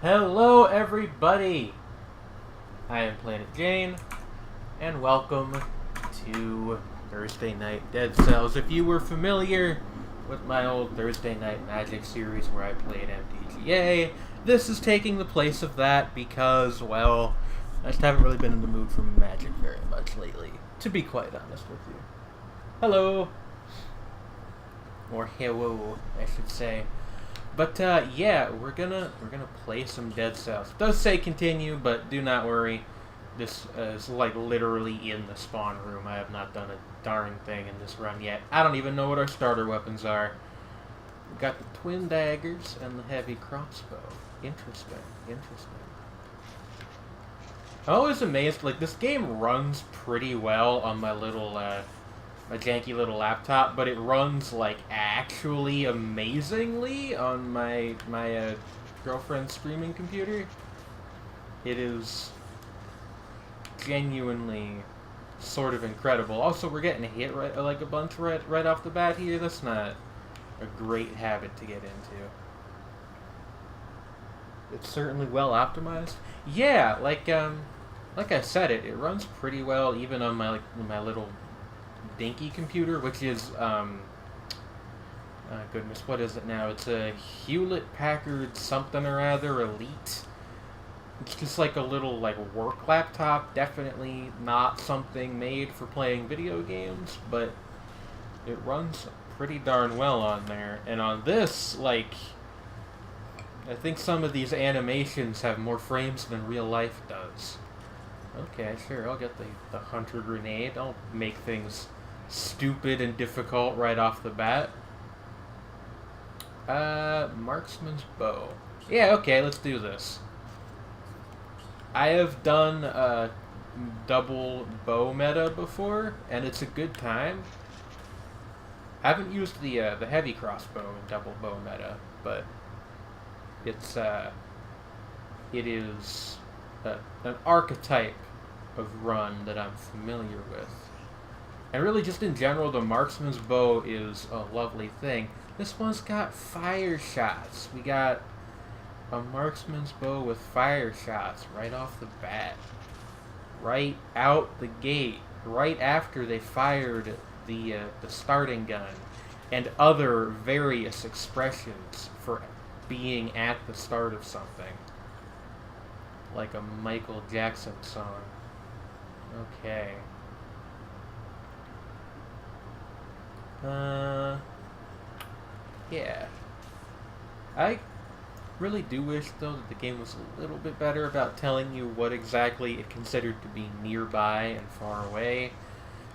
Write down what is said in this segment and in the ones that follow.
Hello everybody! I am Planet Jane, and welcome to Thursday Night Dead Cells. If you were familiar with my old Thursday Night Magic series where I played MTGA, this is taking the place of that because, well, I just haven't really been in the mood for Magic very much lately, to be quite honest with you. Hello! Or hello, I should say. But yeah, we're gonna play some Dead Cells. It does say continue, but do not worry. This is like literally in the spawn room. I have not done a darn thing in this run yet. I don't even know what our starter weapons are. We got the twin daggers and the heavy crossbow. Interesting. I'm always amazed. Like, this game runs pretty well on my little my janky little laptop, but it runs like actually amazingly on my girlfriend's streaming computer. It is genuinely sort of incredible. Also, we're getting hit like a bunch right off the bat here. That's not a great habit to get into. It's certainly well optimized. Yeah, like I said, it runs pretty well even on my little dinky computer, which is goodness, what is it now? It's a Hewlett-Packard something or other Elite. It's just like a little work laptop. Definitely not something made for playing video games, but it runs pretty darn well on there. And on this, I think some of these animations have more frames than real life does. Okay, sure, I'll get the Hunter Grenade. I'll make things stupid and difficult right off the bat. Marksman's Bow. Yeah, okay, let's do this. I have done double bow meta before, and it's a good time. I haven't used the heavy crossbow in double bow meta, but it is an archetype of run that I'm familiar with. And really, just in general, the marksman's bow is a lovely thing. This one's got fire shots. We got a marksman's bow with fire shots right off the bat. Right out the gate. Right after they fired the starting gun. And other various expressions for being at the start of something. Like a Michael Jackson song. Okay. Yeah. I really do wish, though, that the game was a little bit better about telling you what exactly it considered to be nearby and far away.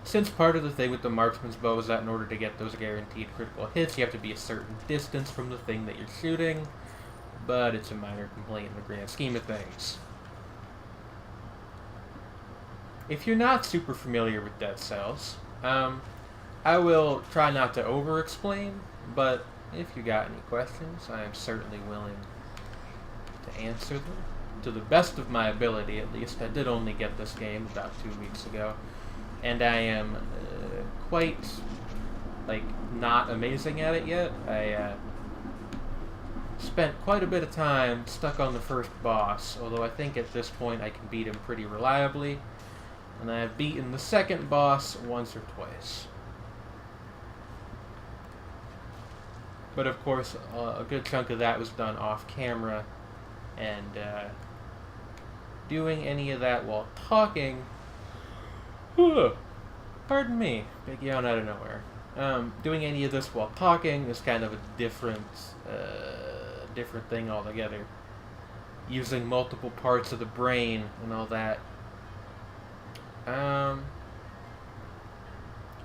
Since part of the thing with the marksman's bow is that in order to get those guaranteed critical hits, you have to be a certain distance from the thing that you're shooting. But it's a minor complaint in the grand scheme of things. If you're not super familiar with Dead Cells, I will try not to over-explain, but if you got any questions, I am certainly willing to answer them. To the best of my ability, at least. I did only get this game about 2 weeks ago, and I am quite, not amazing at it yet. I spent quite a bit of time stuck on the first boss, although I think at this point I can beat him pretty reliably. And I have beaten the second boss once or twice. But of course, a good chunk of that was done off camera, and doing any of that while talking... Pardon me, big yawn out of nowhere. Doing any of this while talking is kind of a different thing altogether. Using multiple parts of the brain and all that.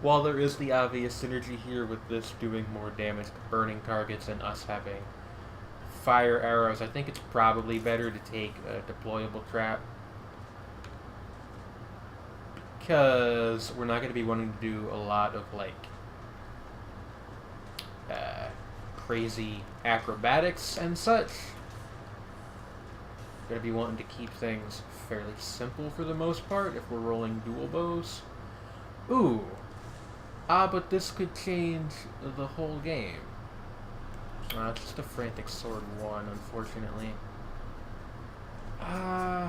While there is the obvious synergy here with this doing more damage to burning targets and us having fire arrows, I think it's probably better to take a deployable trap. Because we're not going to be wanting to do a lot of, crazy acrobatics and such. Going to be wanting to keep things fairly simple for the most part if we're rolling dual bows. Ooh. But this could change the whole game. It's just a frantic sword one, unfortunately. Uh,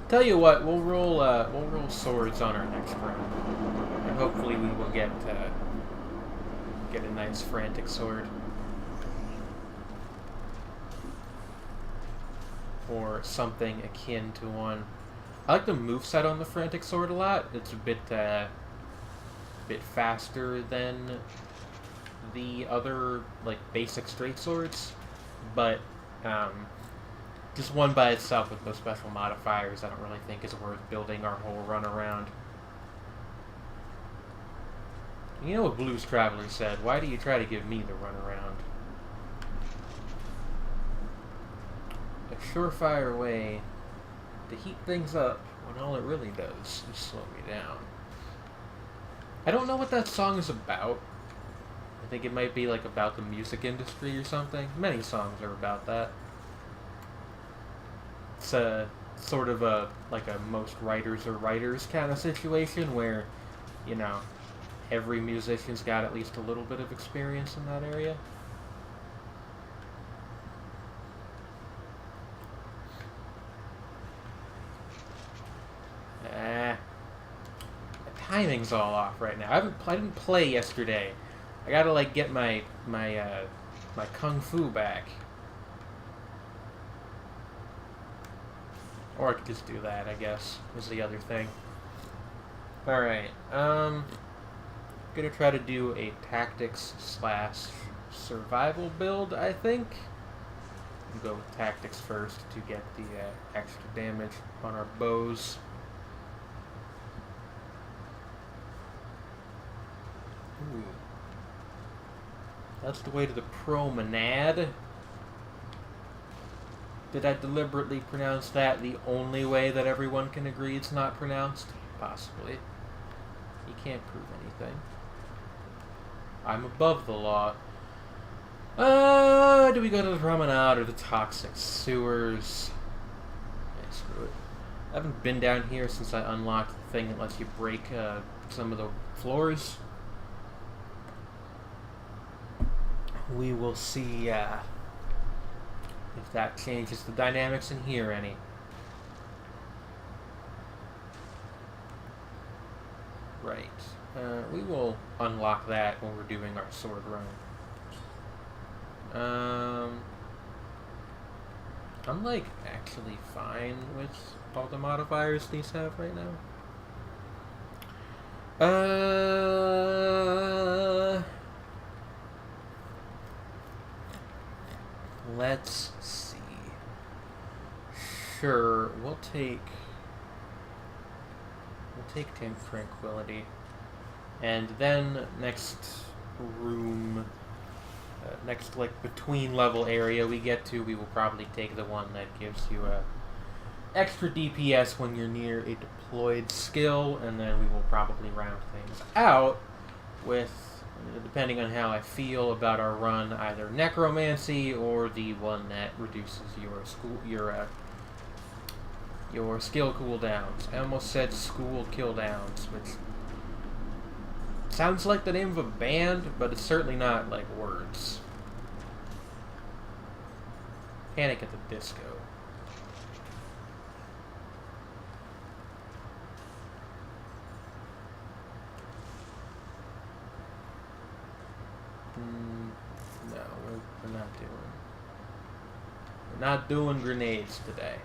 Tell you what, we'll roll swords on our next round, and hopefully we will get a nice frantic sword, or something akin to one. I like the moveset on the frantic sword a lot. It's a bit faster than the other like basic straight swords, but just one by itself with no special modifiers I don't really think is worth building our whole run around. You know what Blues Traveler said, why do you try to give me the run around? A surefire way to heat things up when all it really does is slow me down. I don't know what that song is about. I think it might be like about the music industry or something. Many songs are about that. It's a sort of a most writers are writers kind of situation where, you know, every musician's got at least a little bit of experience in that area. The timing's all off right now. I didn't play yesterday. I gotta like get my kung fu back. Or I could just do that, I guess, is the other thing. Alright, gonna try to do a tactics/survival build, I think. We'll go with tactics first to get the extra damage on our bows. Ooh. That's the way to the promenade. Did I deliberately pronounce that the only way that everyone can agree it's not pronounced? Possibly. You can't prove anything. I'm above the law. Do we go to the promenade or the toxic sewers? Yeah, screw it. I haven't been down here since I unlocked the thing that lets you break some of the floors. We will see if that changes the dynamics in here any. Right. We will unlock that when we're doing our sword run. I'm like actually fine with all the modifiers these have right now. Let's see. Sure, we'll take Tranquility, and then next room, next like between level area we get to, we will probably take the one that gives you a extra DPS when you're near a deployed skill, and then we will probably round things out with, depending on how I feel about our run, either Necromancy or the one that reduces your skill cooldowns. I almost said school killdowns, which sounds like the name of a band, but it's certainly not like words. Panic at the Disco. No, we're not doing. We're not doing grenades today.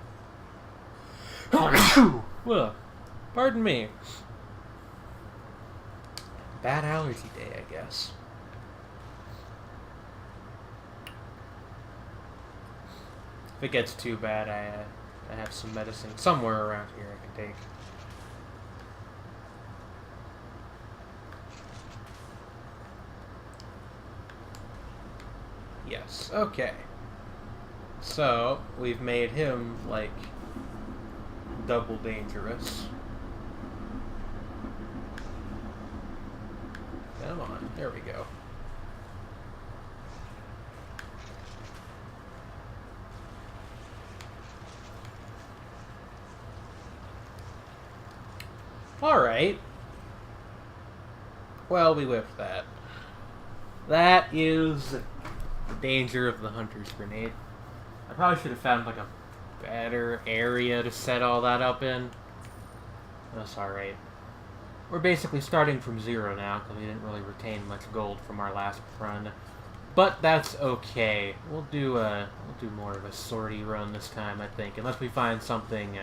Well, pardon me. Bad allergy day, I guess. If it gets too bad, I have some medicine somewhere around here I can take. Yes, okay. So, we've made him, like, double dangerous. Come on, there we go. Alright. Well, we whipped that. That is the danger of the hunter's grenade. I probably should have found like a better area to set all that up in. That's alright. We're basically starting from zero now, because we didn't really retain much gold from our last run. But that's okay. We'll do more of a sortie run this time, I think. Unless we find something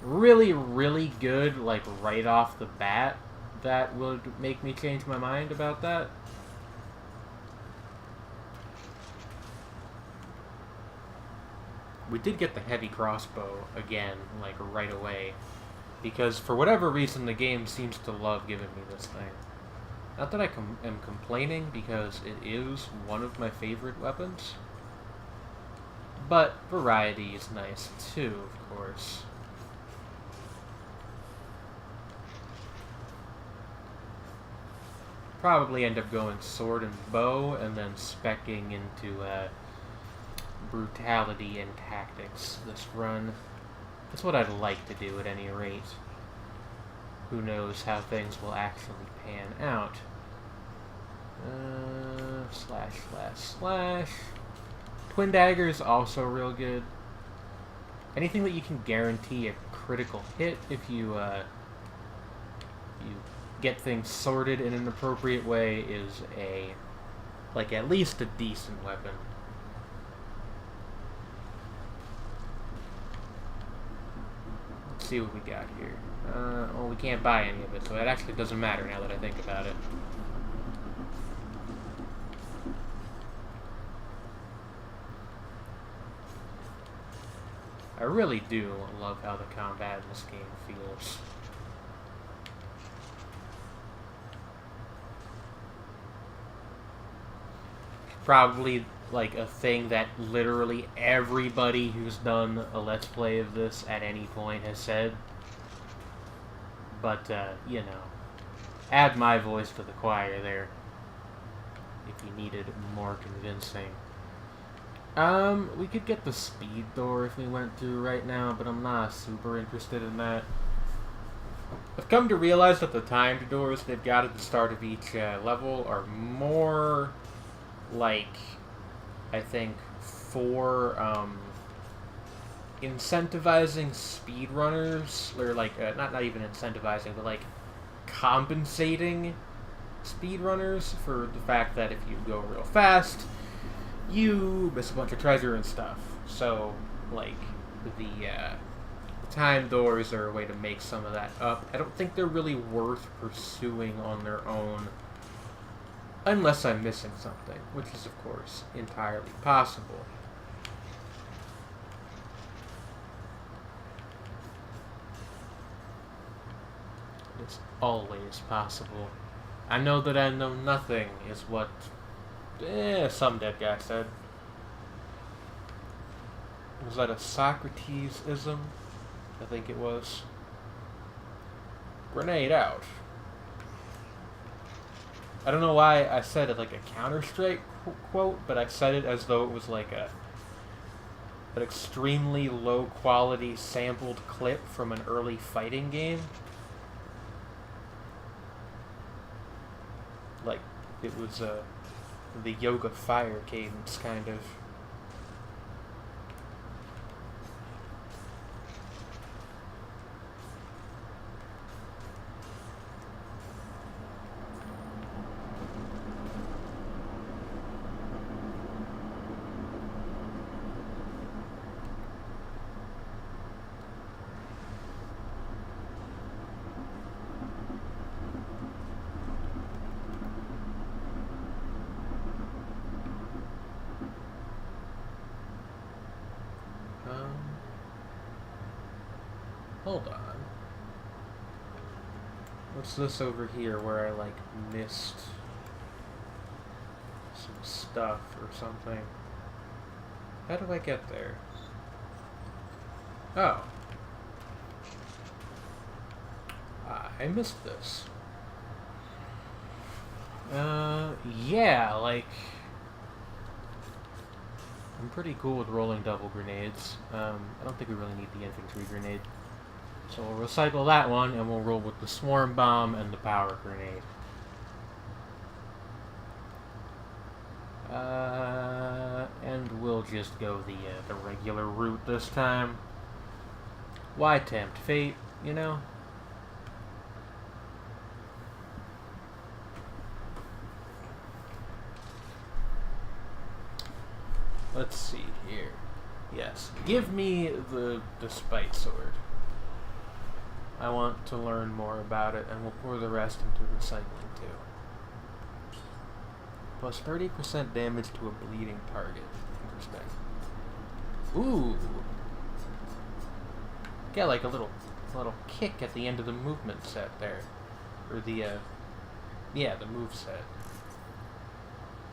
really, really good, like right off the bat, that would make me change my mind about that. We did get the heavy crossbow again, like right away. Because for whatever reason, the game seems to love giving me this thing. Not that I am complaining, because it is one of my favorite weapons. But variety is nice too, of course. Probably end up going sword and bow, and then speccing into brutality and tactics this run. That's what I'd like to do at any rate. Who knows how things will actually pan out. Slash, slash, slash. Twin dagger is also real good. Anything that you can guarantee a critical hit if you get things sorted in an appropriate way is at least a decent weapon. Let's see what we got here. Well, we can't buy any of it, so it actually doesn't matter now that I think about it. I really do love how the combat in this game feels. Probably like a thing that literally everybody who's done a Let's Play of this at any point has said. But, you know, add my voice to the choir there, if you needed more convincing. We could get the speed door if we went through right now, but I'm not super interested in that. I've come to realize that the timed doors they've got at the start of each level are more like, I think, for incentivizing speedrunners, or like, not even incentivizing, but like compensating speedrunners for the fact that if you go real fast, you miss a bunch of treasure and stuff. So, like, the time doors are a way to make some of that up. I don't think they're really worth pursuing on their own, unless I'm missing something, which is, of course, entirely possible. It's always possible. I know that I know nothing is what some dead guy said. Was that a Socrates-ism? I think it was. Grenade out. I don't know why I said it like a Counter-Strike quote, but I said it as though it was like an extremely low-quality sampled clip from an early fighting game. Like, it was the Yoga Fire cadence, kind of. Hold on. What's this over here where I, like, missed some stuff or something? How do I get there? Oh. I missed this. Yeah, like, I'm pretty cool with rolling double grenades. I don't think we really need the infantry grenade. So we'll recycle that one, and we'll roll with the swarm bomb and the power grenade. we'll just go the regular route this time. Why tempt fate, you know? Let's see here. Yes, give me the spite sword. I want to learn more about it, and we'll pour the rest into recycling too. Plus 30% damage to a bleeding target. Interesting. Ooh! Get like a little kick at the end of the movement set there. Or the move set.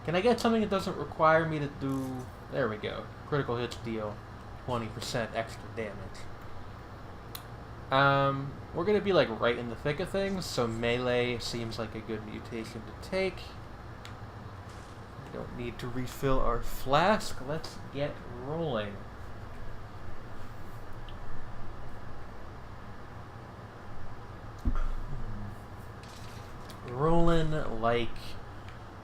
Can I get something that doesn't require me to do... There we go. Critical hits deal 20% extra damage. We're gonna be like right in the thick of things, so melee seems like a good mutation to take. We don't need to refill our flask. Let's get rolling. Rolling like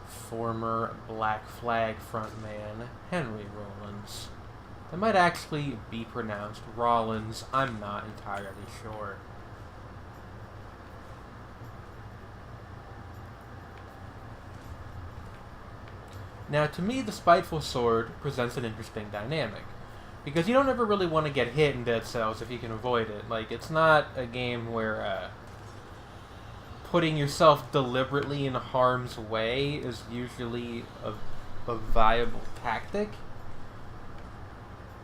former Black Flag frontman Henry Rollins. It might actually be pronounced Rollins, I'm not entirely sure. Now, to me, the Spiteful Sword presents an interesting dynamic, because you don't ever really want to get hit in Dead Cells if you can avoid it. Like, it's not a game where, putting yourself deliberately in harm's way is usually a viable tactic.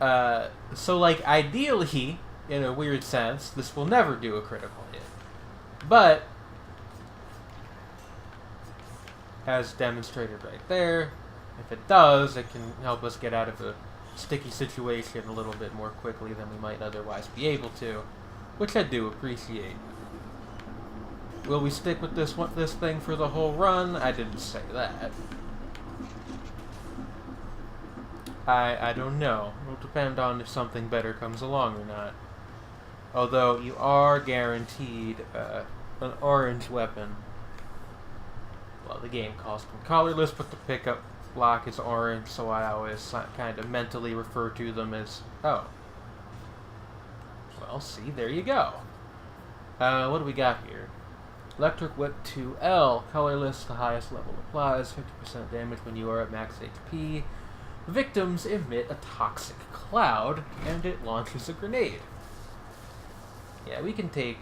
So, like, ideally, in a weird sense, this will never do a critical hit. But, as demonstrated right there, if it does, it can help us get out of a sticky situation a little bit more quickly than we might otherwise be able to, which I do appreciate. Will we stick with this thing for the whole run? I didn't say that. I don't know. It'll depend on if something better comes along or not. Although you are guaranteed an orange weapon. Well, the game calls them colorless, but the pickup block is orange, so I always kind of mentally refer to them as... Oh. Well, see, there you go. What do we got here? Electric Whip 2L, colorless, the highest level applies, 50% damage when you are at max HP. Victims emit a toxic cloud, and it launches a grenade. Yeah, we can take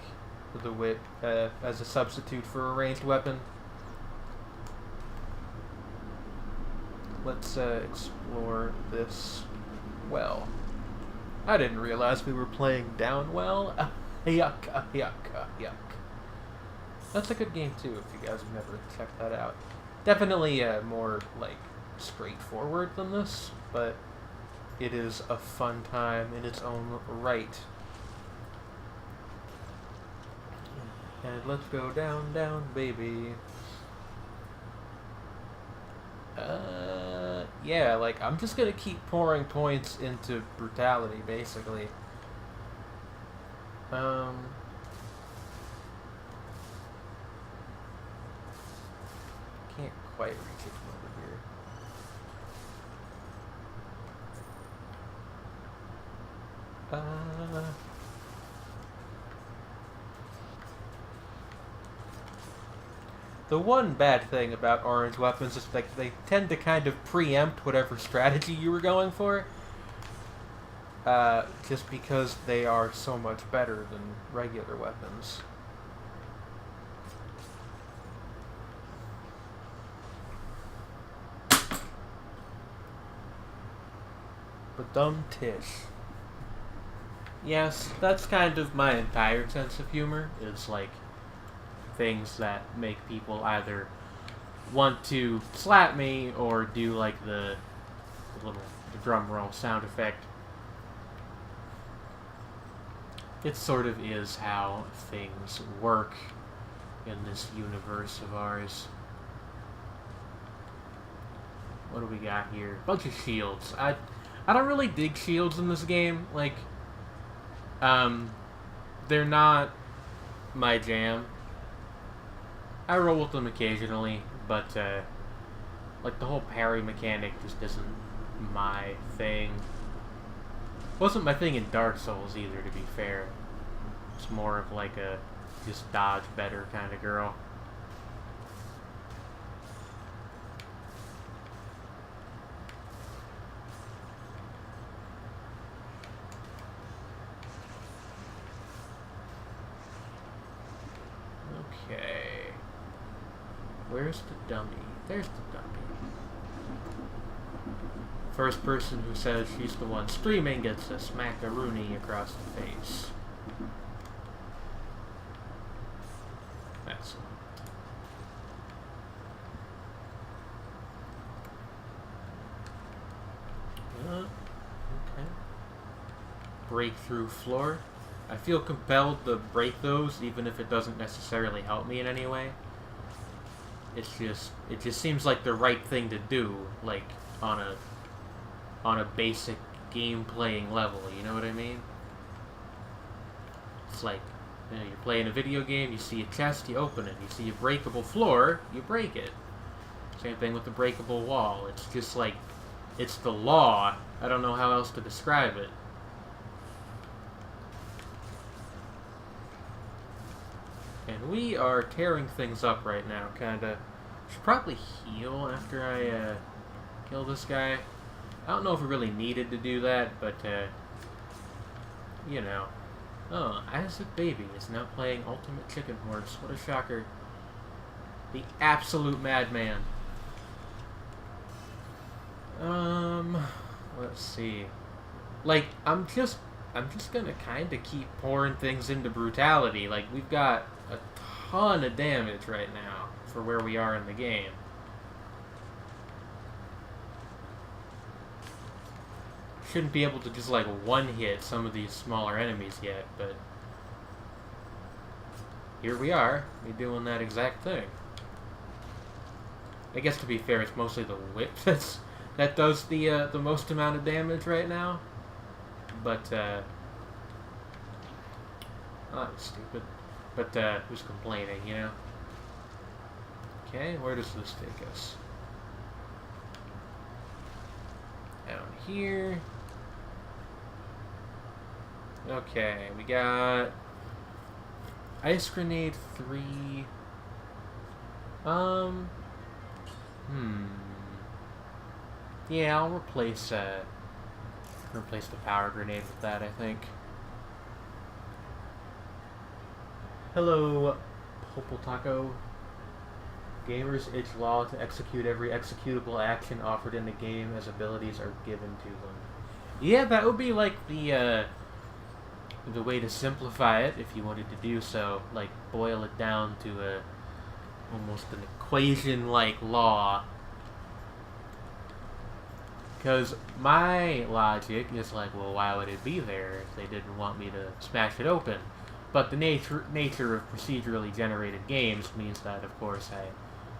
the whip as a substitute for a ranged weapon. Let's explore this well. I didn't realize we were playing down well. Yuck, yuck, yuck. That's a good game too, if you guys have never checked that out. Definitely more, like, straightforward than this, but it is a fun time in its own right. And let's go down, down, baby. Yeah, like, I'm just gonna keep pouring points into brutality, basically. Can't quite reach it from over here. The one bad thing about orange weapons is that they tend to kind of preempt whatever strategy you were going for. Just because they are so much better than regular weapons. But dumb tish. Yes, that's kind of my entire sense of humor. It's like things that make people either want to slap me or do like the drum roll sound effect. It sort of is how things work in this universe of ours. What do we got here? Bunch of shields. I don't really dig shields in this game. Like, they're not my jam. I roll with them occasionally, but like the whole parry mechanic just isn't my thing. Wasn't my thing in Dark Souls either, to be fair. It's more of like a just dodge better kind of girl. Okay. Where's the dummy? There's the dummy. First person who says she's the one streaming gets a smack-a-rooney across the face. Excellent. Okay. Breakthrough floor. I feel compelled to break those, even if it doesn't necessarily help me in any way. It just seems like the right thing to do, like on a basic game playing level. You know what I mean? It's like, you know, you're playing a video game, you see a chest, you open it. You see a breakable floor, you break it. Same thing with the breakable wall. It's just like, it's the law. I don't know how else to describe it. And we are tearing things up right now, kinda. Should probably heal after I kill this guy. I don't know if we really needed to do that, but you know. Oh, Isaac Baby is now playing Ultimate Chicken Horse. What a shocker. The absolute madman. Let's see. Like, I'm just gonna kinda keep pouring things into brutality. Like, we've got a ton of damage right now for where we are in the game. Shouldn't be able to just like one-hit some of these smaller enemies yet, but here we are, me doing that exact thing. I guess to be fair, it's mostly the whip that does the most amount of damage right now. But oh, that's stupid. But who's complaining, you know? Okay, where does this take us? Down here. Okay, we got Ice Grenade 3. Yeah, I'll replace the Power Grenade with that, I think. Hello, Popol Taco. Gamers itch law to execute every executable action offered in the game as abilities are given to them. Yeah, that would be like the way to simplify it if you wanted to do so. Like, boil it down to almost an equation-like law. Because my logic is like, well, why would it be there if they didn't want me to smash it open? But the nature of procedurally generated games means that, of course,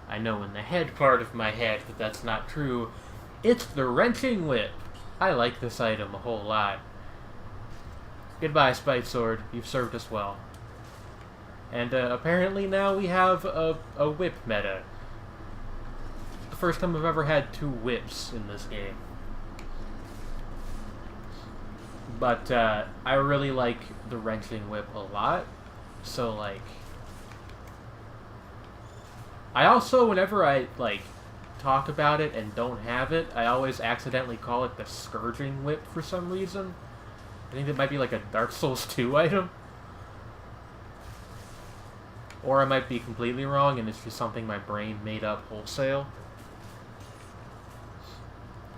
I know in the head part of my head that that's not true. It's the Wrenching Whip. I like this item a whole lot. Goodbye, Spite Sword. You've served us well. And apparently now we have a whip meta. The first time I've ever had 2 whips in this game. But I really like the Wrenching Whip a lot. So, like, I also, whenever I, like, talk about it and don't have it, I always accidentally call it the Scourging Whip for some reason. I think it might be like a Dark Souls 2 item. Or I might be completely wrong and it's just something my brain made up wholesale.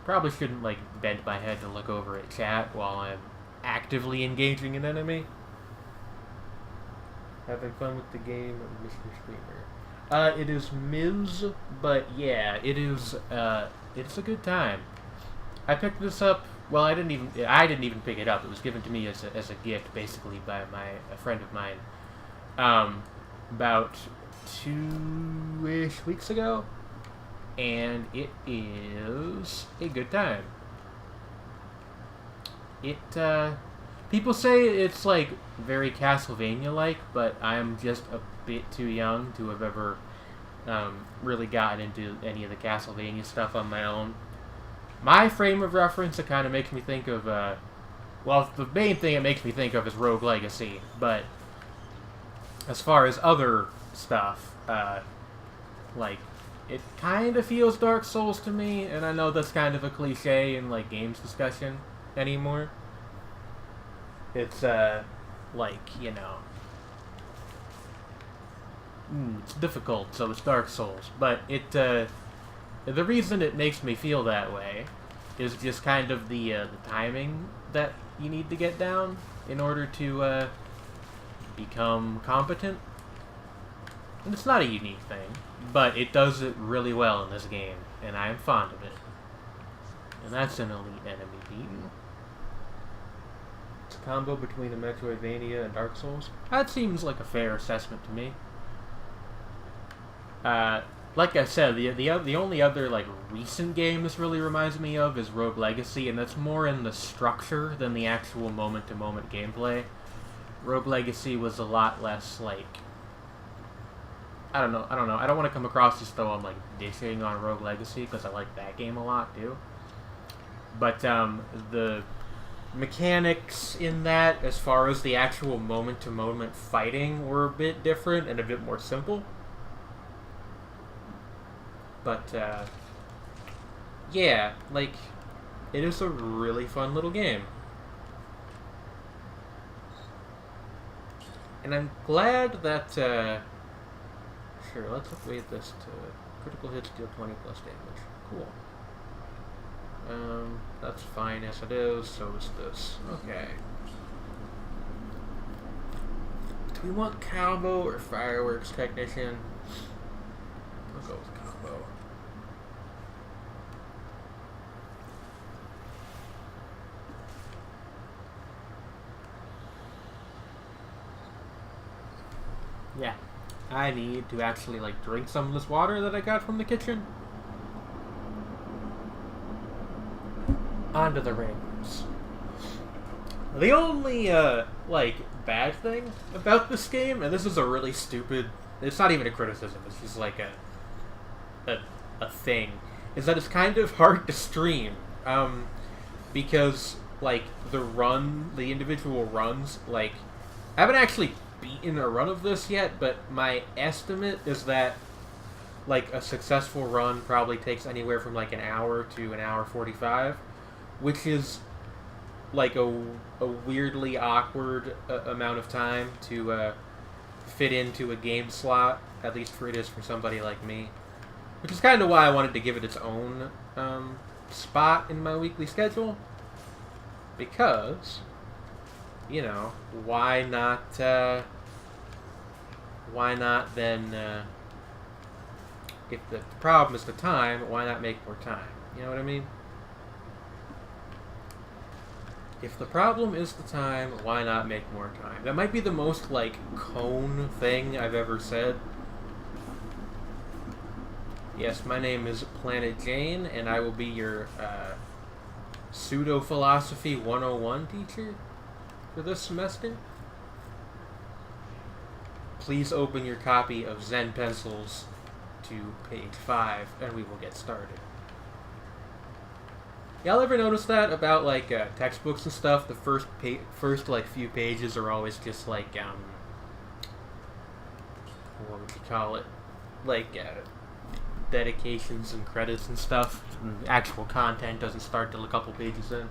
Probably shouldn't, like, bend my head to look over at chat while I'm actively engaging an enemy. Having fun with the game, Mr. Streamer. It is Ms., but yeah, it's a good time. I picked this up, well, I didn't even pick it up. It was given to me as a gift, basically, by a friend of mine, about 2-ish weeks ago. And it is a good time. People say it's, like, very Castlevania-like, but I'm just a bit too young to have ever really gotten into any of the Castlevania stuff on my own. my frame of reference, it kind of makes me think of, well, the main thing it makes me think of is Rogue Legacy, but as far as other stuff, like, it kind of feels Dark Souls to me, and I know that's kind of a cliche in, like, games discussion anymore. It's, like, you know, it's difficult, so it's Dark Souls, but it, the reason it makes me feel that way is just kind of the timing that you need to get down in order to, become competent. And it's not a unique thing, but it does it really well in this game, and I am fond of it. And that's an elite enemy beaten. It's a combo between a Metroidvania and Dark Souls. That seems like a fair assessment to me. Like I said, the only other, like, recent game this really reminds me of is Rogue Legacy, and that's more in the structure than the actual moment-to-moment gameplay. Rogue Legacy was a lot less, like, I don't know, I don't want to come across as though I'm, like, dishing on Rogue Legacy, because I like that game a lot, too. But, the mechanics in that, as far as the actual moment-to-moment fighting, were a bit different and a bit more simple. But, yeah, like, it is a really fun little game. And I'm glad that, sure, let's upgrade this to critical hits deal 20 plus damage. Cool. That's fine as it is, so is this. Okay. Do we want combo or fireworks technician? I'll go with combo. Yeah, I need to actually, like, drink some of this water that I got from the kitchen. Onto the rings. The only, like, bad thing about this game, and this is a really stupid, it's not even a criticism, it's just like a thing, is that it's kind of hard to stream, because, like, the individual runs, like, I haven't actually beaten a run of this yet, but my estimate is that, like, a successful run probably takes anywhere from, like, an hour to an hour 45, which is, like, a weirdly awkward amount of time to fit into a game slot, at least for it is for somebody like me. Which is kind of why I wanted to give it its own spot in my weekly schedule. Because, you know, why not then, if the problem is the time, why not make more time? You know what I mean? If the problem is the time, why not make more time? That might be the most, like, cone thing I've ever said. Yes, my name is Planet Jane, and I will be your Pseudo-Philosophy 101 teacher for this semester. Please open your copy of Zen Pencils to page 5, and we will get started. Y'all ever notice that about, like, textbooks and stuff? The first like, few pages are always just, like, what would you call it? Like, dedications and credits and stuff. And actual content doesn't start till a couple pages in.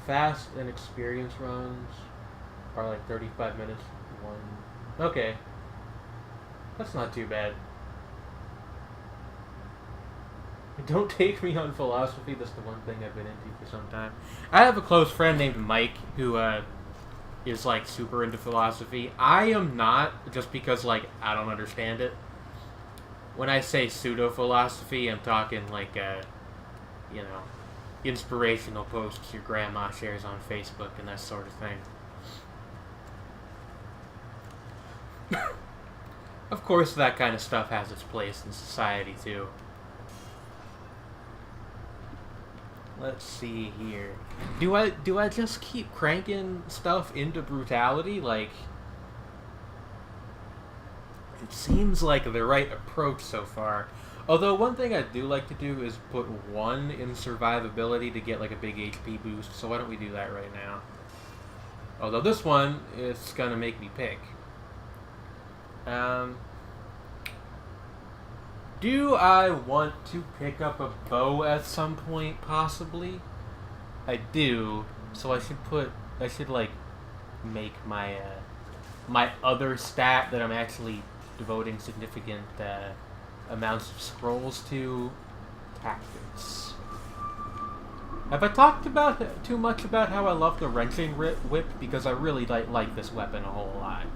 Fast and experience runs are, like, 35 minutes. Okay. That's not too bad. Don't take me on philosophy, that's the one thing I've been into for some time. I have a close friend named Mike who is, like, super into philosophy. I am not, just because, like, I don't understand it. When I say pseudo-philosophy, I'm talking, like, you know, inspirational posts your grandma shares on Facebook and that sort of thing. Of course, that kind of stuff has its place in society, too. Let's see here. Do I just keep cranking stuff into brutality? Like, it seems like the right approach so far. Although one thing I do like to do is put one in survivability to get like a big HP boost, so why don't we do that right now? Although this one is gonna make me pick. Do I want to pick up a bow at some point? Possibly. I do. So I should like make my my other stat that I'm actually devoting significant amounts of scrolls to tactics. Have I talked about too much about how I love the wrenching whip? Because I really like this weapon a whole lot.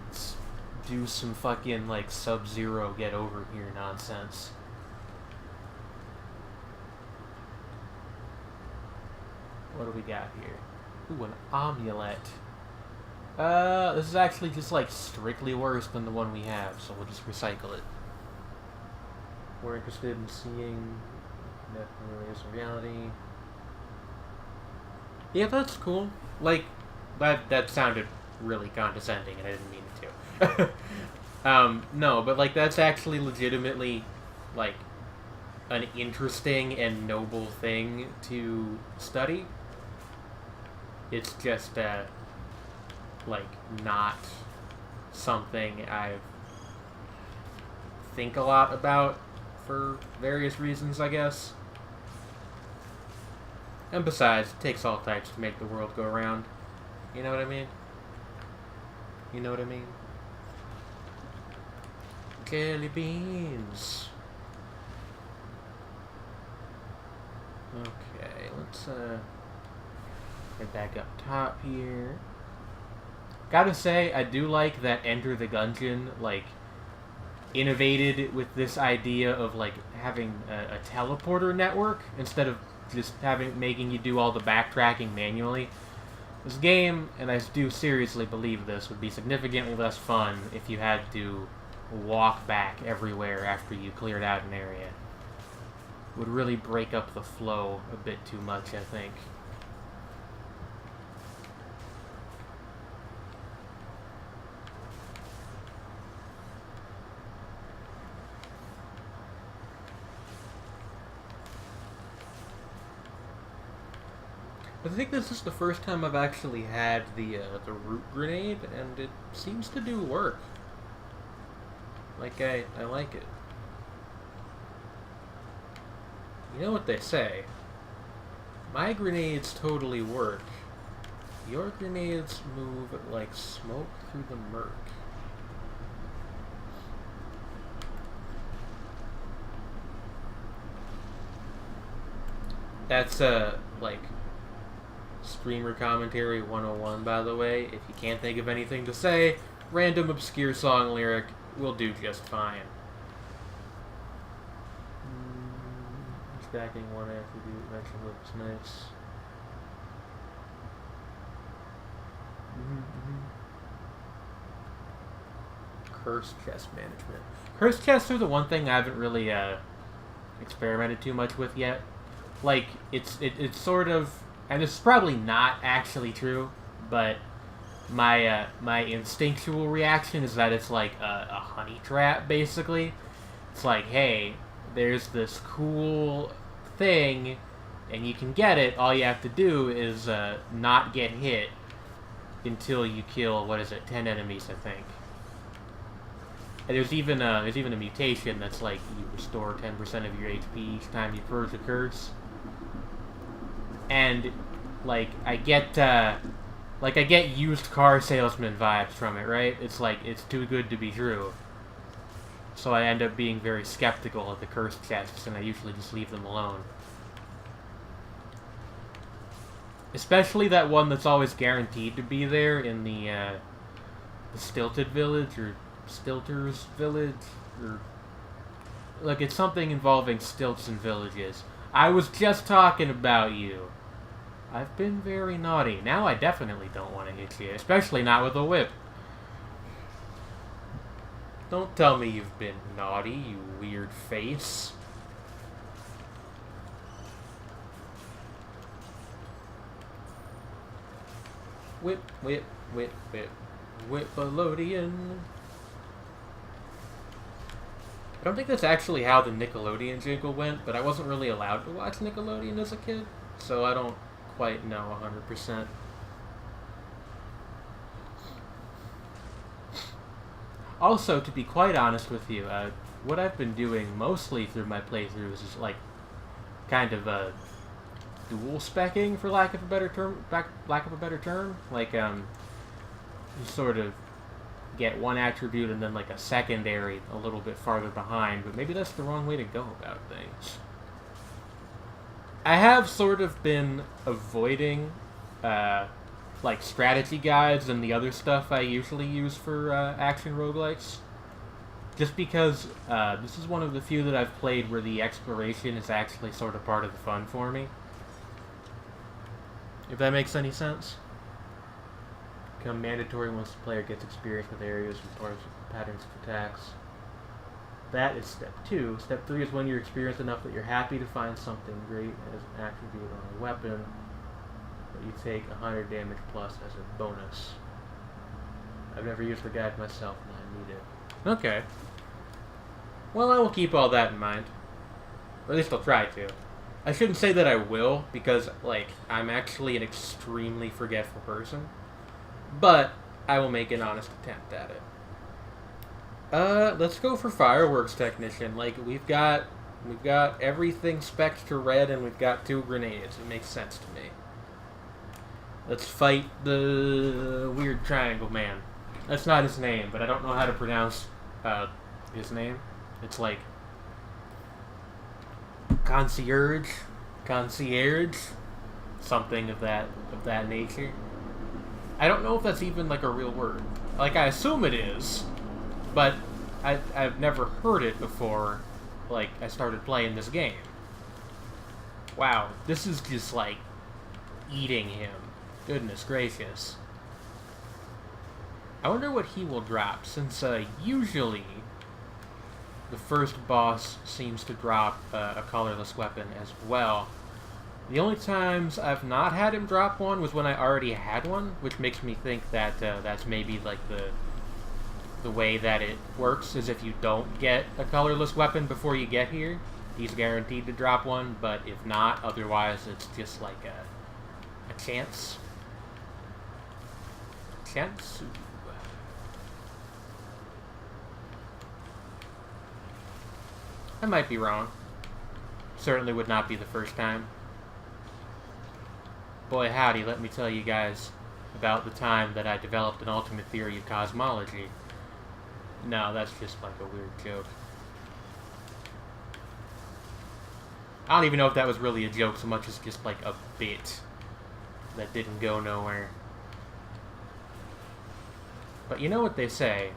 Let's do some fucking like Sub-Zero get over here nonsense. What do we got here? Ooh, an amulet. This is actually just like strictly worse than the one we have, so we'll just recycle it. We're interested in seeing definitely is reality. Yeah, that's cool. Like, that sounded really condescending, and I didn't mean it to. No, but like that's actually legitimately like an interesting and noble thing to study. It's just like not something I think a lot about for various reasons, I guess. And besides, it takes all types to make the world go round. You know what I mean? You know what I mean? Jelly beans. Okay, let's head back up top here. Gotta say, I do like that Enter the Gungeon, like, innovated with this idea of, like, having a teleporter network instead of just making you do all the backtracking manually. This game, and I do seriously believe this, would be significantly less fun if you had to walk back everywhere after you cleared out an area. It would really break up the flow a bit too much, I think. I think this is the first time I've actually had the root grenade, and it seems to do work. Like, I like it. You know what they say. My grenades totally work. Your grenades move like smoke through the murk. That's, like, streamer commentary 101, by the way. If you can't think of anything to say, random obscure song lyric will do just fine. Stacking one attribute, mention looks nice. Cursed chest management. Cursed chests are the one thing I haven't really experimented too much with yet. Like, it's sort of, and this is probably not actually true, but my my instinctual reaction is that it's like a honey trap, basically. It's like, hey, there's this cool thing, and you can get it. All you have to do is not get hit until you kill, 10 enemies, I think. And there's even a mutation that's like you restore 10% of your HP each time you purge a curse. And like I get used car salesman vibes from it, right? It's like it's too good to be true. So I end up being very skeptical of the cursed chests, and I usually just leave them alone. Especially that one that's always guaranteed to be there in the Stilted Village, or Stilters Village, or... like, it's something involving stilts and villages. I was just talking about you. I've been very naughty. Now I definitely don't want to hit you, especially not with a whip. Don't tell me you've been naughty, you weird face. Whip, whip, whip, whip. Whip-a-loadian. I don't think that's actually how the Nickelodeon jingle went, but I wasn't really allowed to watch Nickelodeon as a kid, so I don't quite know 100%. Also, to be quite honest with you, what I've been doing mostly through my playthroughs is like kind of dual specking, for lack of a better term. Like you sort of get one attribute and then like a secondary a little bit farther behind, but maybe that's the wrong way to go about things. I have sort of been avoiding like strategy guides and the other stuff I usually use for action roguelikes. Just because this is one of the few that I've played where the exploration is actually sort of part of the fun for me. If that makes any sense. Become mandatory once the player gets experience with areas and patterns of attacks. That is step 2. Step 3 is when you're experienced enough that you're happy to find something great as an attribute on a weapon, but you take 100 damage plus as a bonus. I've never used the guide myself and I need it. Okay. Well, I will keep all that in mind. Or at least I'll try to. I shouldn't say that I will, because, like, I'm actually an extremely forgetful person. But I will make an honest attempt at it. Let's go for fireworks technician. Like, we've got everything spec'd to red, and we've got 2 grenades. It makes sense to me. Let's fight the weird triangle man. That's not his name, but I don't know how to pronounce his name. It's like concierge, something of that nature. I don't know if that's even like a real word. Like, I assume it is, but I've never heard it before. Like, I started playing this game. Wow, this is just like eating him. Goodness gracious. I wonder what he will drop, since usually the first boss seems to drop a colorless weapon as well. The only times I've not had him drop one was when I already had one, which makes me think that that's maybe like the way that it works, is if you don't get a colorless weapon before you get here, he's guaranteed to drop one, but if not, otherwise it's just like a chance. Chance? I might be wrong. Certainly would not be the first time. Boy howdy, let me tell you guys about the time that I developed an ultimate theory of cosmology. No, that's just like a weird joke. I don't even know if that was really a joke so much as just like a bit that didn't go nowhere. But you know what they say,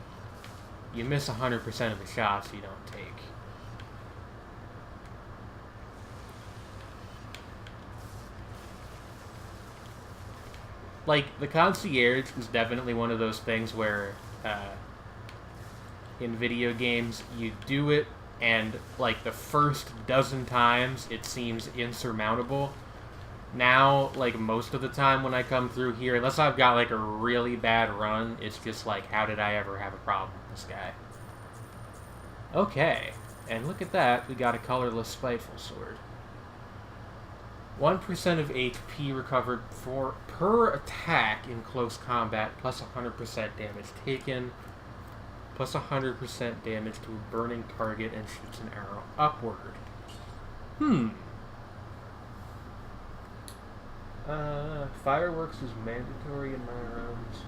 you miss 100% of the shots you don't take. Like, the concierge is definitely one of those things where, in video games, you do it, and, like, the first dozen times, it seems insurmountable. Now, like, most of the time when I come through here, unless I've got, like, a really bad run, it's just like, how did I ever have a problem with this guy? Okay, and look at that, we got a colorless spiteful sword. 1% of HP recovered per attack in close combat, plus 100% damage taken, plus 100% damage to a burning target, and shoots an arrow upward. Fireworks is mandatory in my rounds.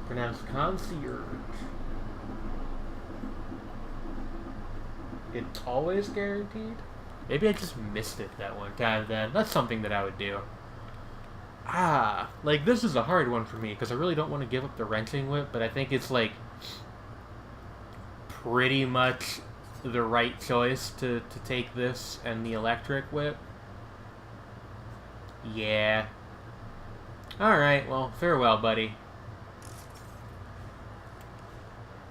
Pronounced concierge. It's always guaranteed? Maybe I just missed it that one time then. That's something that I would do. Like, this is a hard one for me, because I really don't want to give up the wrenching whip, but I think it's, like, pretty much the right choice to take this and the electric whip. Yeah. Alright, well, farewell, buddy.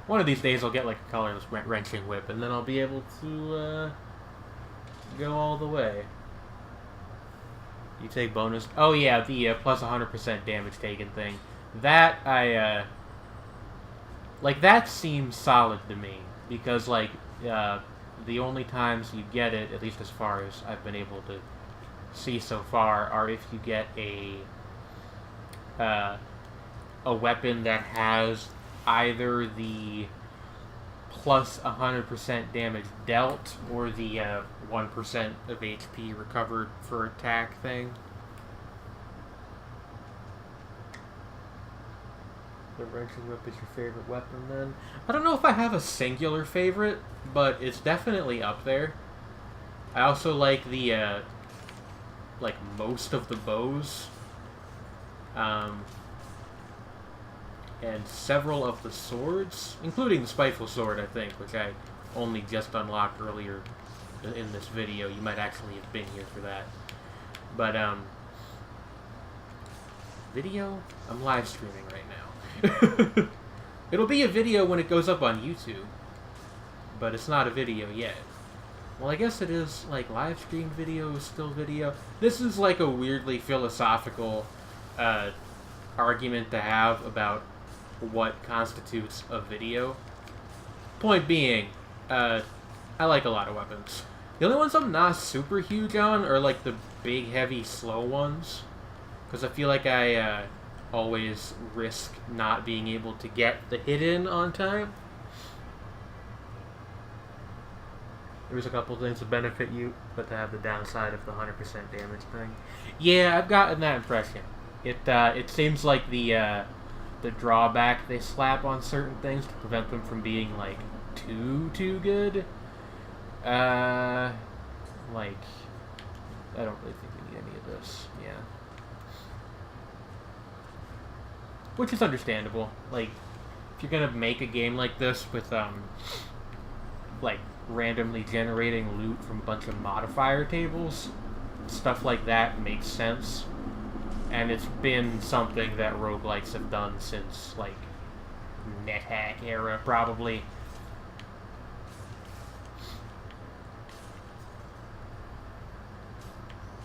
One of these days I'll get, like, a colorless wrenching whip, and then I'll be able to, go all the way. You take bonus. Oh yeah, the plus 100% damage taken thing. That like that seems solid to me because like the only times you get it, at least as far as I've been able to see so far, are if you get a weapon that has either the plus 100% damage dealt or the 1% of HP recovered for attack thing. The wrenching whip is your favorite weapon, then? I don't know if I have a singular favorite, but it's definitely up there. I also like the, like, most of the bows. And several of the swords, including the Spiteful Sword, I think, which I only just unlocked earlier in this video. You might actually have been here for that. But, video? I'm live streaming right now. It'll be a video when it goes up on YouTube, but it's not a video yet. Well, I guess it is, like, live stream video is still video. This is, like, a weirdly philosophical argument to have about what constitutes a video. Point being, I like a lot of weapons. The only ones I'm not super huge on are, like, the big, heavy, slow ones. Because I feel like I always risk not being able to get the hit in on time. There's a couple things that benefit you, but to have the downside of the 100% damage thing. Yeah, I've gotten that impression. It seems like the drawback they slap on certain things to prevent them from being, like, too good. Like, I don't really think we need any of this. Yeah. Which is understandable. Like, if you're gonna make a game like this with, like, randomly generating loot from a bunch of modifier tables, stuff like that makes sense. And it's been something that roguelikes have done since, like, NetHack era, probably.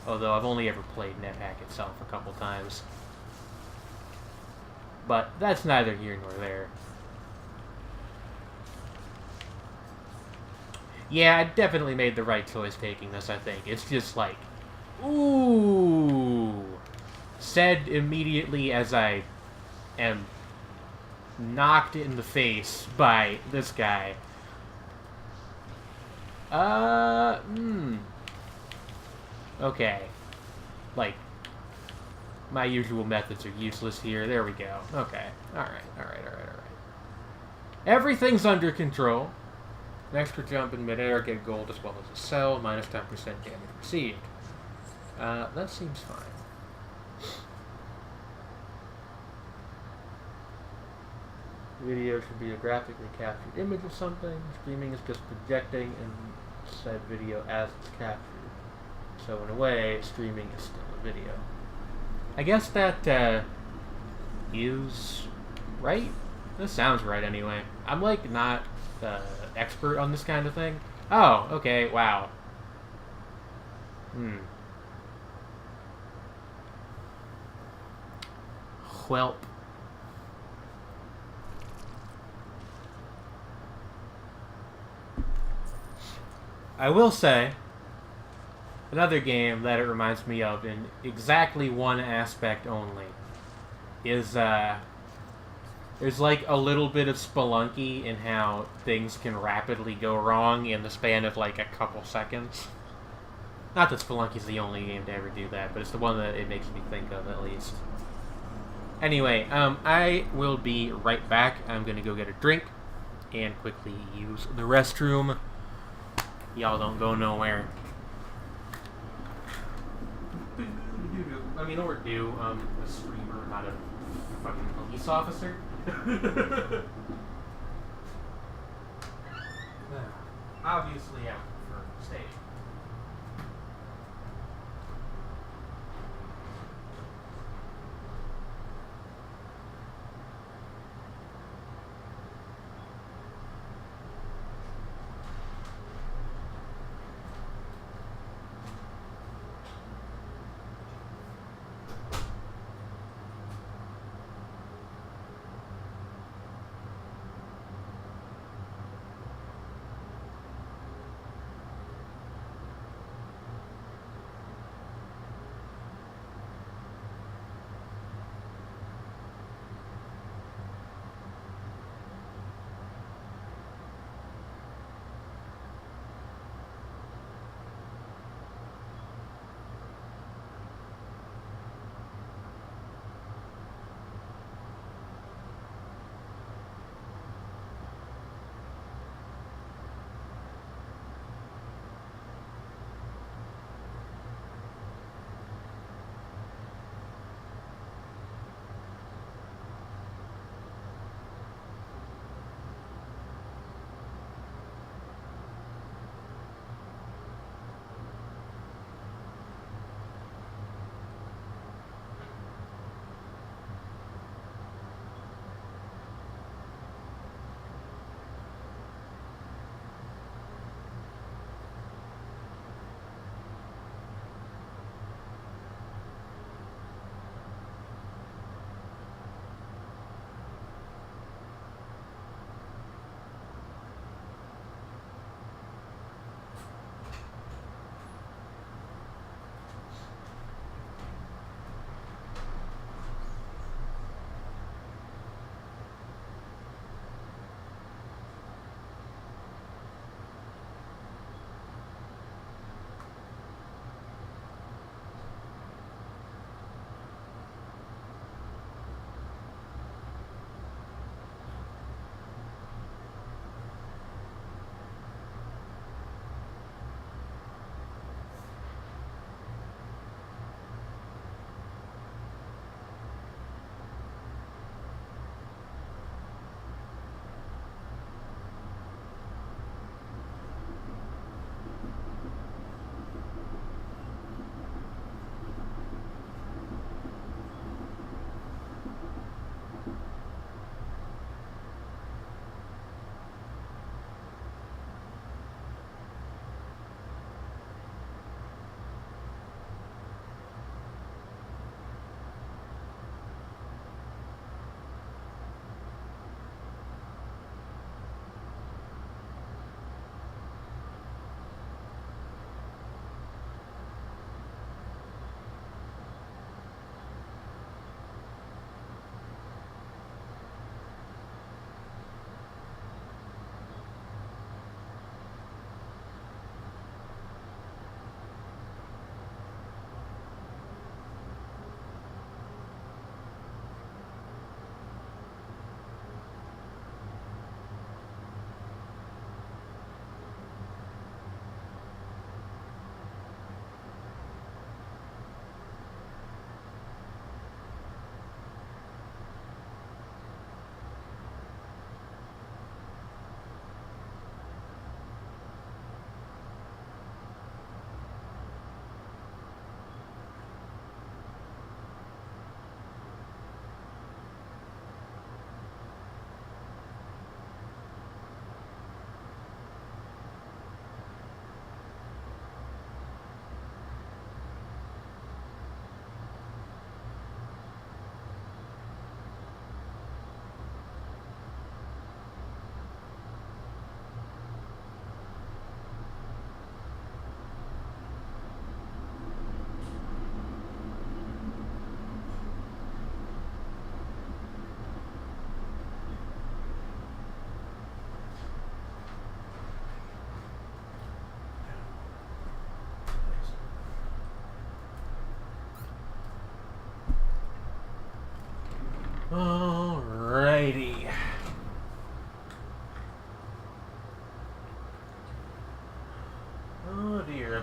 Although I've only ever played NetHack itself a couple times. But that's neither here nor there. Yeah, I definitely made the right choice taking this, I think. It's just like, ooh... Said immediately as I am knocked in the face by this guy. Okay. Like, my usual methods are useless here. There we go. Okay. Alright. Everything's under control. An extra jump in midair, get gold as well as a cell, minus 10% damage received. That seems fine. Video should be a graphically captured image of something. Streaming is just projecting and said video as it's captured. So in a way, streaming is still a video. I guess that is right. This sounds right anyway. I'm like not expert on this kind of thing. Oh, okay, wow. Welp. I will say, another game that it reminds me of in exactly one aspect only is, there's like a little bit of Spelunky in how things can rapidly go wrong in the span of like a couple seconds. Not that Spelunky's the only game to ever do that, but it's the one that it makes me think of at least. Anyway, I will be right back. I'm gonna go get a drink and quickly use the restroom. Y'all don't go nowhere. I mean, or do, a streamer, not a fucking police officer. Obviously, I prefer staying.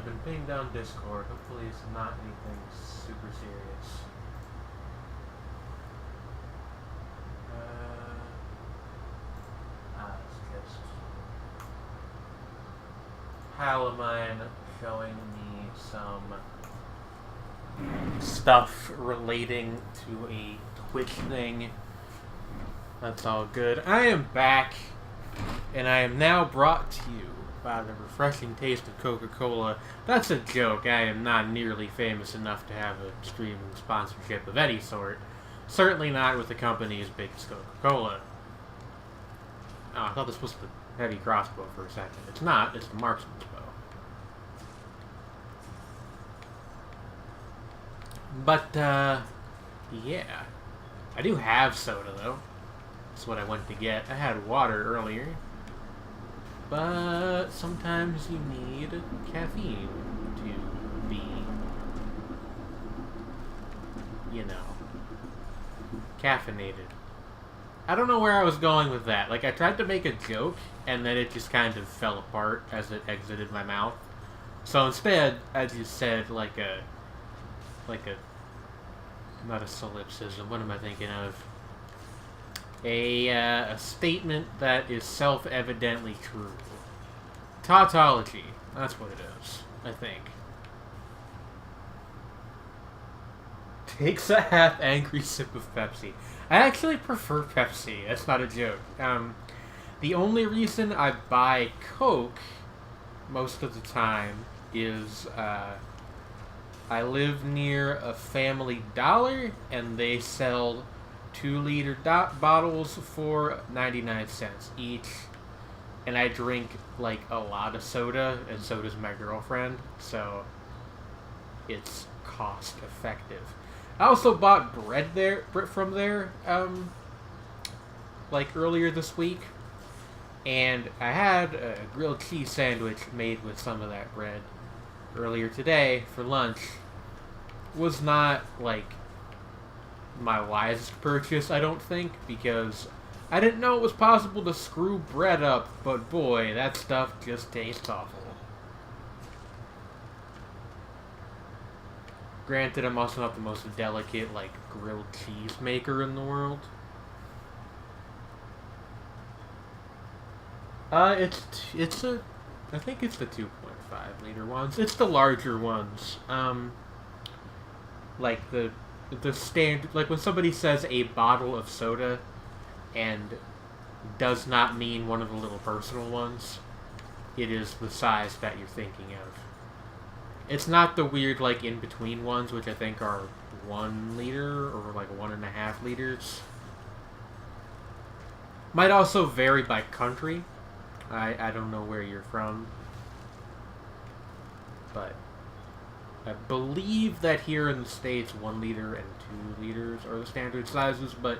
I've been pinged on Discord. Hopefully it's not anything super serious. It's just pal of mine showing me some stuff relating to a Twitch thing. That's all good. I am back, and I am now brought to you by the refreshing taste of Coca-Cola. That's a joke. I am not nearly famous enough to have a streaming sponsorship of any sort. Certainly not with the company as big as Coca-Cola. Oh, I thought this was the heavy crossbow for a second. It's not. It's the marksman's bow. But, yeah. I do have soda, though. That's what I went to get. I had water earlier. But sometimes you need caffeine to be, you know, caffeinated. I don't know where I was going with that. Like, I tried to make a joke, and then it just kind of fell apart as it exited my mouth. So instead, I just said, like a, not a solipsism, what am I thinking of? A statement that is self-evidently true. Tautology. That's what it is, I think. Takes a half-angry sip of Pepsi. I actually prefer Pepsi. That's not a joke. The only reason I buy Coke most of the time is I live near a Family Dollar, and they sell 2-liter bottles for 99 cents each. And I drink, like, a lot of soda, and so does my girlfriend, so it's cost effective. I also bought bread from there, like, earlier this week, and I had a grilled cheese sandwich made with some of that bread earlier today for lunch. Was not, like, my wisest purchase, I don't think, because I didn't know it was possible to screw bread up, but boy, that stuff just tastes awful. Granted, I'm also not the most delicate, like, grilled cheese maker in the world. I think it's the 2.5 liter ones. It's the larger ones. Like the standard, like when somebody says a bottle of soda and does not mean one of the little personal ones, it is the size that you're thinking of. It's not the weird, like, in-between ones, which I think are 1 liter or, like, 1.5 liters. Might also vary by country. I don't know where you're from. But I believe that here in the States, 1 liter and 2 liters are the standard sizes, but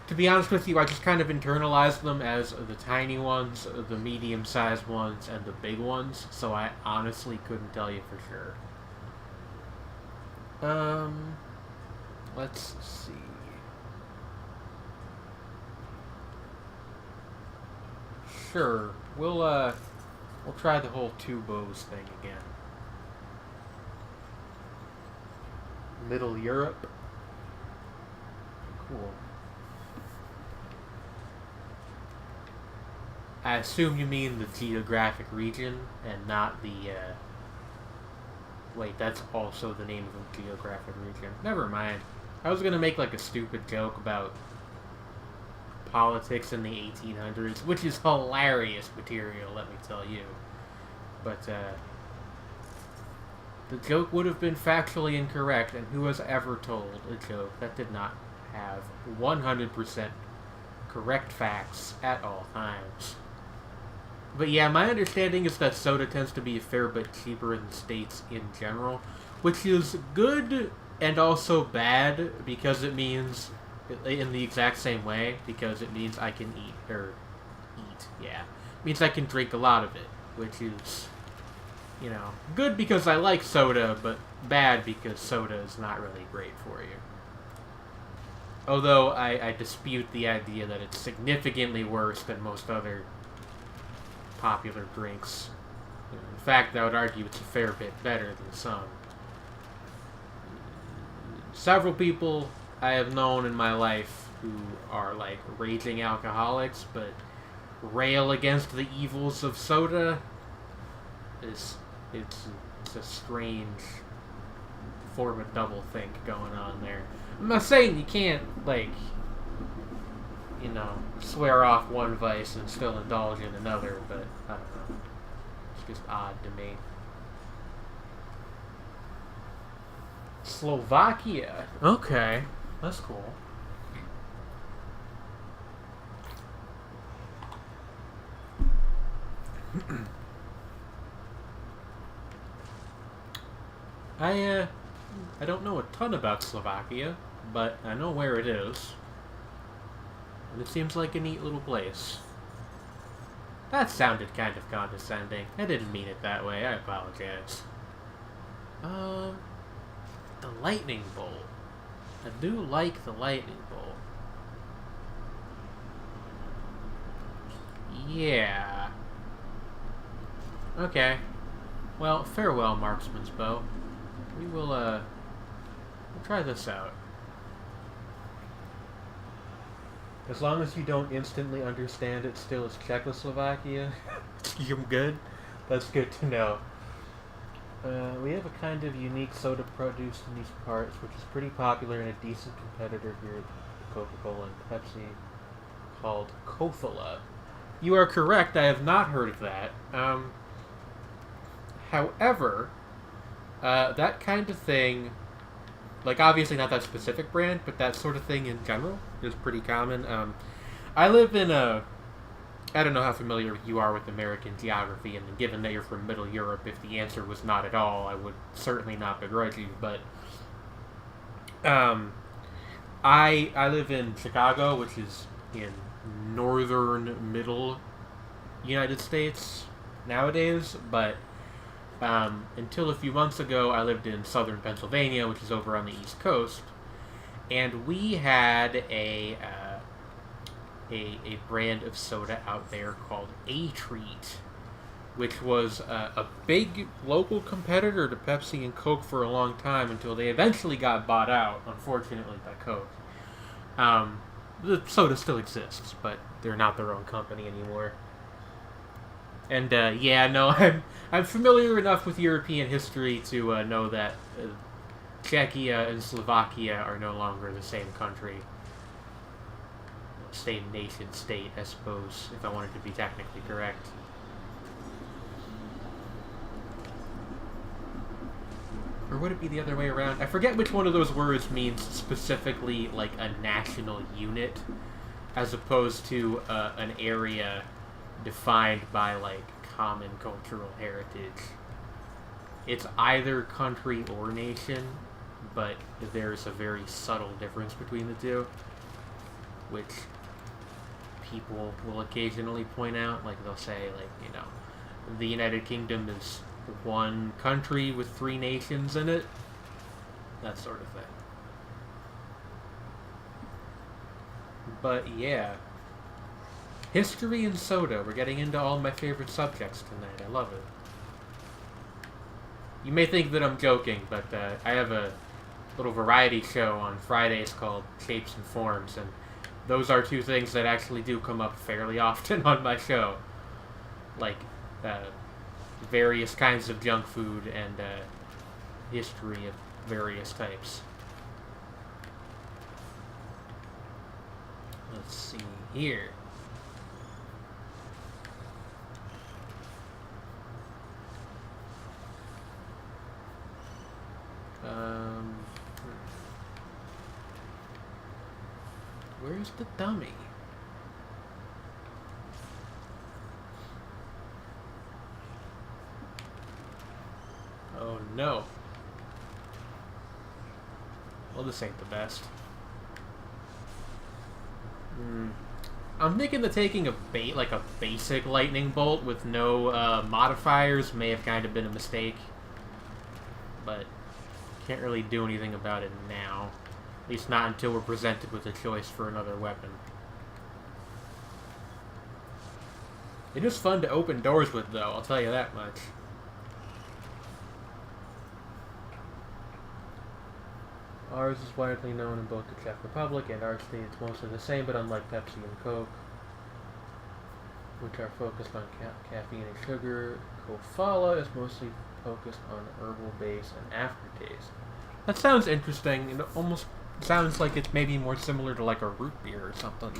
to be honest with you, I just kind of internalized them as the tiny ones, the medium-sized ones, and the big ones, so I honestly couldn't tell you for sure. Let's see. Sure, we'll try the whole 2 bows thing again. Middle Europe. Cool. I assume you mean the geographic region and not the, wait, that's also the name of a geographic region. Never mind. I was gonna make, like, a stupid joke about politics in the 1800s, which is hilarious material, let me tell you. But, the joke would have been factually incorrect, and who has ever told a joke that did not have 100% correct facts at all times? But yeah, my understanding is that soda tends to be a fair bit cheaper in the States in general, which is good and also bad, because it means, in the exact same way, because it means I can it means I can drink a lot of it, which is, you know, good because I like soda, but bad because soda is not really great for you. Although I dispute the idea that it's significantly worse than most other popular drinks. In fact, I would argue it's a fair bit better than some. Several people I have known in my life who are like raging alcoholics, but rail against the evils of soda. It's a strange form of doublethink going on there. I'm not saying you can't, like, you know, swear off one vice and still indulge in another, but I don't know. It's just odd to me. Slovakia. Okay, that's cool. I don't know a ton about Slovakia, but I know where it is. And it seems like a neat little place. That sounded kind of condescending. I didn't mean it that way. I apologize. The lightning bolt. I do like the lightning bolt. Yeah. Okay. Well, farewell, marksman's bow. We'll try this out. As long as you don't instantly understand it still as Czechoslovakia, you're good. That's good to know. We have a kind of unique soda produced in these parts, which is pretty popular and a decent competitor here at Coca-Cola and Pepsi, called Kothala. You are correct, I have not heard of that. However, that kind of thing, like obviously not that specific brand, but that sort of thing in general is pretty common. I live in I don't know how familiar you are with American geography, and given that you're from Middle Europe, if the answer was not at all, I would certainly not begrudge you, but I live in Chicago, which is in northern middle United States nowadays, but until a few months ago, I lived in southern Pennsylvania, which is over on the East Coast, and we had a brand of soda out there called A-Treat, which was a big local competitor to Pepsi and Coke for a long time until they eventually got bought out, unfortunately, by Coke. The soda still exists, but they're not their own company anymore. And yeah, no, I'm familiar enough with European history to know that Czechia and Slovakia are no longer the same country. Same nation state, I suppose, if I wanted to be technically correct. Or would it be the other way around? I forget which one of those words means specifically like a national unit, as opposed to an area defined by like common cultural heritage. It's either country or nation, but there's a very subtle difference between the two, which people will occasionally point out. Like they'll say, like, you know, the United Kingdom is one country with 3 nations in it, that sort of thing. But yeah, history and soda. We're getting into all my favorite subjects tonight. I love it. You may think that I'm joking, but I have a little variety show on Fridays called Shapes and Forms, and those are 2 things that actually do come up fairly often on my show. Like, various kinds of junk food and history of various types. Let's see here. Where's the dummy? Oh no. Well, this ain't the best. I'm thinking that taking a basic lightning bolt with no modifiers may have kind of been a mistake, but can't really do anything about it now. At least not until we're presented with a choice for another weapon. It is fun to open doors with, though, I'll tell you that much. Ours is widely known in both the Czech Republic and our state. It's mostly the same, but unlike Pepsi and Coke, which are focused on caffeine and sugar, Kofala is mostly focused on herbal base and aftertaste. That sounds interesting. It almost sounds like it's maybe more similar to like a root beer or something.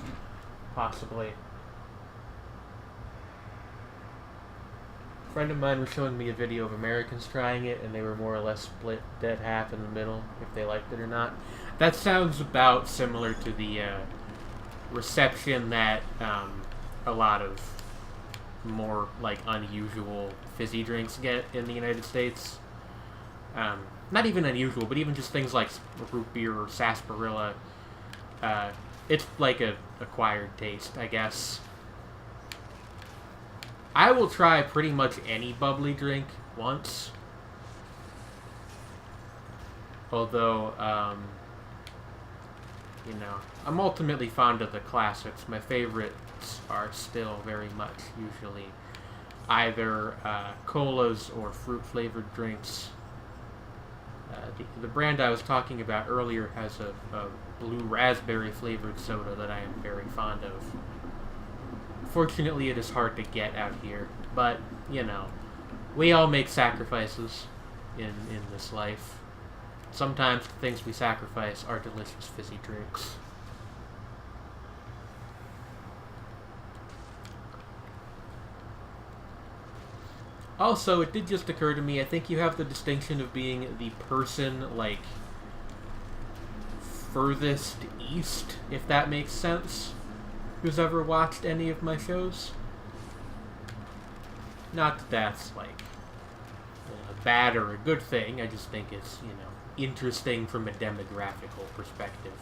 Possibly. A friend of mine was showing me a video of Americans trying it, and they were more or less split dead half in the middle, if they liked it or not. That sounds about similar to the reception that a lot of more like unusual fizzy drinks get in the United States. Not even unusual, but even just things like root beer or sarsaparilla. It's like a acquired taste, I guess. I will try pretty much any bubbly drink once. Although, you know, I'm ultimately fond of the classics. My favorites are still very much usually either colas or fruit-flavored drinks. The brand I was talking about earlier has a blue raspberry-flavored soda that I am very fond of. Fortunately, it is hard to get out here, but, you know, we all make sacrifices in this life. Sometimes the things we sacrifice are delicious fizzy drinks. Also, it did just occur to me, I think you have the distinction of being the person, like, furthest east, if that makes sense, who's ever watched any of my shows. Not that that's, like, a bad or a good thing, I just think it's, you know, interesting from a demographical perspective.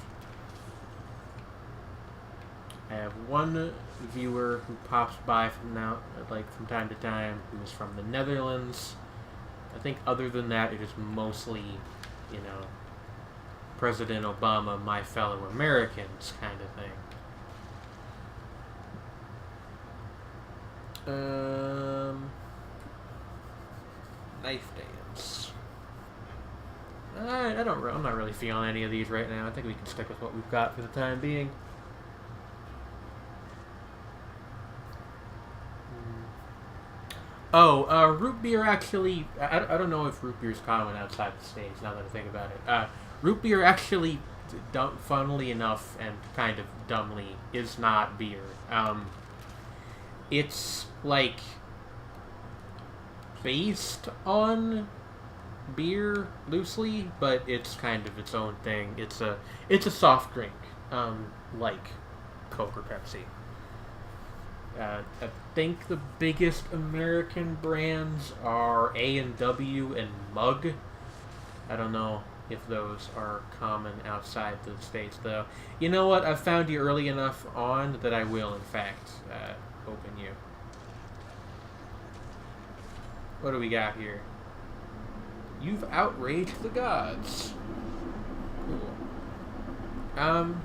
I have one viewer who pops by from time to time, who is from the Netherlands. I think other than that, it is mostly, you know, President Obama, my fellow Americans kind of thing. Knife dance. I'm not really feeling any of these right now. I think we can stick with what we've got for the time being. Oh, root beer actually... I don't know if root beer is common outside the States, now that I think about it. Root beer actually, funnily enough and kind of dumbly, is not beer. It's, like, based on beer, loosely, but it's kind of its own thing. It's a soft drink, like Coke or Pepsi. I think the biggest American brands are A&W and Mug. I don't know if those are common outside the States, though. You know what? I've found you early enough on that I will, in fact, open you. What do we got here? You've outraged the gods. Cool.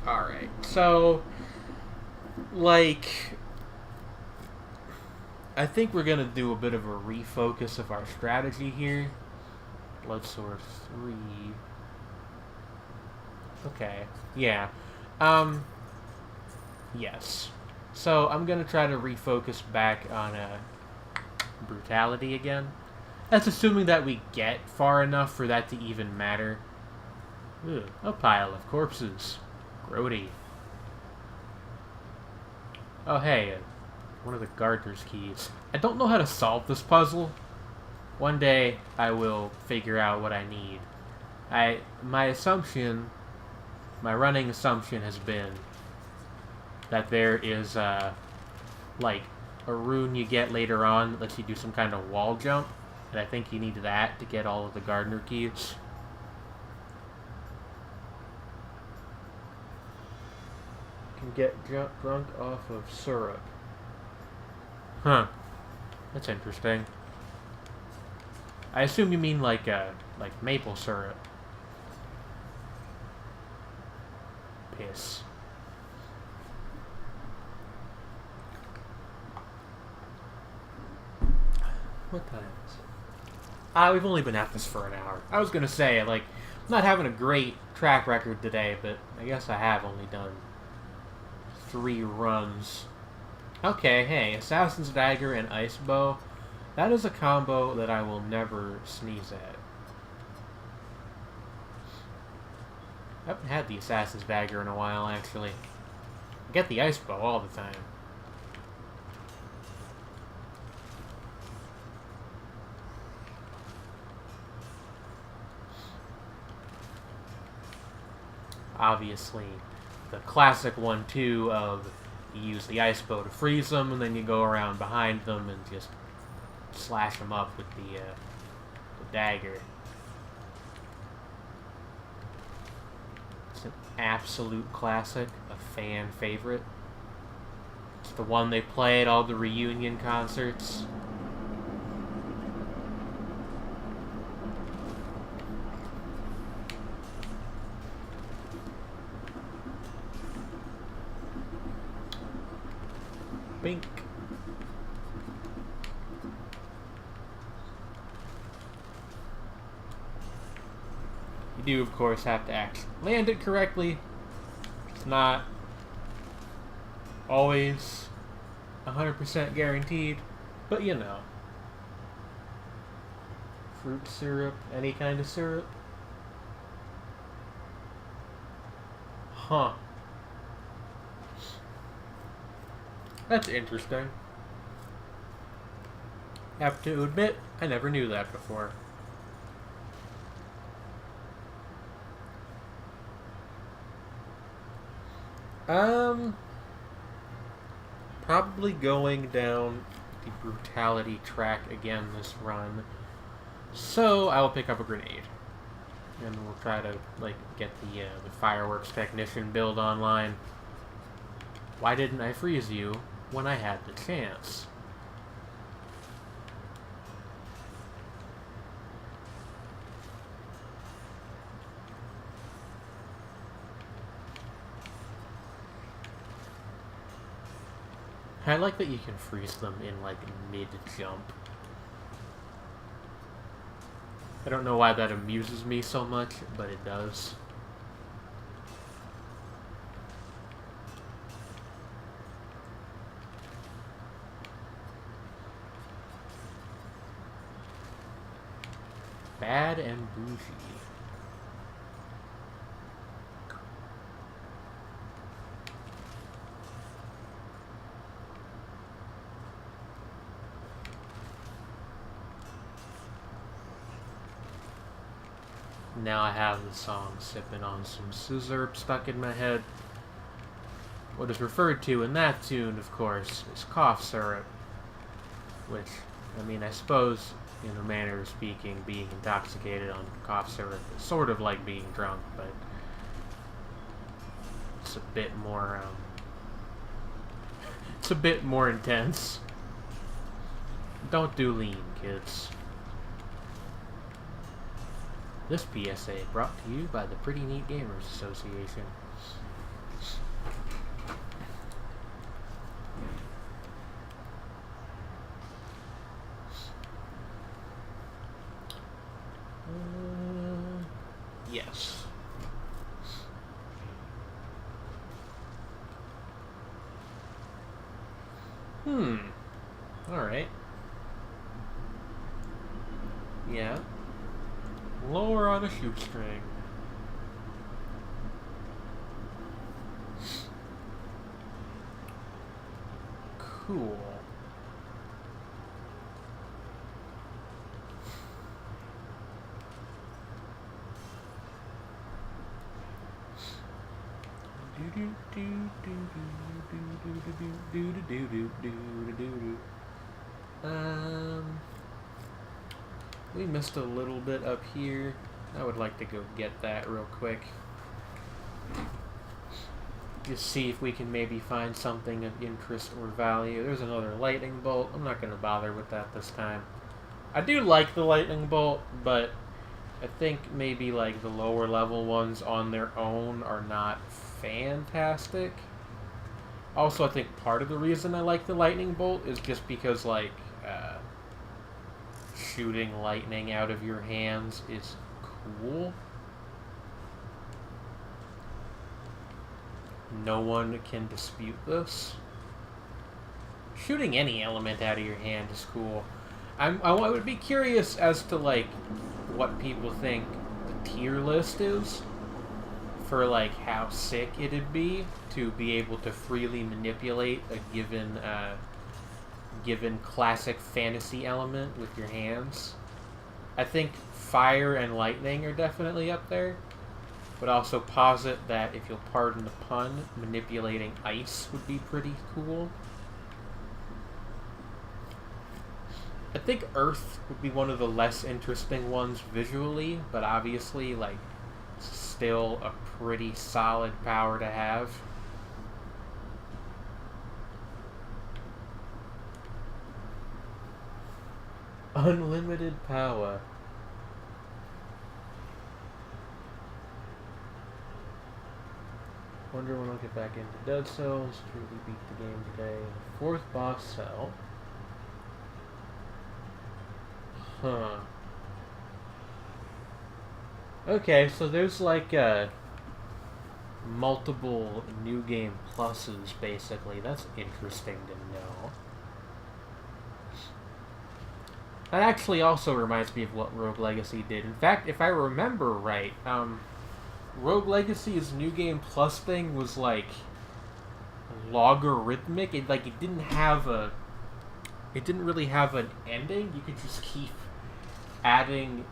Alright, so... like, I think we're gonna do a bit of a refocus of our strategy here. Blood Source 3. Okay, yeah. Yes. So, I'm gonna try to refocus back on, brutality again. That's assuming that we get far enough for that to even matter. Ugh, a pile of corpses. Grody. Oh, hey, one of the gardener's keys. I don't know how to solve this puzzle. One day, I will figure out what I need. My running assumption has been that there is, like, a rune you get later on that lets you do some kind of wall jump, and I think you need that to get all of the gardener keys. Can get drunk off of syrup. Huh. That's interesting. I assume you mean like maple syrup. Piss. What time is it? We've only been at this for an hour. I was gonna say, like, I'm not having a great track record today, but I guess I have only done 3 runs. Okay, hey, Assassin's Dagger and Ice Bow. That is a combo that I will never sneeze at. I haven't had the Assassin's Dagger in a while, actually. I get the Ice Bow all the time. Obviously, the classic one, too, of you use the Ice Bow to freeze them, and then you go around behind them and just slash them up with the dagger. It's an absolute classic, a fan favorite. It's the one they play at all the reunion concerts. Bink. You do, of course, have to land it correctly. It's not always 100% guaranteed, but you know. Fruit syrup, any kind of syrup. Huh. That's interesting. Have to admit, I never knew that before. Probably going down the brutality track again this run. So I will pick up a grenade, and we'll try to get the fireworks technician build online. Why didn't I freeze you when I had the chance? I like that you can freeze them in mid-jump. I don't know why that amuses me so much, but it does. Bad and bougie. Now I have the song Sippin' on Some Sizzurp stuck in my head. What is referred to in that tune, of course, is cough syrup. Which, I mean, I suppose, in a manner of speaking, being intoxicated on cough syrup is sort of like being drunk, but it's a bit more, it's a bit more intense. Don't do lean, kids. This PSA brought to you by the Pretty Neat Gamers Association. Yes. Alright. Yeah. Lower on a shoestring. Cool. We missed a little bit up here. I would like to go get that real quick. Just see if we can maybe find something of interest or value. There's another lightning bolt. I'm not going to bother with that this time. I do like the lightning bolt, but I think maybe like the lower level ones on their own are not fantastic. Also, I think part of the reason I like the lightning bolt is just because like shooting lightning out of your hands is cool. No one can dispute this. Shooting any element out of your hand is cool. I would be curious as to, like, what people think the tier list is for, like, how sick it'd be to be able to freely manipulate a given classic fantasy element with your hands. I think fire and lightning are definitely up there, but also posit that, if you'll pardon the pun, manipulating ice would be pretty cool. I think Earth would be one of the less interesting ones visually, but obviously, like, still a pretty solid power to have. Unlimited power. Wonder when I'll get back into Dead Cells. Truly beat the game today. Fourth boss cell. Huh. Okay, so there's like multiple new game pluses, basically. That's interesting to know. That actually also reminds me of what Rogue Legacy did. In fact, if I remember right, Rogue Legacy's New Game Plus thing was like logarithmic. It didn't really have an ending. You could just keep adding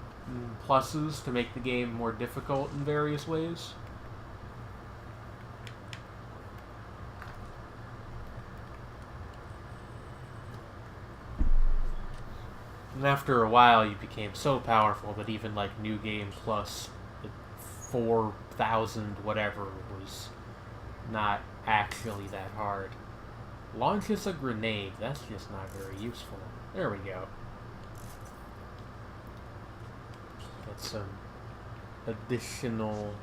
pluses to make the game more difficult in various ways. And after a while, you became so powerful that even like New Game Plus 4,000 whatever was not actually that hard. Launches a grenade. That's just not very useful. There we go. Get some additional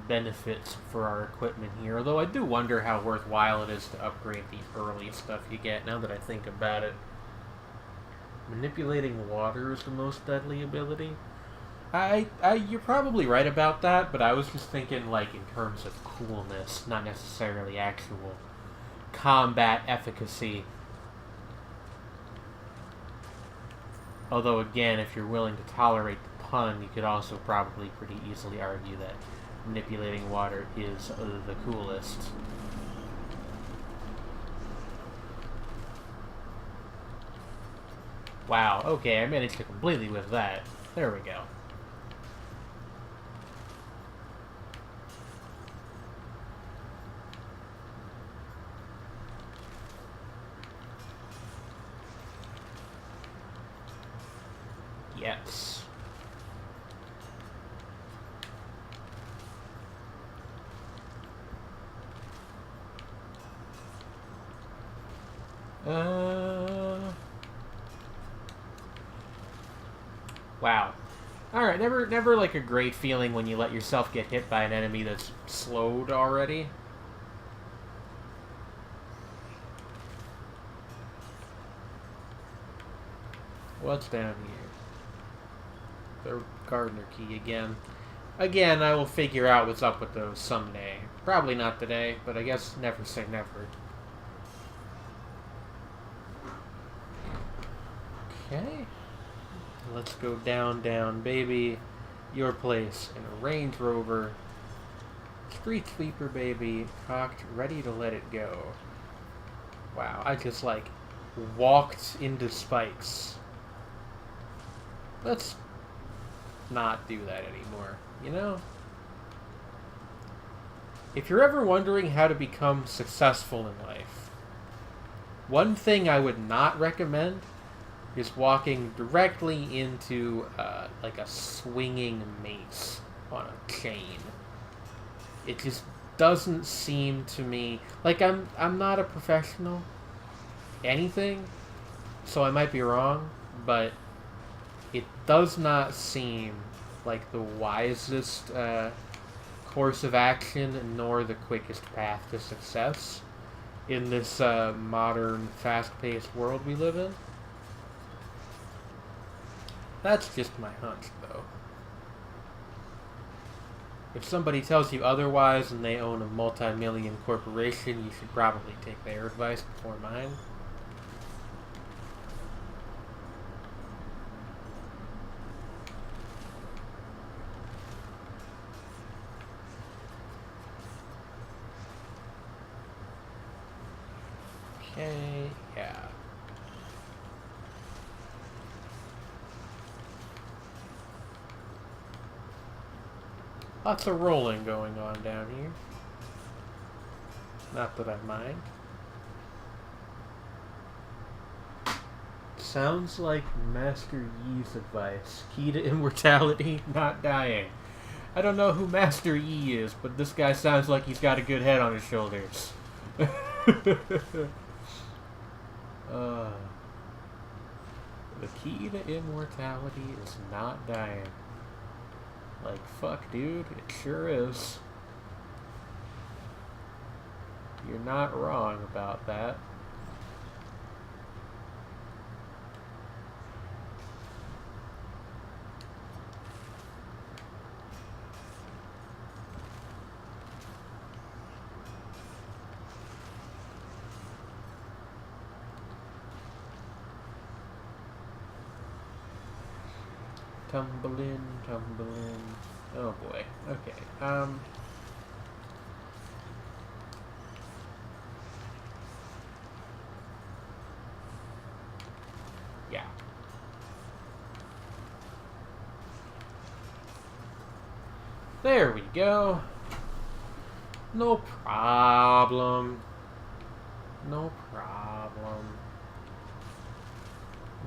benefits for our equipment here. Although I do wonder how worthwhile it is to upgrade the early stuff you get, now that I think about it. Manipulating water is the most deadly ability. You're probably right about that, but I was just thinking, like, in terms of coolness, not necessarily actual combat efficacy. Although, again, if you're willing to tolerate the pun, you could also probably pretty easily argue that manipulating water is the coolest. Wow, okay, I managed to completely whiff that. There we go. Yes. Wow. Alright, never like a great feeling when you let yourself get hit by an enemy that's slowed already. What's down here? The gardener key again. Again, I will figure out what's up with those someday. Probably not today, but I guess never say never. Okay. Let's go down, baby. Your place in a Range Rover. Street sweeper, baby. Cocked, ready to let it go. Wow, I just, like, walked into spikes. Let's not do that anymore, you know? If you're ever wondering how to become successful in life, one thing I would not recommend is walking directly into, like a swinging mace on a chain. It just doesn't seem to me... Like, I'm not a professional anything, so I might be wrong, but it does not seem like the wisest course of action, nor the quickest path to success in this modern, fast-paced world we live in. That's just my hunch, though. If somebody tells you otherwise and they own a multi-million corporation, you should probably take their advice before mine. Okay, yeah. Lots of rolling going on down here. Not that I mind. Sounds like Master Yi's advice. Key to immortality, not dying. I don't know who Master Yi is, but this guy sounds like he's got a good head on his shoulders. The key to immortality is not dying. Like, fuck, dude, it sure is. You're not wrong about that. Tumbling, tumbling. Oh boy. Okay. Yeah. There we go. No problem. No problem.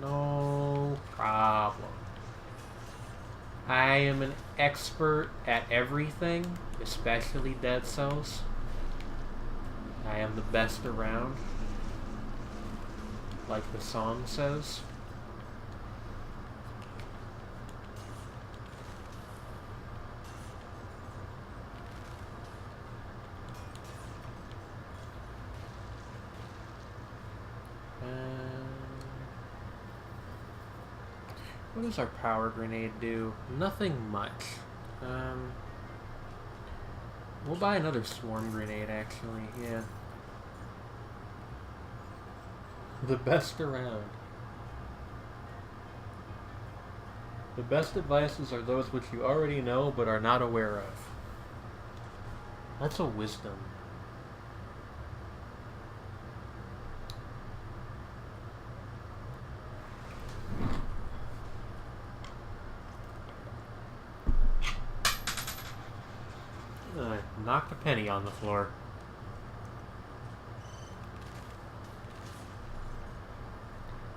No problem. I am an expert at everything, especially Dead Cells. I am the best around, like the song says. What does our power grenade do? Nothing much. We'll buy another swarm grenade, actually, yeah. The best around. The best advices are those which you already know but are not aware of. That's a wisdom. Knocked a penny on the floor.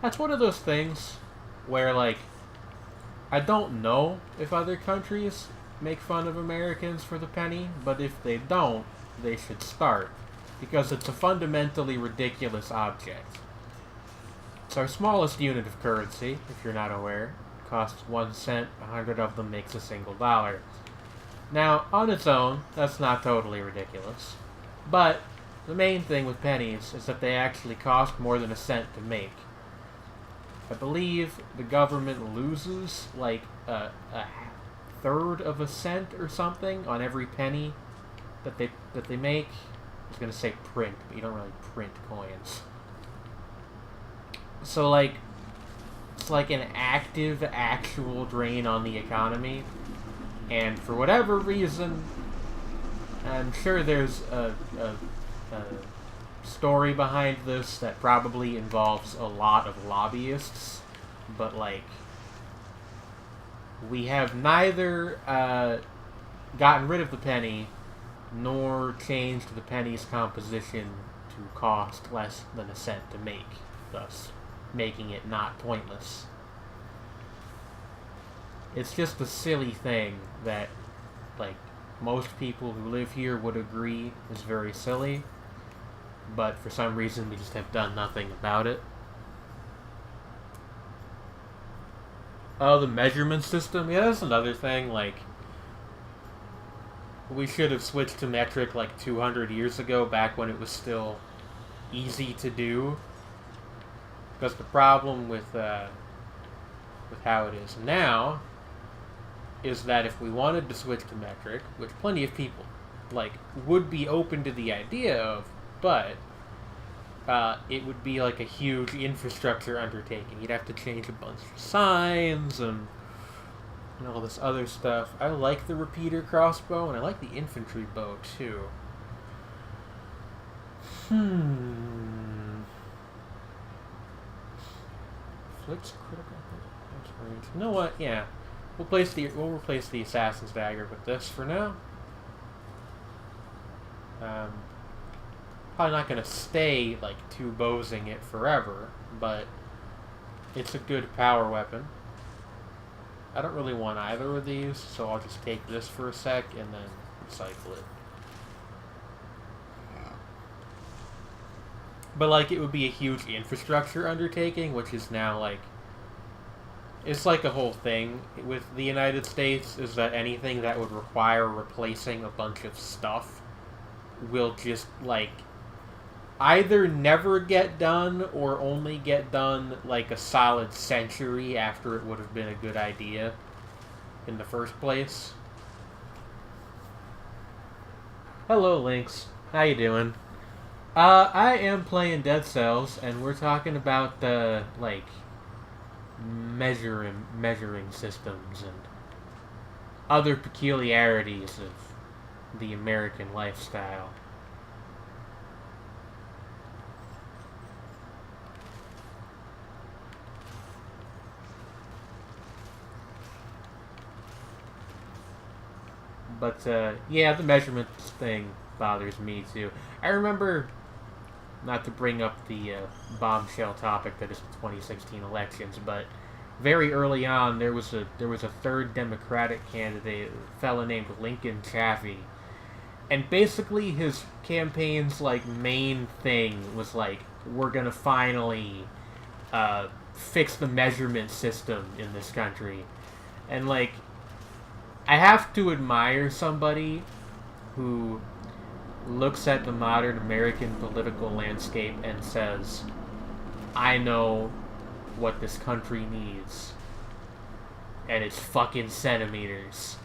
That's one of those things where, like, I don't know if other countries make fun of Americans for the penny, but if they don't, they should start, because it's a fundamentally ridiculous object. It's our smallest unit of currency, if you're not aware. It costs 1 cent, 100 of them makes a single dollar. Now, on its own, that's not totally ridiculous. But the main thing with pennies is that they actually cost more than a cent to make. I believe the government loses like a third of a cent or something on every penny that they make. I was gonna say print, but you don't really print coins. So like, it's like an active, actual drain on the economy. And for whatever reason, I'm sure there's a story behind this that probably involves a lot of lobbyists, but like, we have neither gotten rid of the penny nor changed the penny's composition to cost less than a cent to make, thus making it not pointless. It's just a silly thing that, like, most people who live here would agree is very silly, but for some reason we just have done nothing about it. Oh, the measurement system? Yeah, that's another thing, like, we should have switched to metric like 200 years ago, back when it was still easy to do. Because the problem with with how it is now is that if we wanted to switch to metric, which plenty of people like would be open to the idea of, but it would be like a huge infrastructure undertaking. You'd have to change a bunch of signs and all this other stuff. I like the repeater crossbow, and I like the infantry bow too. Flicks critical range. You know what? Yeah, we'll replace the assassin's dagger with this for now. Probably not gonna stay like two bowsing it forever, but it's a good power weapon. I don't really want either of these, so I'll just take this for a sec and then recycle it. But, like, it would be a huge infrastructure undertaking, which is now, like... It's like a whole thing with the United States, is that anything that would require replacing a bunch of stuff will just, like, either never get done or only get done, like, a solid century after it would have been a good idea in the first place. Hello, Lynx. How you doing? I am playing Dead Cells, and we're talking about the, like, measuring systems and other peculiarities of the American lifestyle. But, yeah, the measurements thing bothers me, too. I remember, not to bring up the bombshell topic that is the 2016 elections, but very early on, there was a third Democratic candidate, a fella named Lincoln Chaffee, and basically his campaign's, like, main thing was, like, we're gonna finally fix the measurement system in this country. And, like, I have to admire somebody who looks at the modern American political landscape and says, I know what this country needs, and it's fucking centimeters.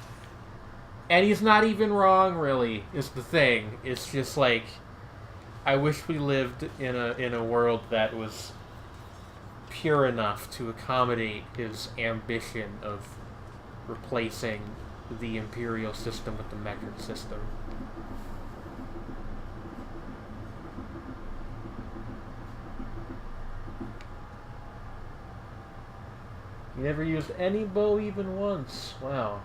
And he's not even wrong, really, is the thing. It's just like, I wish we lived in a world that was pure enough to accommodate his ambition of replacing the imperial system with the metric system. You never used any bow even once. Wow.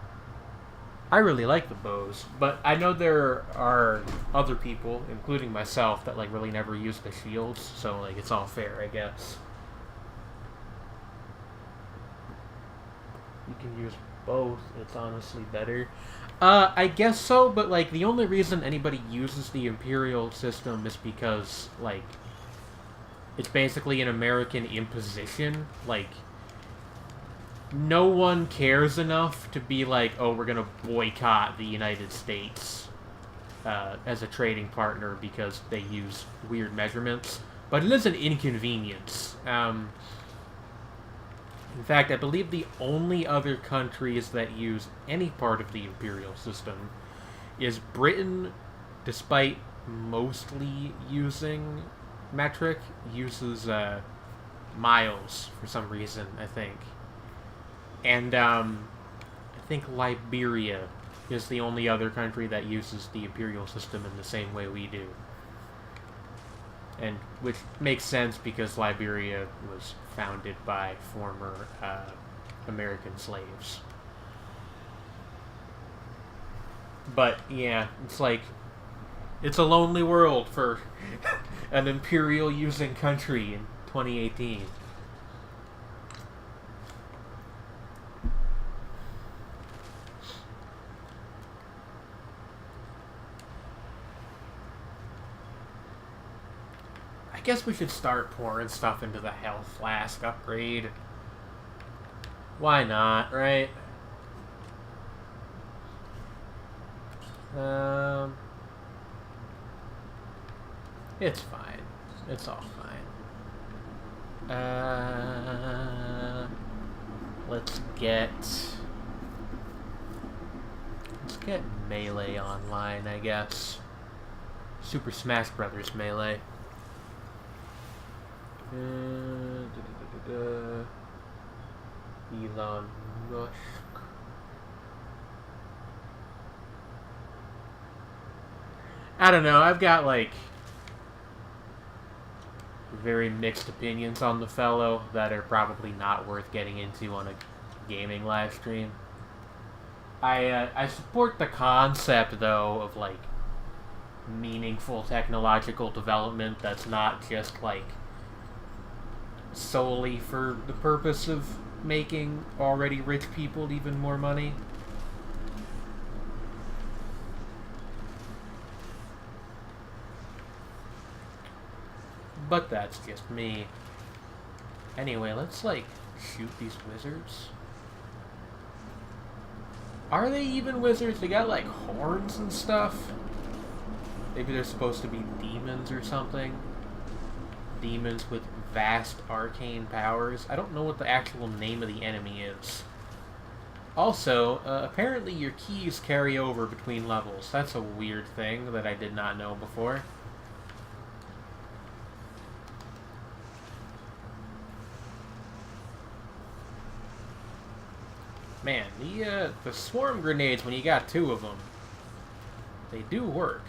I really like the bows, but I know there are other people, including myself, that like really never use the shields, so like it's all fair, I guess. You can use both, it's honestly better. I guess so, but like the only reason anybody uses the Imperial system is because like it's basically an American imposition. Like no one cares enough to be like, oh, we're gonna boycott the United States as a trading partner because they use weird measurements. But it is an inconvenience. In fact, I believe the only other countries that use any part of the imperial system is Britain, despite mostly using metric, uses miles for some reason, I think. And I think Liberia is the only other country that uses the imperial system in the same way we do. And which makes sense because Liberia was founded by former American slaves. But yeah, it's like it's a lonely world for an imperial using country in 2018. I guess we should start pouring stuff into the health flask upgrade. Why not, right? It's fine. It's all fine. let's get Melee online, I guess. Super Smash Brothers Melee. Elon Musk. I don't know, I've got like very mixed opinions on the fellow that are probably not worth getting into on a gaming live stream. I support the concept though of like meaningful technological development that's not just like solely for the purpose of making already rich people even more money. But that's just me. Anyway, let's like shoot these wizards. Are they even wizards? They got like horns and stuff. Maybe they're supposed to be demons or something. Demons with vast arcane powers. I don't know what the actual name of the enemy is. Also, apparently your keys carry over between levels. That's a weird thing that I did not know before. Man, the swarm grenades, when you got 2 of them, they do work.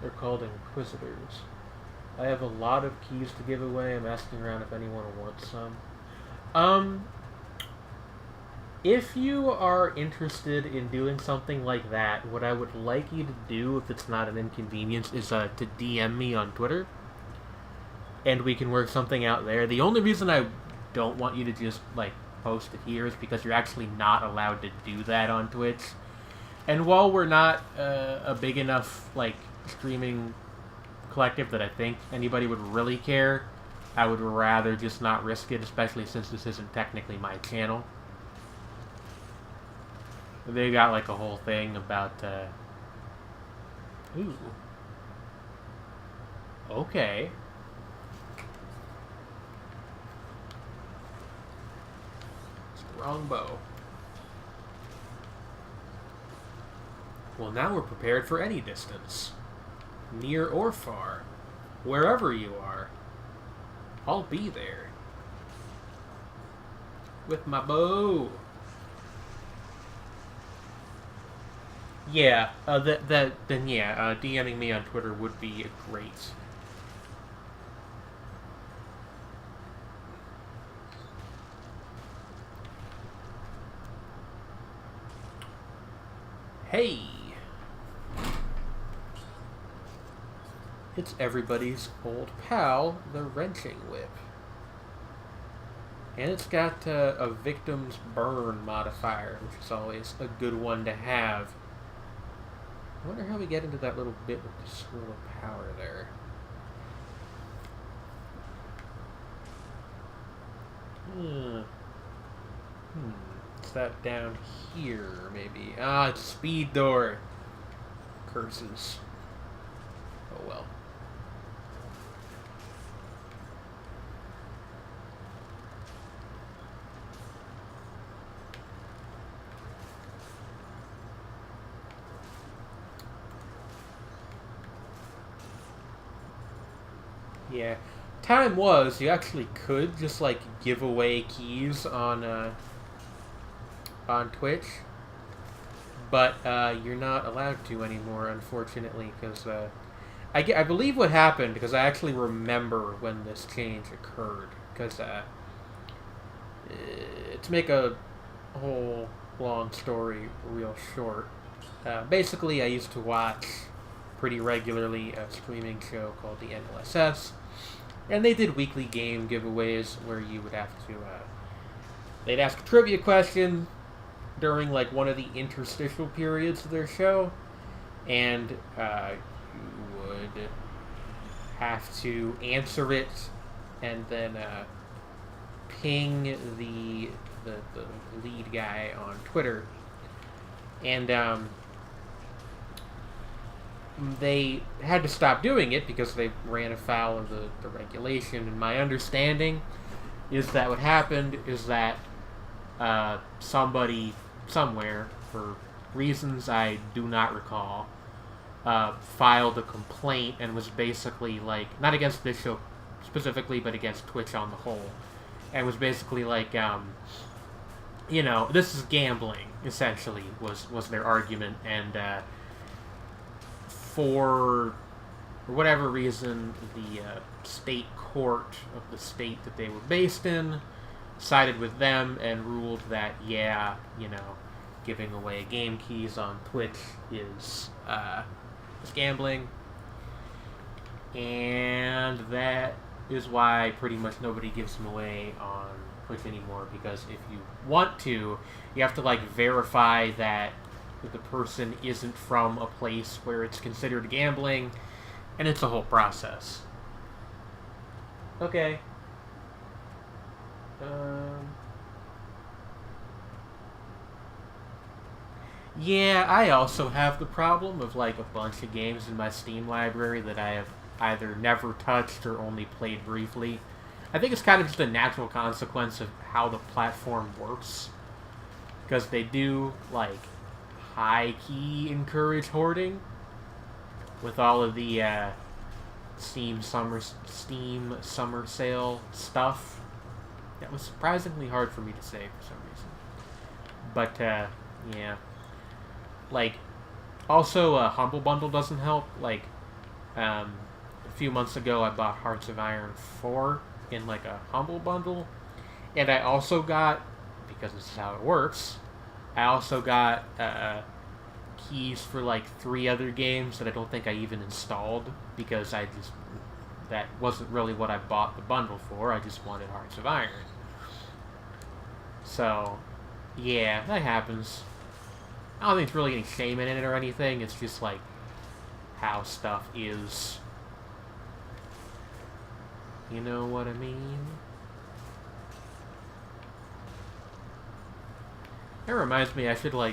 They're called Inquisitors. I have a lot of keys to give away. I'm asking around if anyone wants some. If you are interested in doing something like that, what I would like you to do, if it's not an inconvenience, is to DM me on Twitter. And we can work something out there. The only reason I don't want you to just, like, post it here is because you're actually not allowed to do that on Twitch. And while we're not a big enough, like, streaming collective that I think anybody would really care, I would rather just not risk it, especially since this isn't technically my channel. They got like a whole thing about, ooh. Okay. It's the wrong bow. Well, now we're prepared for any distance. Near or far. Wherever you are. I'll be there. With my bow. Yeah, DMing me on Twitter would be great. Hey! It's everybody's old pal, the Wrenching Whip. And it's got a victim's burn modifier, which is always a good one to have. I wonder how we get into that little bit with the Scroll of Power there. It's that down here, maybe. Ah, it's Speed Door. Curses. Oh well. Yeah. Time was, you actually could just, like, give away keys on Twitch. But, you're not allowed to anymore, unfortunately, because, I believe what happened, because I actually remember when this change occurred, because, to make a whole long story real short, basically I used to watch pretty regularly a streaming show called the NLSS, and they did weekly game giveaways where you would have to, they'd ask a trivia question during, like, one of the interstitial periods of their show, and, you would have to answer it, and then, ping the lead guy on Twitter, and, they had to stop doing it because they ran afoul of the regulation. And my understanding is that what happened is that somebody somewhere, for reasons I do not recall, filed a complaint and was basically like, not against this show specifically, but against Twitch on the whole, and was basically like, this is gambling, essentially, was their argument, and for whatever reason, the state court of the state that they were based in sided with them and ruled that, giving away game keys on Twitch is gambling. And that is why pretty much nobody gives them away on Twitch anymore, because if you want to, you have to, verify that the person isn't from a place where it's considered gambling, and it's a whole process. Okay. Yeah, I also have the problem of, a bunch of games in my Steam library that I have either never touched or only played briefly. I think it's kind of just a natural consequence of how the platform works. Because they do, high-key encourage hoarding with all of the Steam summer sale stuff. That was surprisingly hard for me to say for some reason. But, yeah. Also, Humble Bundle doesn't help. A few months ago, I bought Hearts of Iron 4 in, a Humble Bundle. And I also got, because this is how it works, I also got keys for, 3 other games that I don't think I even installed, because that wasn't really what I bought the bundle for. I just wanted Hearts of Iron. So, yeah, that happens. I don't think it's really any shame in it or anything. It's just, how stuff is. You know what I mean? That reminds me, I should, I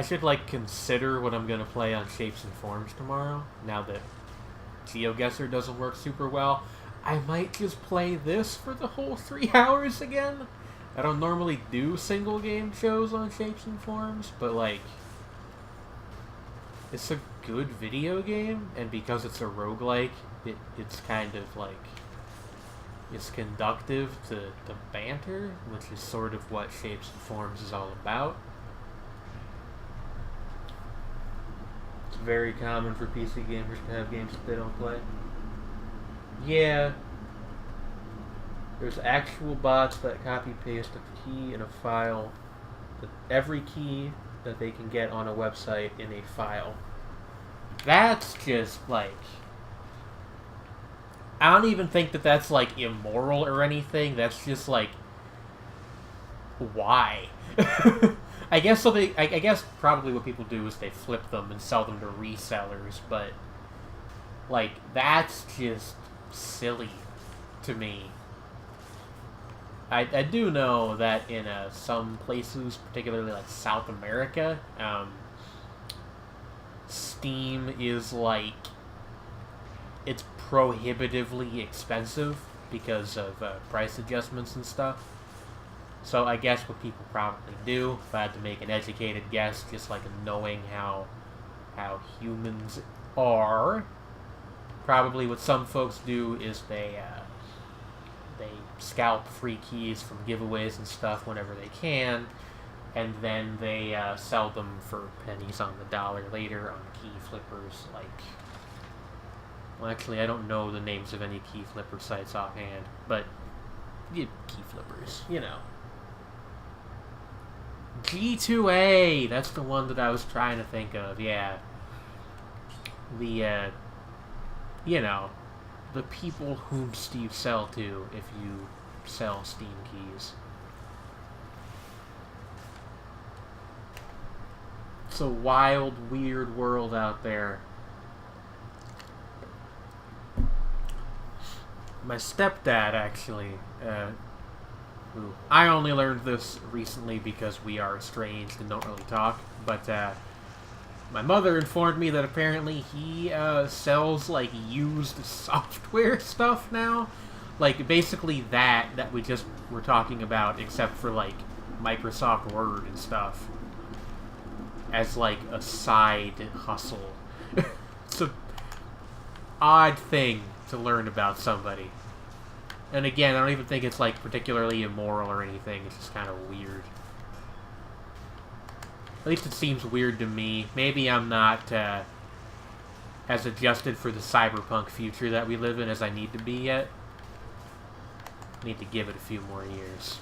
should, consider what I'm gonna play on Shapes and Forms tomorrow, now that GeoGuessr doesn't work super well. I might just play this for the whole 3 hours again. I don't normally do single game shows on Shapes and Forms, but, it's a good video game, and because it's a roguelike, it's kind of, it's conductive to the banter, which is sort of what Shapes and Forms is all about. It's very common for PC gamers to have games that they don't play. Yeah. There's actual bots that copy-paste a key in a file, every key that they can get on a website in a file. That's just, I don't even think that that's, immoral or anything. That's just, why? I guess I guess probably what people do is they flip them and sell them to resellers, but, that's just silly to me. I do know that in some places, particularly South America, Steam is it's prohibitively expensive because of price adjustments and stuff. So I guess what people probably do, if I had to make an educated guess, just knowing how humans are, probably what some folks do is they scalp free keys from giveaways and stuff whenever they can, and then they sell them for pennies on the dollar later on key flippers. Well, actually, I don't know the names of any key flipper sites offhand, but key flippers, G2A, that's the one that I was trying to think of. Yeah, the the people whom Steve sell to if you sell Steam keys. It's a wild, weird world out there. My stepdad, actually, Ooh. I only learned this recently because we are estranged and don't really talk, but my mother informed me that apparently he sells, like, used software stuff now. Like, basically that we just were talking about, except for, like, Microsoft Word and stuff. As, like, a side hustle. It's a odd thing to learn about somebody. And again, I don't even think it's, like, particularly immoral or anything. It's just kind of weird. At least it seems weird to me. Maybe I'm not as adjusted for the cyberpunk future that we live in as I need to be yet. I need to give it a few more years.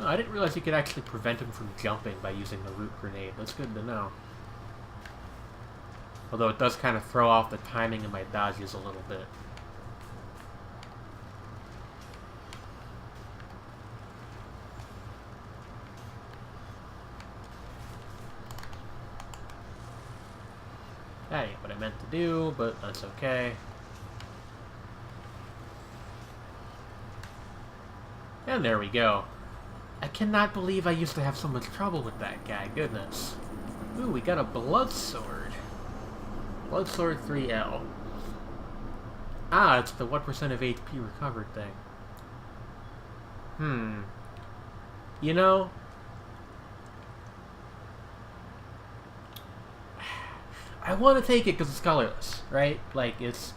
Oh, I didn't realize you could actually prevent him from jumping by using the root grenade. That's good to know. Although it does kind of throw off the timing of my dodges a little bit. That ain't what I meant to do, but that's okay. And there we go. I cannot believe I used to have so much trouble with that guy. Goodness. Ooh, we got a blood sword. Blood sword 3L. Ah, it's the what percent of HP recovered thing. You know, I want to take it because it's colorless, right? Like, it's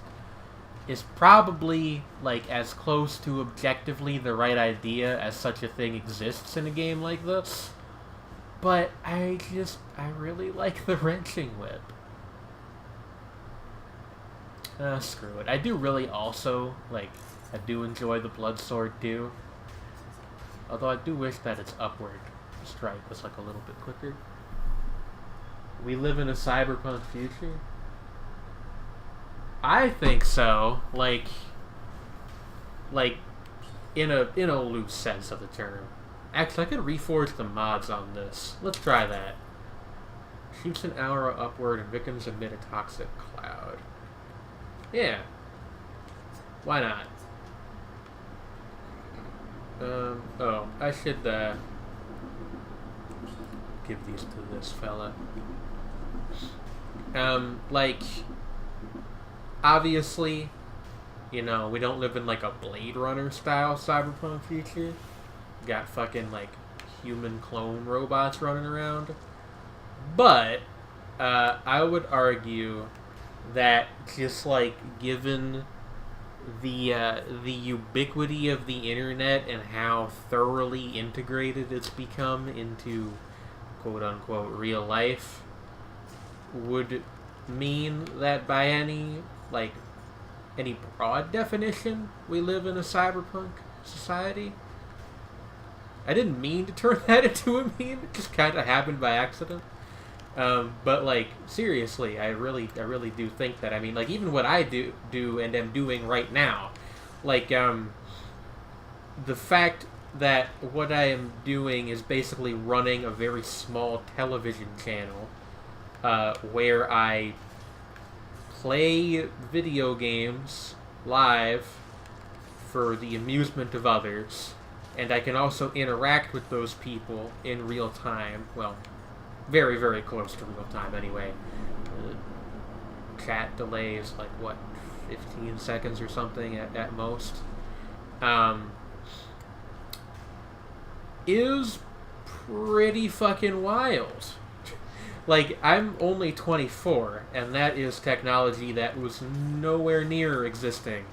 probably, like, as close to objectively the right idea as such a thing exists in a game like this. But I really like the wrenching whip. Screw it. I do really also, like, I do enjoy the blood sword too. Although I do wish that its upward strike was, like, a little bit quicker. We live in a cyberpunk future? I think so. Like in a loose sense of the term. Actually, I could reforge the mods on this. Let's try that. Shoots an aura upward and victims emit a toxic cloud. Yeah. Why not? Oh, I should give these to this fella. Like, obviously, you know, we don't live in, like, a Blade Runner style cyberpunk future. Got fucking, like, human clone robots running around. But, I would argue that just, like, given the ubiquity of the internet and how thoroughly integrated it's become into quote-unquote real life, would mean that by any broad definition, we live in a cyberpunk society. I didn't mean to turn that into a meme. It just kind of happened by accident. But, like, seriously, I really do think that. I mean, like, even what I do and am doing right now, like, the fact that what I am doing is basically running a very small television channel, where I play video games live for the amusement of others, and I can also interact with those people in real time. Well, very, very close to real time anyway. Chat delay is like, what, 15 seconds or something at most. Is pretty fucking wild. Like, I'm only 24, and that is technology that was nowhere near existing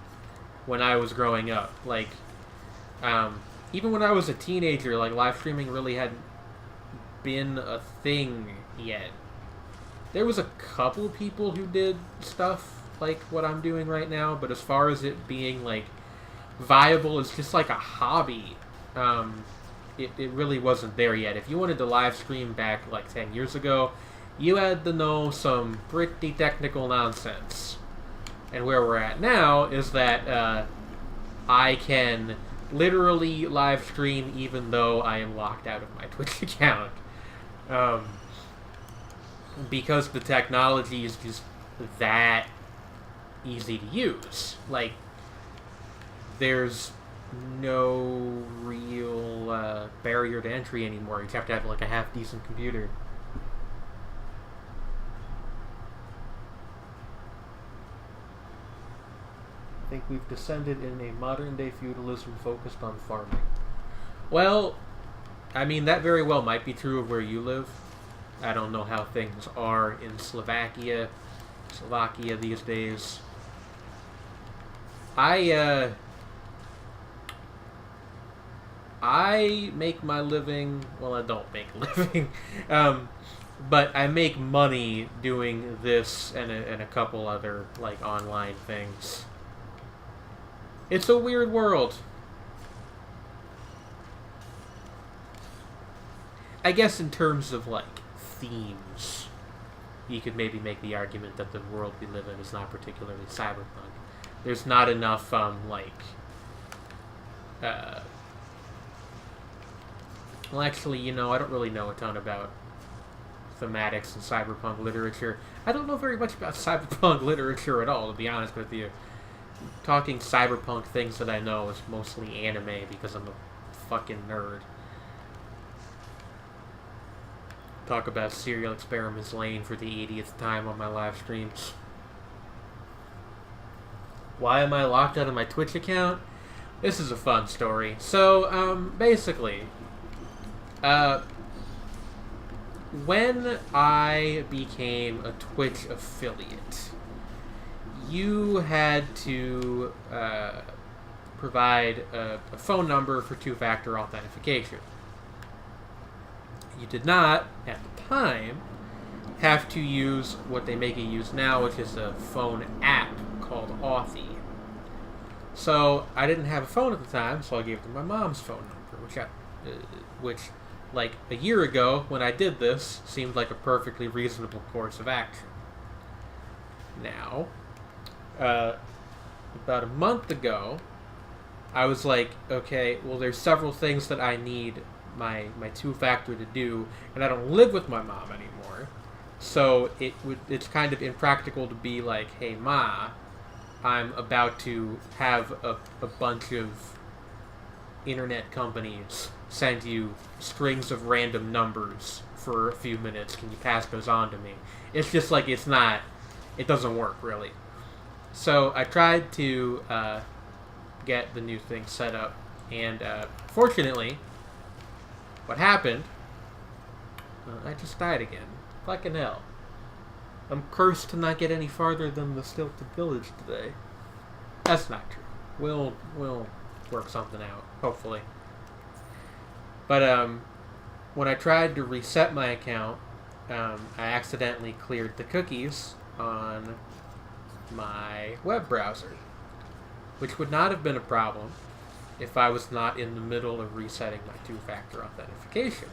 when I was growing up. Like, even when I was a teenager, like, live streaming really hadn't been a thing yet. There was a couple people who did stuff like what I'm doing right now, but as far as it being, like, viable as just, like, a hobby, it really wasn't there yet. If you wanted to live stream back, like, 10 years ago, you had to know some pretty technical nonsense. And where we're at now is that I can literally live stream even though I am locked out of my Twitch account. Because the technology is just that easy to use. Like, there's no real barrier to entry anymore. You just have to have like a half-decent computer. I think we've descended in a modern-day feudalism focused on farming. Well, I mean, that very well might be true of where you live. I don't know how things are in Slovakia these days. I make my living... Well, I don't make a living. But I make money doing this and a couple other, like, online things. It's a weird world. I guess in terms of, like, themes, you could maybe make the argument that the world we live in is not particularly cyberpunk. There's not enough, well, actually, you know, I don't really know a ton about thematics and cyberpunk literature. I don't know very much about cyberpunk literature at all, to be honest with you. Talking cyberpunk things that I know is mostly anime because I'm a fucking nerd. Talk about Serial Experiments Lane for the 80th time on my live streams. Why am I locked out of my Twitch account? This is a fun story. So, basically, when I became a Twitch affiliate, you had to provide a phone number for two-factor authentication. You did not, at the time, have to use what they make you use now, which is a phone app called Authy. So I didn't have a phone at the time, so I gave them my mom's phone number, which, like a year ago, when I did this, seemed like a perfectly reasonable course of action. Now, about a month ago, I was like, okay, well, there's several things that I need my two-factor to do, and I don't live with my mom anymore, so it's kind of impractical to be like, hey, Ma, I'm about to have a bunch of internet companies send you strings of random numbers for a few minutes. Can you pass those on to me? It's just like, it doesn't work, really. So I tried to get the new thing set up, and fortunately, what happened, I just died again. Fucking hell. I'm cursed to not get any farther than the Stilted Village today. That's not true. We'll work something out, hopefully. But when I tried to reset my account, I accidentally cleared the cookies on my web browser, which would not have been a problem if I was not in the middle of resetting my two-factor authentication.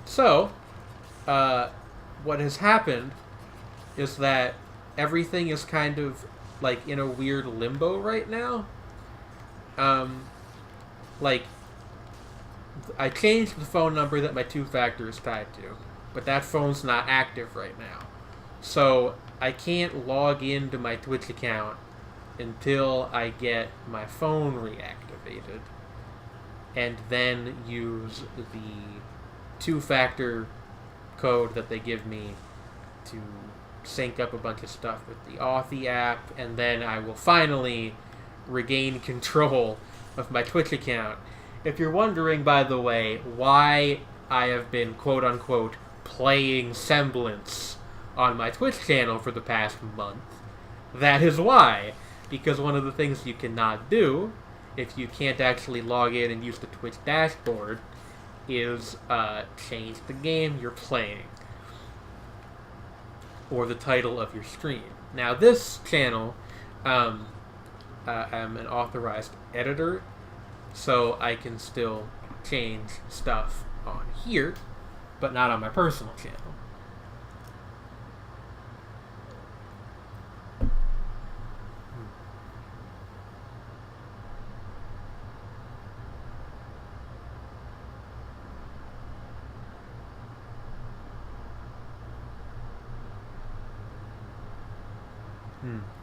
So, what has happened is that everything is kind of like in a weird limbo right now. Like, I changed the phone number that my two-factor is tied to, but that phone's not active right now. So I can't log into my Twitch account until I get my phone reactivated, and then use the two-factor code that they give me to sync up a bunch of stuff with the Authy app, and then I will finally regain control of my Twitch account. If you're wondering, by the way, why I have been quote-unquote playing Semblance on my Twitch channel for the past month, that is why. Because one of the things you cannot do, if you can't actually log in and use the Twitch dashboard, is change the game you're playing, or the title of your stream. Now, this channel, I'm an authorized editor, so I can still change stuff on here, but not on my personal channel.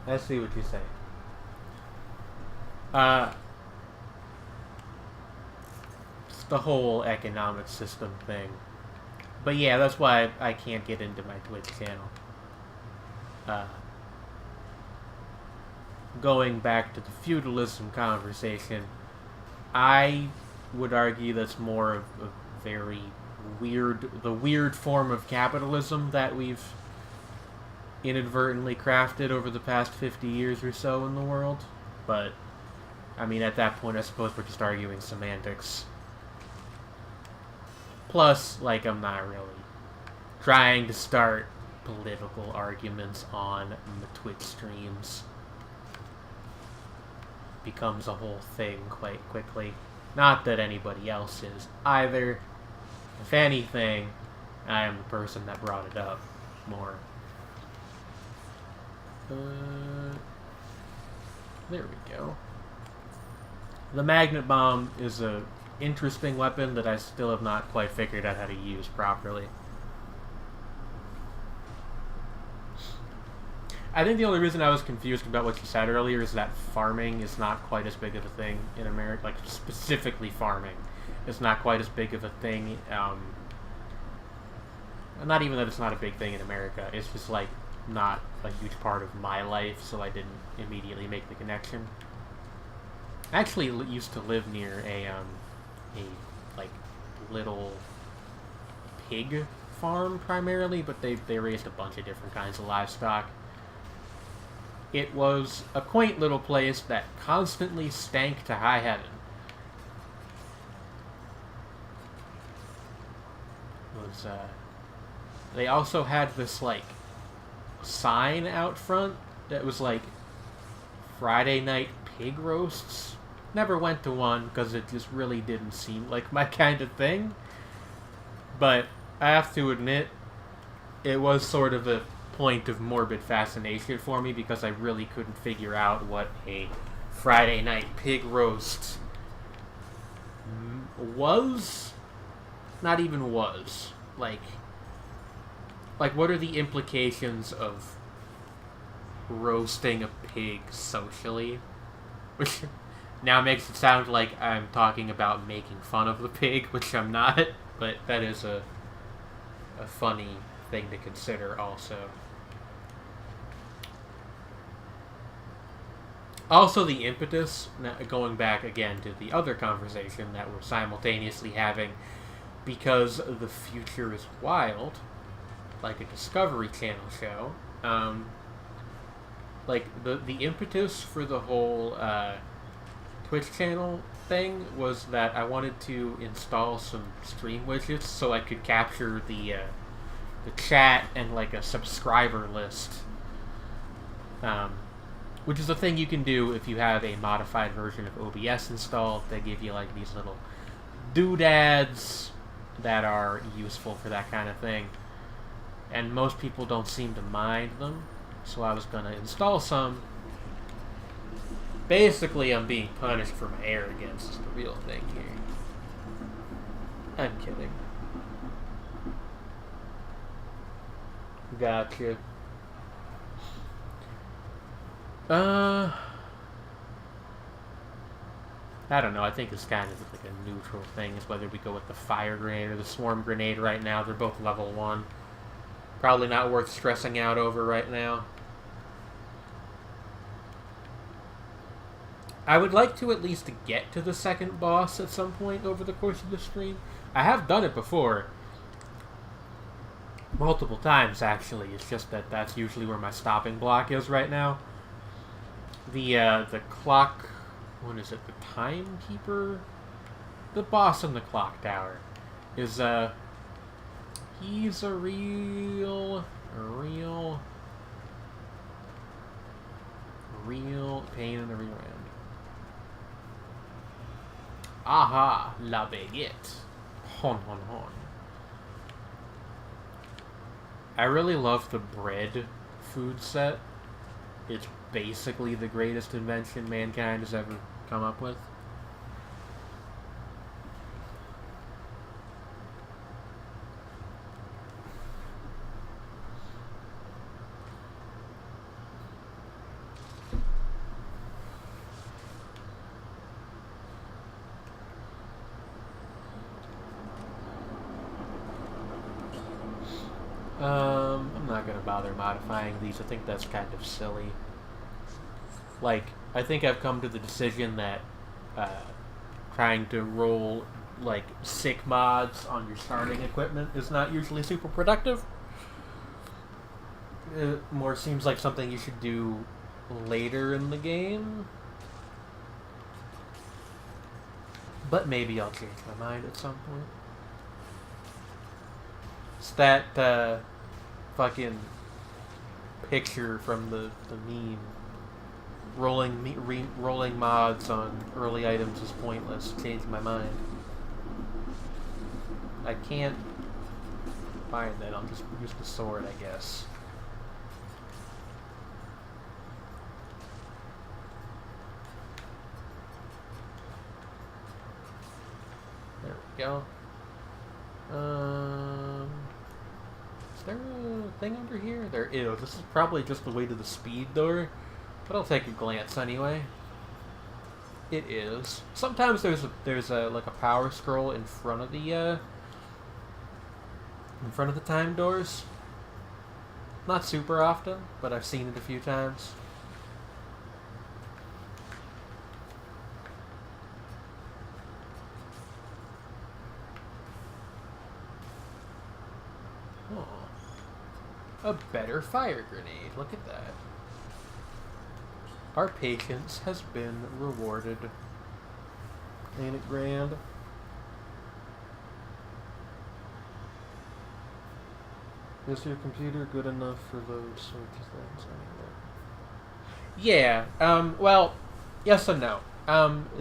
I see what you're saying. Uh, it's the whole economic system thing. But yeah, that's why I can't get into my Twitch channel. Going back to the feudalism conversation, I would argue that's more of a very the weird form of capitalism that we've inadvertently crafted over the past 50 years or so in the world. But, I mean, at that point, I suppose we're just arguing semantics. Plus, like, I'm not really trying to start political arguments on the Twitch streams. Becomes a whole thing quite quickly. Not that anybody else is either. If anything, I am the person that brought it up more. There we go. The magnet bomb is a interesting weapon that I still have not quite figured out how to use properly. I think the only reason I was confused about what you said earlier is that farming is not quite as big of a thing in America. Like, specifically farming is not quite as big of a thing. Not even that it's not a big thing in America. It's just, like, not a huge part of my life, so I didn't immediately make the connection. I actually used to live near a like, little pig farm, primarily, but they raised a bunch of different kinds of livestock. It was a quaint little place that constantly stank to high heaven. They also had this, like, sign out front that was, like, Friday night pig roasts. Never went to one, because it just really didn't seem like my kind of thing. But I have to admit, it was sort of a point of morbid fascination for me, because I really couldn't figure out what a Friday night pig roast was. Not even was. Like, what are the implications of roasting a pig socially? Which now makes it sound like I'm talking about making fun of the pig, which I'm not, but that is a funny thing to consider also. Also, the impetus, going back again to the other conversation that we're simultaneously having, because the future is wild, like a Discovery Channel show, like, the impetus for the whole Twitch channel thing was that I wanted to install some stream widgets so I could capture the chat and, like, a subscriber list, which is a thing you can do if you have a modified version of OBS installed. They give you, like, these little doodads that are useful for that kind of thing. And most people don't seem to mind them, so I was going to install some. Basically, I'm being punished for my arrogance is the real thing here. I'm kidding. Gotcha. I don't know, I think it's kind of like a neutral thing, is whether we go with the fire grenade or the swarm grenade right now. They're both level 1. Probably not worth stressing out over right now. I would like to at least get to the second boss at some point over the course of the stream. I have done it before. Multiple times, actually. It's just that that's usually where my stopping block is right now. The clock... What is it? The timekeeper? The boss in the clock tower is, he's a real pain in the rear end. Aha, la baguette. Hon, hon, hon. I really love the bread food set. It's basically the greatest invention mankind has ever come up with. I'm not gonna bother modifying these. I think that's kind of silly. Like, I think I've come to the decision that trying to roll like sick mods on your starting equipment is not usually super productive. It more seems like something you should do later in the game. But maybe I'll change my mind at some point. It's that fucking picture from the meme. Rolling mods on early items is pointless. Changed my mind. I can't find that. I'll just use the sword, I guess. There we go. Is there a thing under here? There is. This is probably just the way to the speed door. But I'll take a glance anyway. It is. Sometimes there's a like a power scroll in front of the time doors. Not super often, but I've seen it a few times. Oh. A better fire grenade. Look at that. Our patience has been rewarded. Ain't it grand? Is your computer good enough for those sorts of things anyway? Yeah, well, yes and no.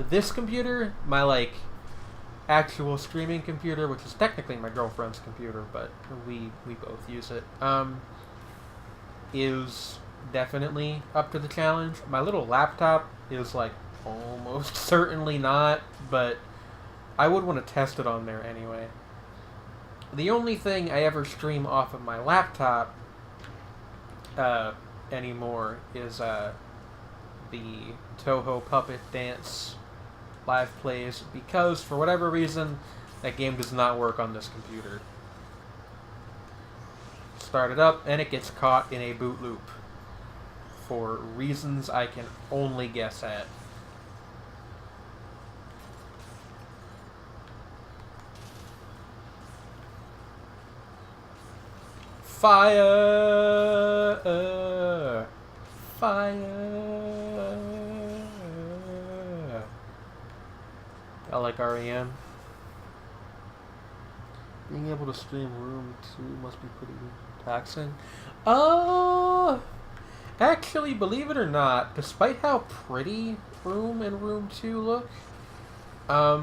This computer, my, actual streaming computer, which is technically my girlfriend's computer, but we both use it, is definitely up to the challenge. My little laptop is almost certainly not, but I would want to test it on there anyway. The only thing I ever stream off of my laptop anymore is the Toho Puppet Dance live plays, because for whatever reason that game does not work on this computer. Start it up and it gets caught in a boot loop. For reasons I can only guess at. Fire! Fire! I like REM. Being able to stream Room 2 must be pretty taxing. Actually, believe it or not, despite how pretty Room and Room 2 look, a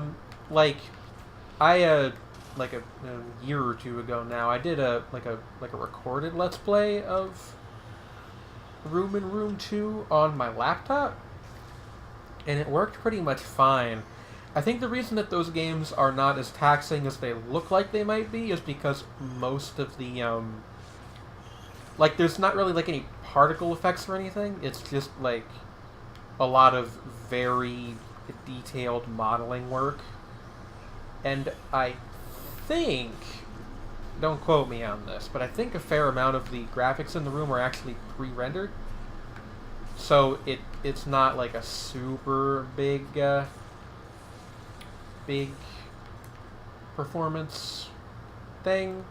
year or two ago now, I did a recorded Let's Play of Room and Room 2 on my laptop, and it worked pretty much fine. I think the reason that those games are not as taxing as they look like they might be is because most of the there's not really any particle effects or anything. It's just a lot of very detailed modeling work. And I think, don't quote me on this, but I think a fair amount of the graphics in the room are actually pre-rendered. So it's not a super big performance thing.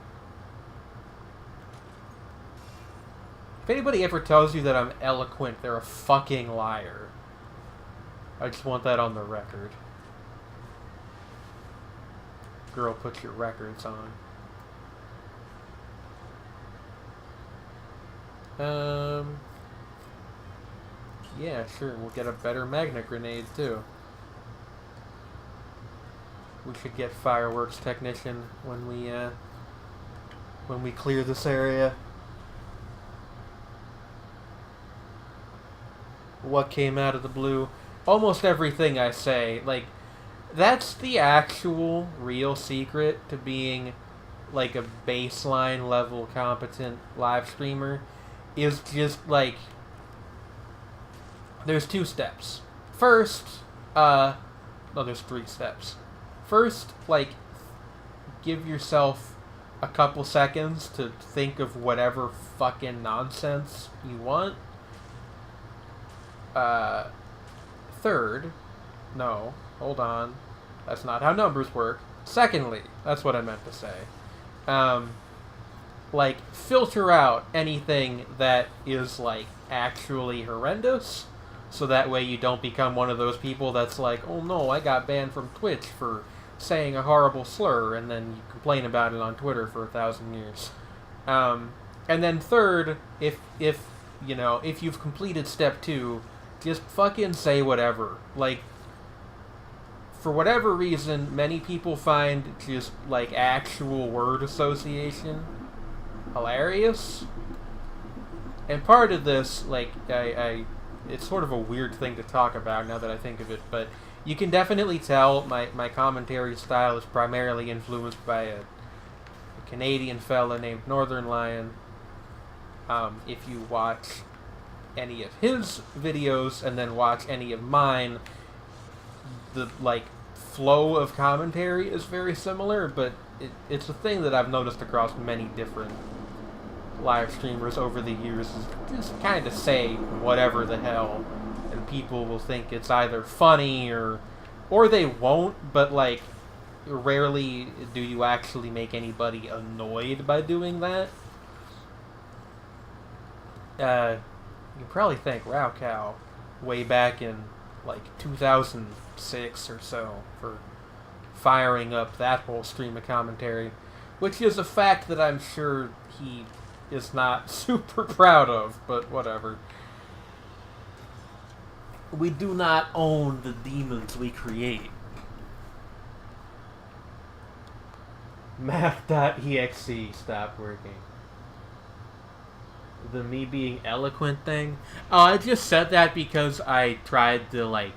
If anybody ever tells you that I'm eloquent, they're a fucking liar. I just want that on the record. Girl, put your records on. Yeah, sure. We'll get a better magnet grenade, too. We should get fireworks technician when we clear this area. What came out of the blue? Almost everything I say. That's the actual real secret to being a baseline level competent live streamer, is just there's two steps. First, there's three steps. First, give yourself a couple seconds to think of whatever fucking nonsense you want. Third, no, hold on. That's not how numbers work. Secondly, that's what I meant to say. Like, filter out anything that is, like, actually horrendous, so that way you don't become one of those people that's like, oh no, I got banned from Twitch for saying a horrible slur, and then you complain about it on Twitter for 1,000 years. And then third, if you've completed step 2, just fucking say whatever. Like, for whatever reason, many people find just, like, actual word association hilarious. And part of this, like, it's sort of a weird thing to talk about now that I think of it, but you can definitely tell my commentary style is primarily influenced by a Canadian fella named Northern Lion. If you watch any of his videos and then watch any of mine, the, like, flow of commentary is very similar, but it's a thing that I've noticed across many different live streamers over the years, is just kind of say whatever the hell, and people will think it's either funny or they won't, but, like, rarely do you actually make anybody annoyed by doing that. You probably thank Raocow way back in, like, 2006 or so for firing up that whole stream of commentary, which is a fact that I'm sure he is not super proud of, but whatever. We do not own the demons we create. Math.exe stopped working. The me being eloquent thing? Oh, I just said that because I tried to, like,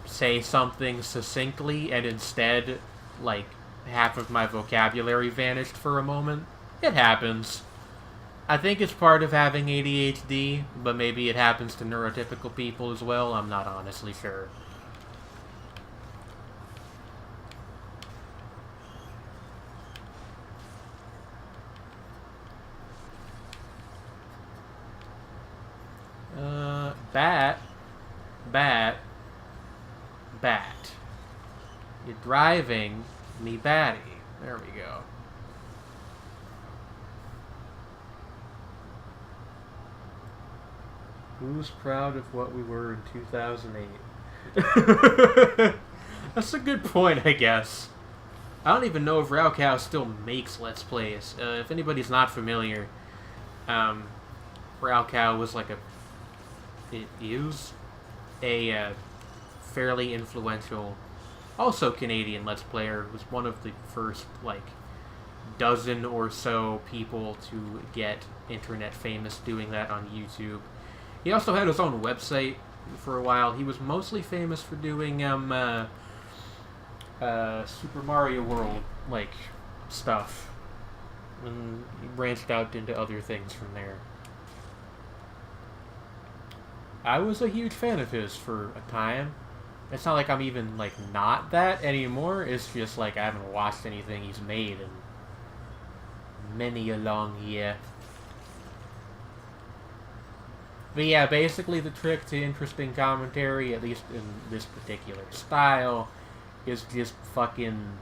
say something succinctly, and instead, like, half of my vocabulary vanished for a moment. It happens. I think it's part of having ADHD, but maybe it happens to neurotypical people as well. I'm not honestly sure. Bat. You're driving me batty. There we go. Who's proud of what we were in 2008? That's a good point, I guess. I don't even know if Raocow still makes Let's Plays. If anybody's not familiar, Raocow was like it is a fairly influential, also Canadian Let's Player. Was one of the first, like, dozen or so people to get internet famous doing that on YouTube. He also had his own website for a while. He was mostly famous for doing Super Mario World, like, stuff, and he branched out into other things from there. I was a huge fan of his for a time. It's not like I'm even, like, not that anymore. It's just like I haven't watched anything he's made in many a long year. But yeah, basically the trick to interesting commentary, at least in this particular style, is just fucking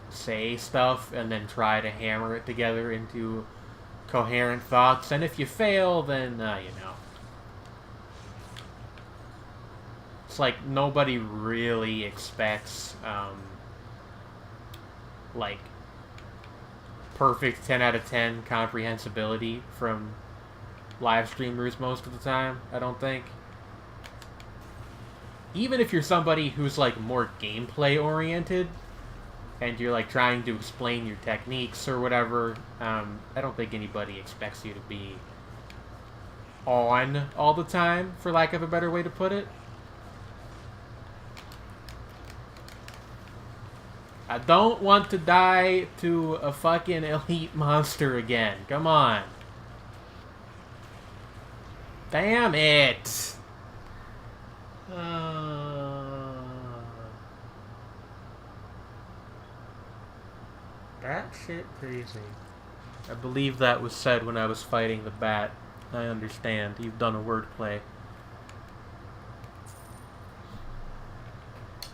say stuff and then try to hammer it together into coherent thoughts. And if you fail, then, you know. It's like nobody really expects, like, perfect 10 out of 10 comprehensibility from live streamers most of the time, I don't think. Even if you're somebody who's, like, more gameplay oriented and you're, like, trying to explain your techniques or whatever, I don't think anybody expects you to be on all the time, for lack of a better way to put it. I don't want to die to a fucking elite monster again. Come on. Damn it. Batshit crazy. I believe that was said when I was fighting the bat. I understand. You've done a wordplay.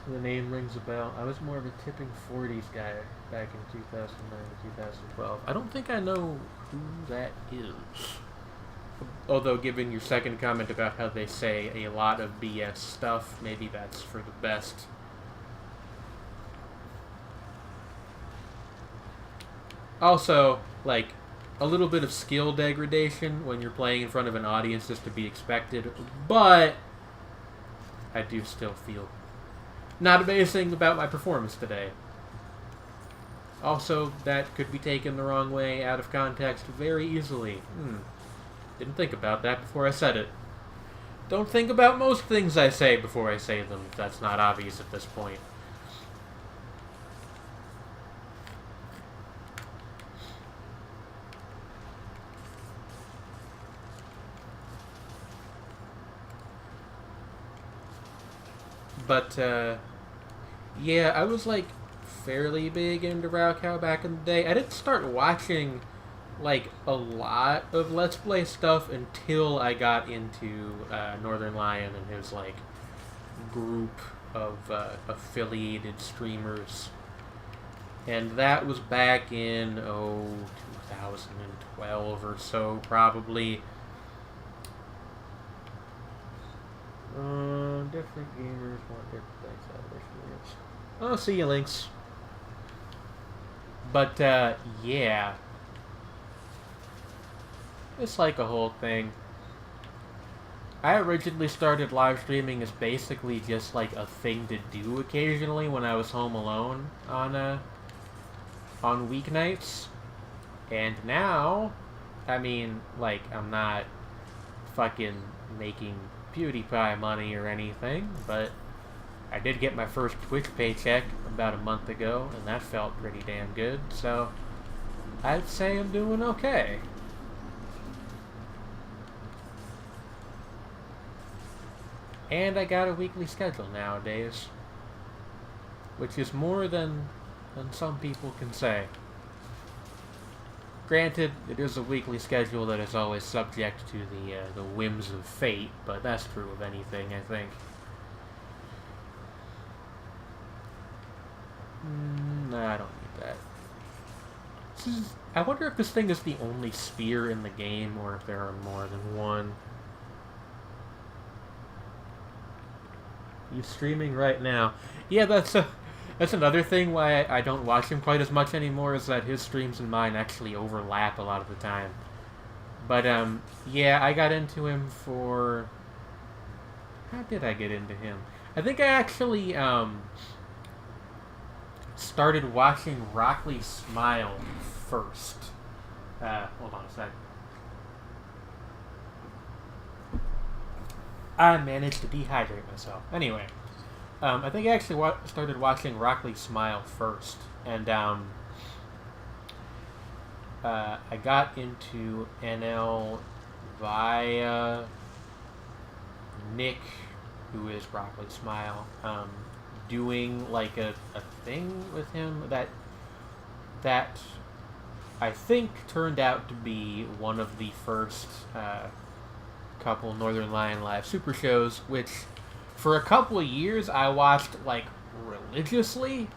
The name rings a bell. I was more of a tipping 40s guy back in 2009 to 2012. I don't think I know who that is. Although, given your second comment about how they say a lot of BS stuff, maybe that's for the best. Also, like, a little bit of skill degradation when you're playing in front of an audience is to be expected, but I do still feel not amazing about my performance today. Also, that could be taken the wrong way out of context very easily. Didn't think about that before I said it. Don't think about most things I say before I say them, if that's not obvious at this point. But, yeah, I was, like, fairly big into Raocow back in the day. I didn't start watching, like, a lot of Let's Play stuff until I got into Northern Lion and his, like, group of affiliated streamers. And that was back in, 2012 or so, probably. Different gamers want different things out of their streamers. Oh, see you, Lynx. But, yeah. It's like a whole thing. I originally started live streaming as basically just like a thing to do occasionally when I was home alone on weeknights. And now, I mean, like, I'm not fucking making PewDiePie money or anything, but I did get my first Twitch paycheck about a month ago, and that felt pretty damn good, so I'd say I'm doing okay. And I got a weekly schedule nowadays, which is more than some people can say. Granted, it is a weekly schedule that is always subject to the whims of fate, but that's true of anything, I think. Nah, I don't need that. I wonder if this thing is the only spear in the game, or if there are more than one. You streaming right now? Yeah, that's another thing why I don't watch him quite as much anymore, is that his streams and mine actually overlap a lot of the time. But, yeah, I got into him for... How did I get into him? I think I actually, started watching Rockley Smile first. Hold on a sec. I managed to dehydrate myself. Anyway. I think I actually started watching Rockley Smile first, and I got into NL via Nick, who is Rockley Smile, doing like a thing with him that I think turned out to be one of the first couple Northern Lion Live Super shows, which for a couple of years I watched like religiously,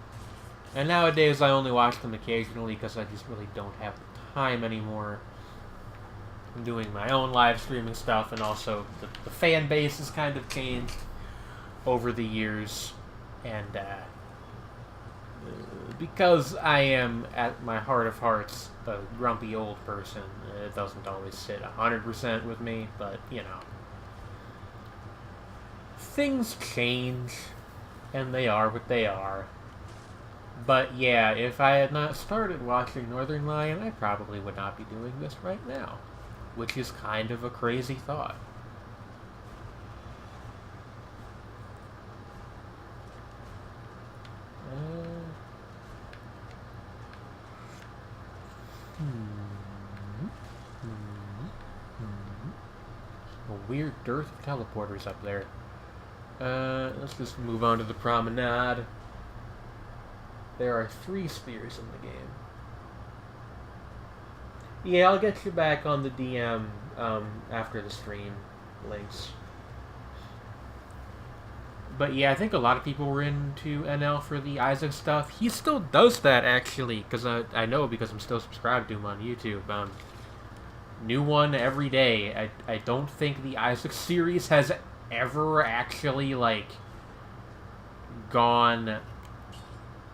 and nowadays I only watch them occasionally because I just really don't have the time anymore. I'm doing my own live streaming stuff, and also the fan base has kind of changed over the years, and because I am, at my heart of hearts, a grumpy old person, it doesn't always sit 100% with me, but, you know. Things change, and they are what they are. But yeah, if I had not started watching Northern Lion, I probably would not be doing this right now. Which is kind of a crazy thought. A weird dearth of teleporters up there. Let's just move on to the promenade. There are 3 spears in the game. Yeah, I'll get you back on the DM after the stream links. But yeah, I think a lot of people were into NL for the Isaac stuff. He still does that, actually, because I know because I'm still subscribed to him on YouTube. New one every day. I don't think the Isaac series has ever actually, like, gone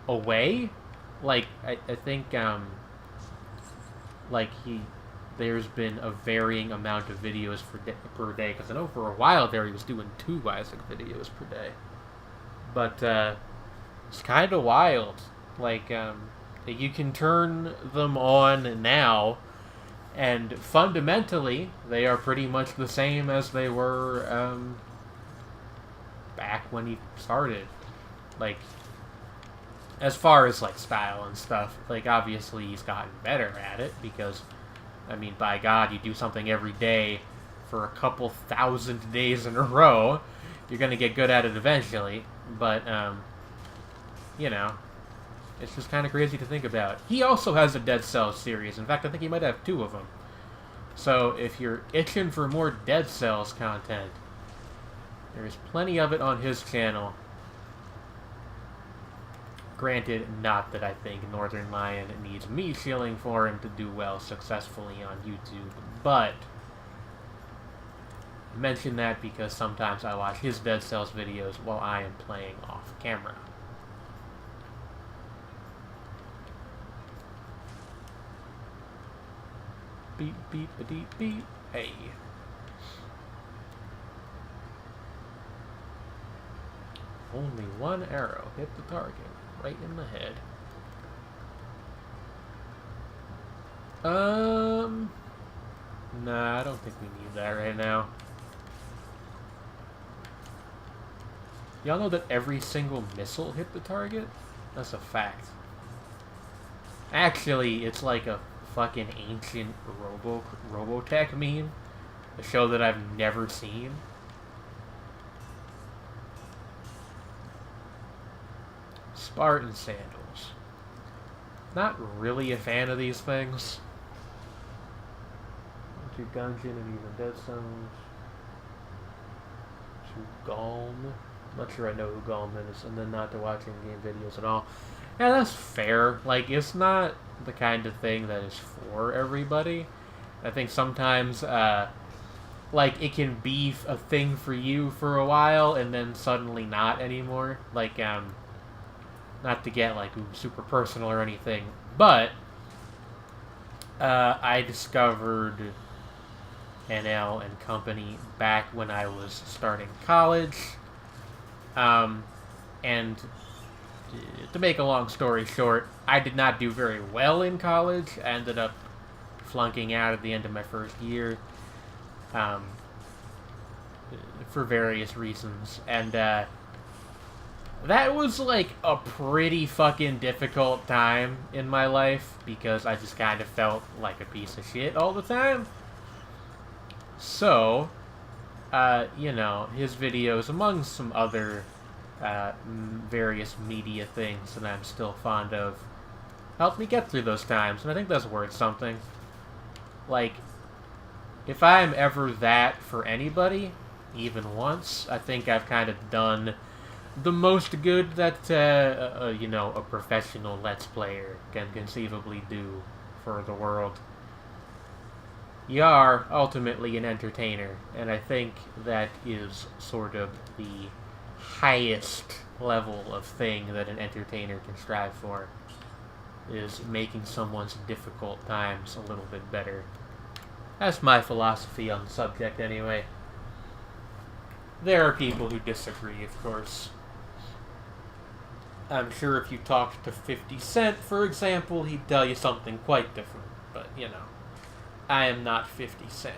away. Like, I think, like, there's been a varying amount of videos per day, because I know for a while there he was doing 2 Isaac videos per day. But, it's kind of wild. Like, you can turn them on now, and fundamentally, they are pretty much the same as they were, back when he started. Like, as far as, like, style and stuff, like, obviously he's gotten better at it, because, I mean, by God, you do something every day for a couple thousand days in a row, you're gonna get good at it eventually, but, you know, it's just kind of crazy to think about. He also has a Dead Cells series. In fact, I think he might have 2 of them. So, if you're itching for more Dead Cells content, there's plenty of it on his channel. Granted, not that I think Northern Lion needs me shilling for him to do well successfully on YouTube, but I mention that because sometimes I watch his Dead Cells videos while I am playing off camera. Beep, beep, a deep, beep. Hey. Only one arrow hit the target. Right in the head. Nah, I don't think we need that right now. Y'all know that every single missile hit the target? That's a fact. Actually, it's like a fucking ancient Robotech meme. A show that I've never seen. Spartan sandals. Not really a fan of these things. To Gungeon and even Dead Stones. To Galm. Not sure I know who Galm is, and then not to watching game videos at all. Yeah, that's fair. Like, it's not the kind of thing that is for everybody. I think sometimes, like, it can be a thing for you for a while, and then suddenly not anymore. Like, not to get, like, super personal or anything, but I discovered NL and company back when I was starting college, and to make a long story short, I did not do very well in college. I ended up flunking out at the end of my first year, for various reasons, and that was, like, a pretty fucking difficult time in my life, because I just kind of felt like a piece of shit all the time. So, you know, his videos, among some other, various media things that I'm still fond of, helped me get through those times, and I think that's worth something. Like, if I'm ever that for anybody, even once, I think I've kind of done the most good that, you know, a professional Let's Player can conceivably do for the world. You are ultimately an entertainer, and I think that is sort of the highest level of thing that an entertainer can strive for, is making someone's difficult times a little bit better. That's my philosophy on the subject, anyway. There are people who disagree, of course. I'm sure if you talked to 50 Cent, for example, he'd tell you something quite different. But, you know, I am not 50 Cent.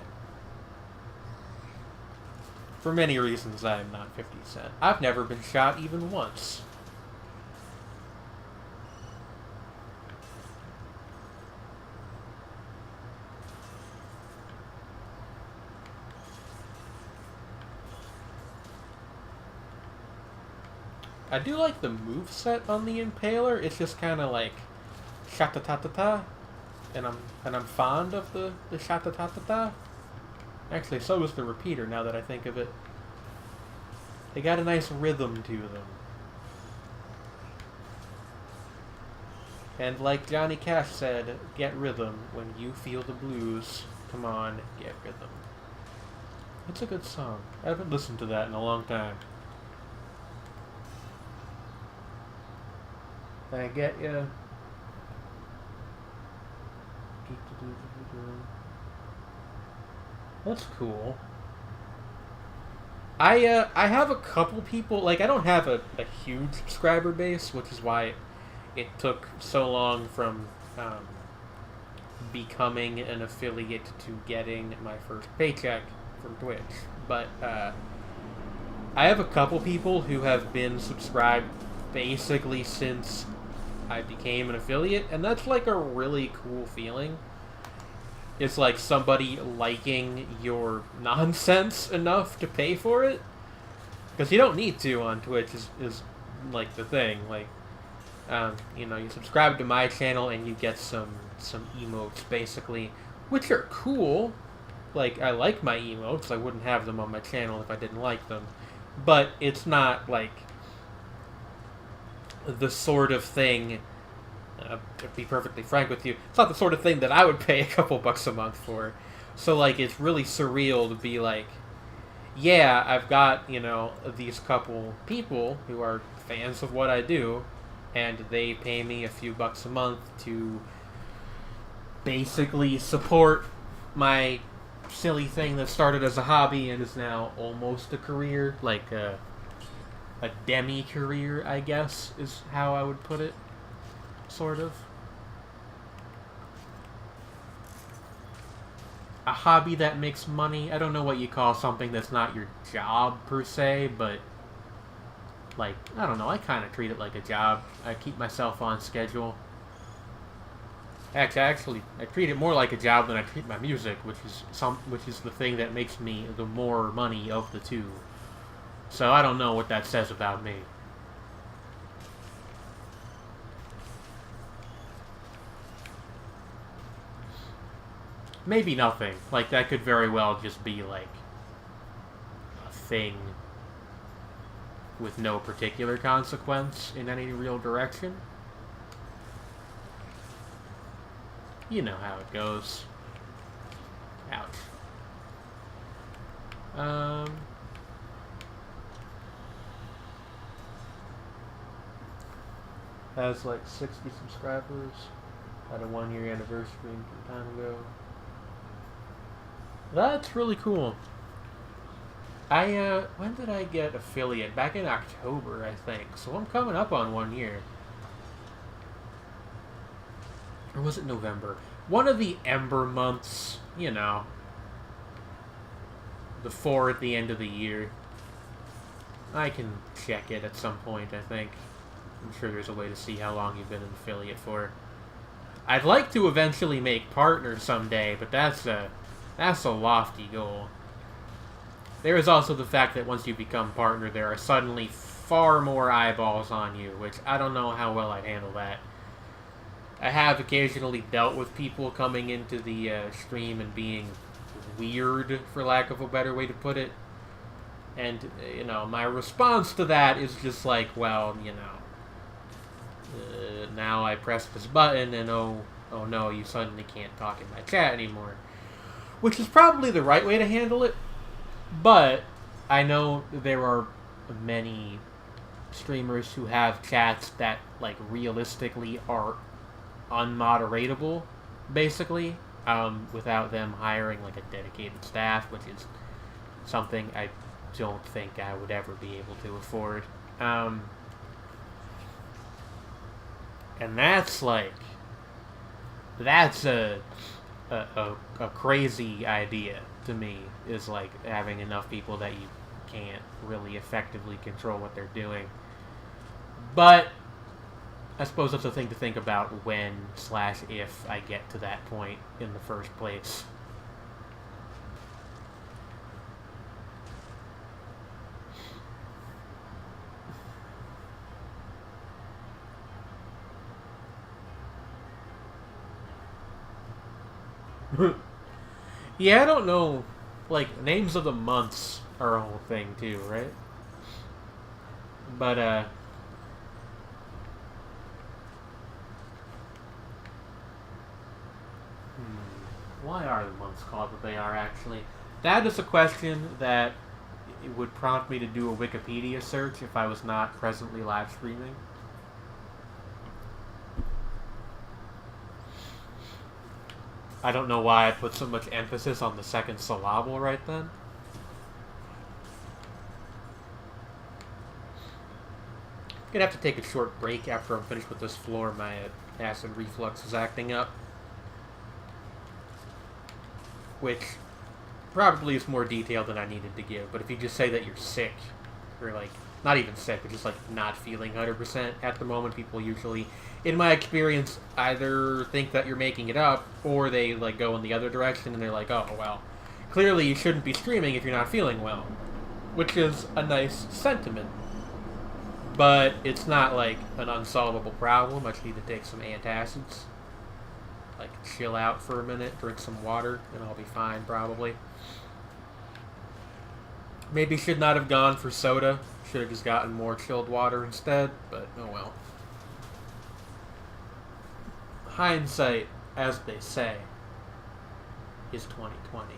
For many reasons, I am not 50 Cent. I've never been shot even once. I do like the moveset on the Impaler. It's just kind of like sha-ta-ta-ta-ta. and I'm fond of the sha ta ta ta ta. Actually, so is the repeater. Now that I think of it, they got a nice rhythm to them. And like Johnny Cash said, get rhythm when you feel the blues. Come on, get rhythm. It's a good song. I haven't listened to that in a long time. I get ya. That's cool. I have a couple people, like I don't have a huge subscriber base, which is why it took so long from becoming an affiliate to getting my first paycheck from Twitch. But I have a couple people who have been subscribed basically since I became an affiliate, and that's like a really cool feeling. It's like somebody liking your nonsense enough to pay for it. Because you don't need to on Twitch is like the thing. Like, you subscribe to my channel and you get some emotes, basically, which are cool. Like, I like my emotes. I wouldn't have them on my channel if I didn't like them. But it's not, like, the sort of thing... to be perfectly frank with you, it's not the sort of thing that I would pay a couple bucks a month for. So, like, it's really surreal to be like, yeah, I've got, these couple people who are fans of what I do, and they pay me a few bucks a month to basically support my silly thing that started as a hobby and is now almost a career, like a demi-career, I guess, is how I would put it. Sort of. A hobby that makes money. I don't know what you call something that's not your job, per se, but... Like, I don't know, I kind of treat it like a job. I keep myself on schedule. Actually, I treat it more like a job than I treat my music, which is the thing that makes me the more money of the two. So I don't know what that says about me. Maybe nothing. Like, that could very well just be, like, a thing with no particular consequence in any real direction. You know how it goes. Ouch. Has, like, 60 subscribers. Had a 1-year anniversary some time ago. That's really cool. When did I get affiliate? Back in October, I think. So I'm coming up on 1 year. Or was it November? One of the Ember months, before at the end of the year. I can check it at some point, I think. I'm sure there's a way to see how long you've been an affiliate for. I'd like to eventually make partner someday, but that's a lofty goal. There is also the fact that once you become partner, there are suddenly far more eyeballs on you, which I don't know how well I'd handle that. I have occasionally dealt with people coming into the stream and being weird, for lack of a better way to put it. And, my response to that is just like, well, now I press this button and oh no, you suddenly can't talk in my chat anymore. Which is probably the right way to handle it, but I know there are many streamers who have chats that, like, realistically are unmoderatable, basically, without them hiring, like, a dedicated staff, which is something I don't think I would ever be able to afford. And that's, like, that's a crazy idea to me, is like having enough people that you can't really effectively control what they're doing. But I suppose that's a thing to think about when/if I get to that point in the first place. Yeah, I don't know. Like, names of the months are a whole thing, too, right? But, why are the months called what they are, actually? That is a question that it would prompt me to do a Wikipedia search if I was not presently live streaming. I don't know why I put so much emphasis on the second syllable right then. I'm gonna have to take a short break after I'm finished with this floor. My acid reflux is acting up. Which probably is more detail than I needed to give, but if you just say that you're sick, or like, not even sick, but just like not feeling 100% at the moment, people usually, in my experience, either think that you're making it up, or they like go in the other direction and they're like, oh, well, clearly you shouldn't be streaming if you're not feeling well. Which is a nice sentiment. But it's not like an unsolvable problem. I just need to take some antacids. Like, chill out for a minute, drink some water, and I'll be fine, probably. Maybe should not have gone for soda. Should have just gotten more chilled water instead, but oh well. Hindsight, as they say, is 2020.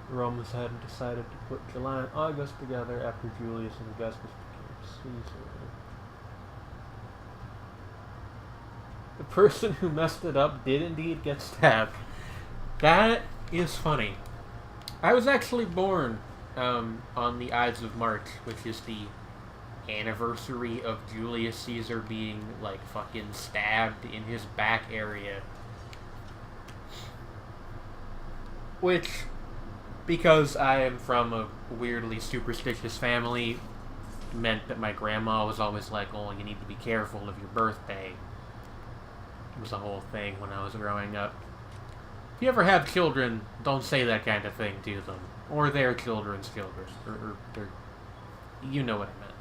Romans hadn't decided to put July and August together after Julius and Augustus became Caesar. The person who messed it up did indeed get stabbed. That is funny. I was actually born on the Ides of March, which is the anniversary of Julius Caesar being, like, fucking stabbed in his back area. Which, because I am from a weirdly superstitious family, meant that my grandma was always like, oh, you need to be careful of your birthday. It was a whole thing when I was growing up. If you ever have children, don't say that kind of thing to them. Or their children's children. Or their... You know what I meant.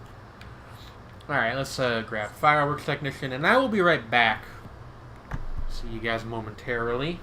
Alright, let's grab Fireworks Technician, and I will be right back. See you guys momentarily.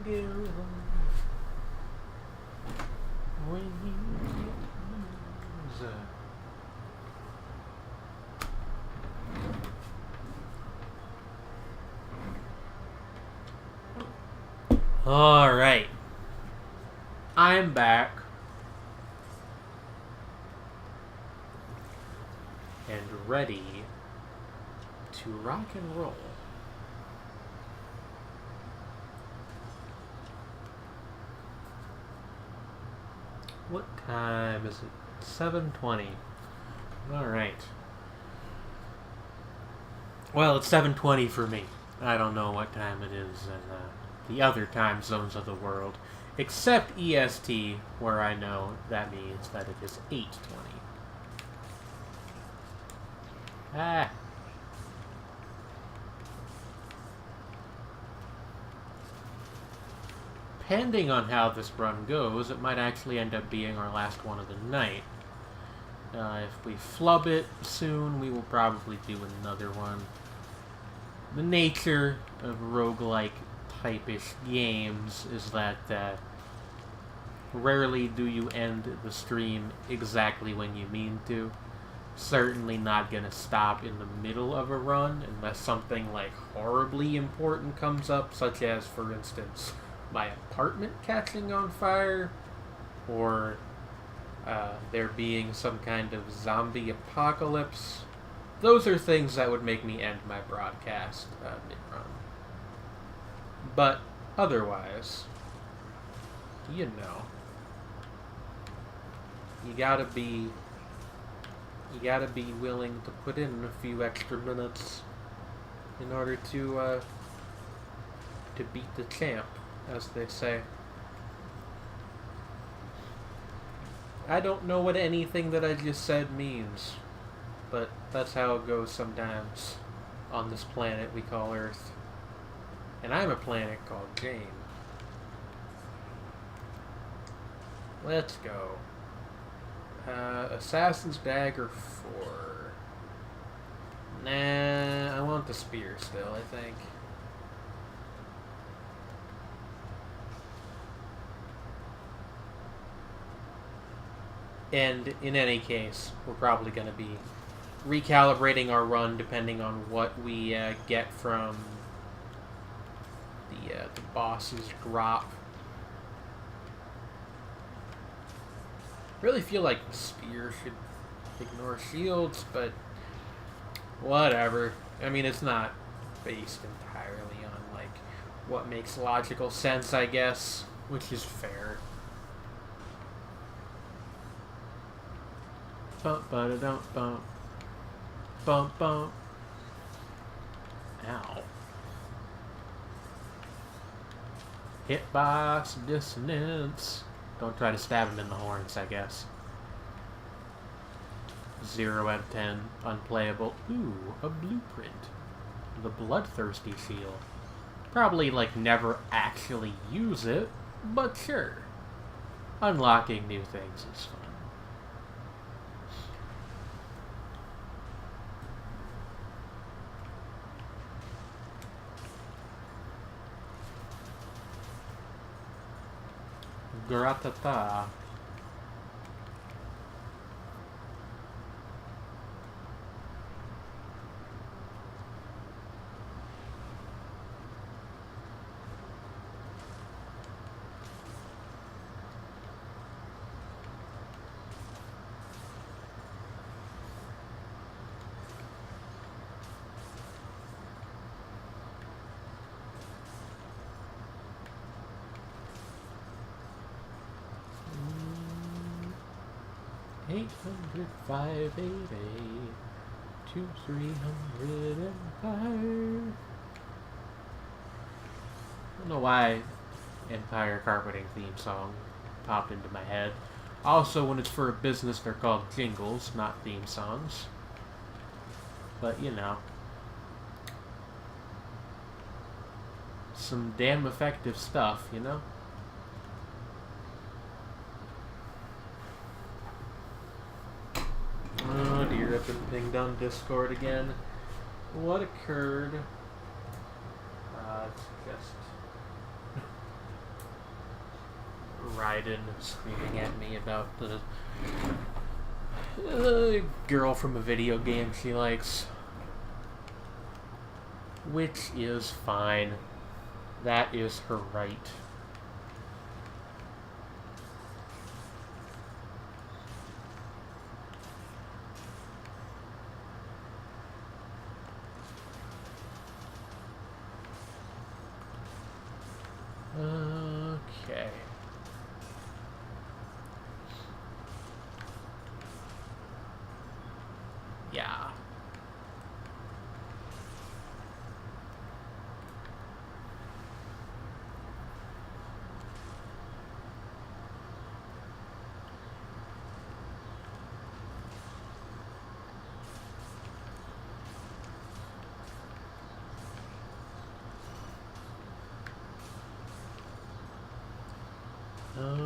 go ways. All right, I'm back and ready to rock and roll. What time is it? 7:20. All right. Well, it's 7:20 for me. I don't know what time it is in the other time zones of the world, except EST, where I know that means that it is 8:20. Ah. Depending on how this run goes, it might actually end up being our last one of the night. If we flub it soon, we will probably do another one. The nature of roguelike type-ish games is that rarely do you end the stream exactly when you mean to. Certainly not gonna stop in the middle of a run unless something like horribly important comes up, such as, for instance, my apartment catching on fire, or there being some kind of zombie apocalypse. Those are things that would make me end my broadcast mid-run. But otherwise, you know, you gotta be willing to put in a few extra minutes in order to beat the champ, as they say. I don't know what anything that I just said means, but that's how it goes sometimes on this planet we call Earth. And I'm a planet called Jane. Let's go. Assassin's Dagger 4. Nah, I want the spear still, I think. And in any case, we're probably going to be recalibrating our run depending on what we get from the boss's drop. Really feel like the spear should ignore shields, but whatever. I mean, it's not based entirely on like what makes logical sense, I guess, which is fair. Bump, ba-da-dump, bump. Bump, bump. Ow. Hitbox dissonance. Don't try to stab him in the horns, I guess. 0 out of 10. Unplayable. Ooh, a blueprint. The Bloodthirsty Seal. Probably, like, never actually use it, but sure. Unlocking new things is fun. Gratata. $800, $588, $200, $305. I don't know why Empire Carpeting theme song popped into my head. Also, when it's for a business, they're called jingles, not theme songs. But, you know. Some damn effective stuff, you know? Oh dear, I've been pinged on Discord again. What occurred? It's just Raiden screaming at me about the girl from a video game she likes. Which is fine. That is her right. Okay. Yeah. Okay.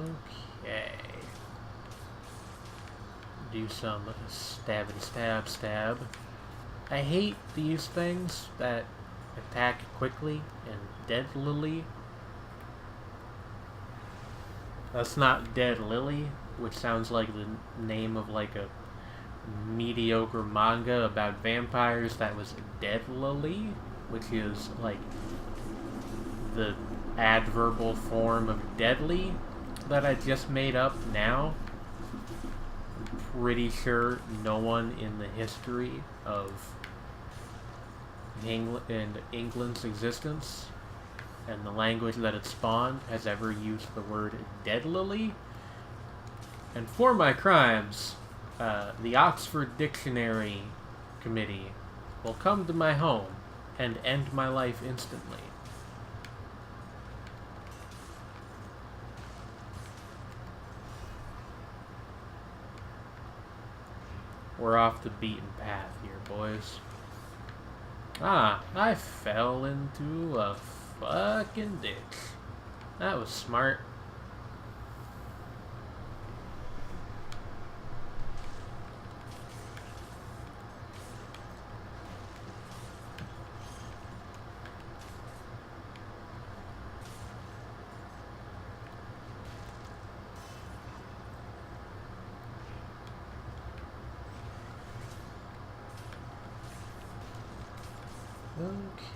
Do some stab and stab. I hate these things that attack quickly and deadlily. That's not Dead Lily, which sounds like the name of like a mediocre manga about vampires that was Dead Lily, which is like the adverbal form of deadly that I just made up now. I'm pretty sure no one in the history of England's existence and the language that it spawned has ever used the word deadlily. And for my crimes, the Oxford Dictionary Committee will come to my home and end my life instantly. We're off the beaten path here, boys. Ah, I fell into a fucking ditch. That was smart.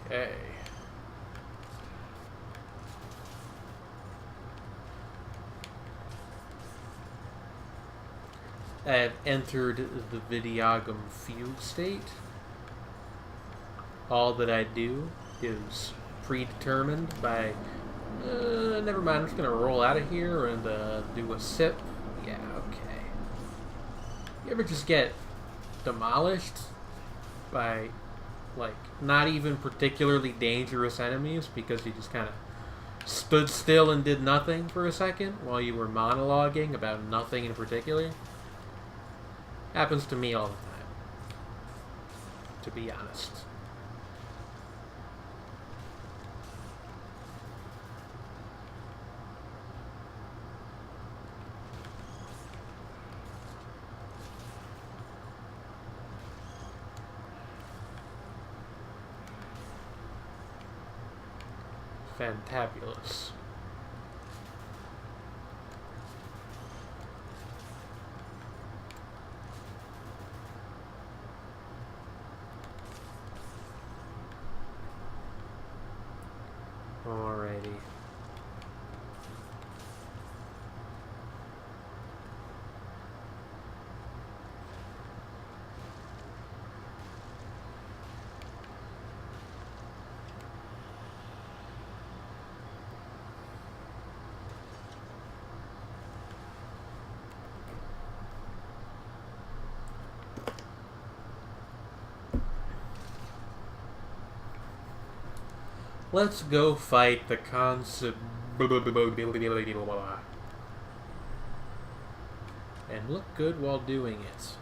Okay. I have entered the Videogum fugue state. All that I do is predetermined by... never mind, I'm just gonna roll out of here and do a sip. Yeah, okay. You ever just get demolished by, like, not even particularly dangerous enemies because you just kind of stood still and did nothing for a second while you were monologuing about nothing in particular? Happens to me all the time, to be honest. Fantabulous. Alrighty. Let's go fight the concept. And look good while doing it.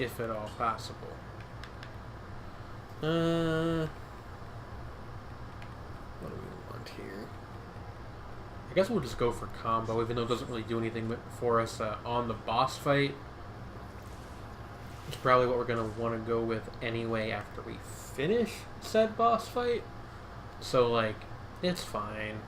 If at all possible. What do we want here? I guess we'll just go for combo, even though it doesn't really do anything for us on the boss fight. It's probably what we're going to want to go with anyway after we finish said boss fight. So, like, it's fine.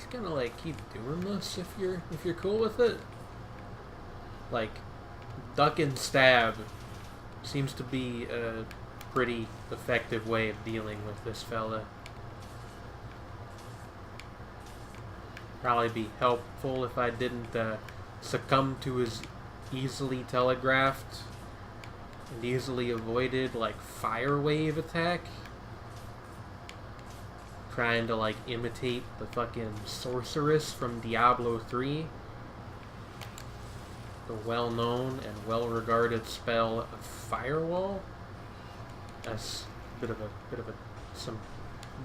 just gonna like keep doing this if you're cool with it. Like, duck and stab seems to be a pretty effective way of dealing with this fella. Probably be helpful if I didn't succumb to his easily telegraphed and easily avoided like fire wave attack. Trying to like imitate the fucking sorceress from Diablo 3. The well-known and well-regarded spell of Firewall. That's a bit of some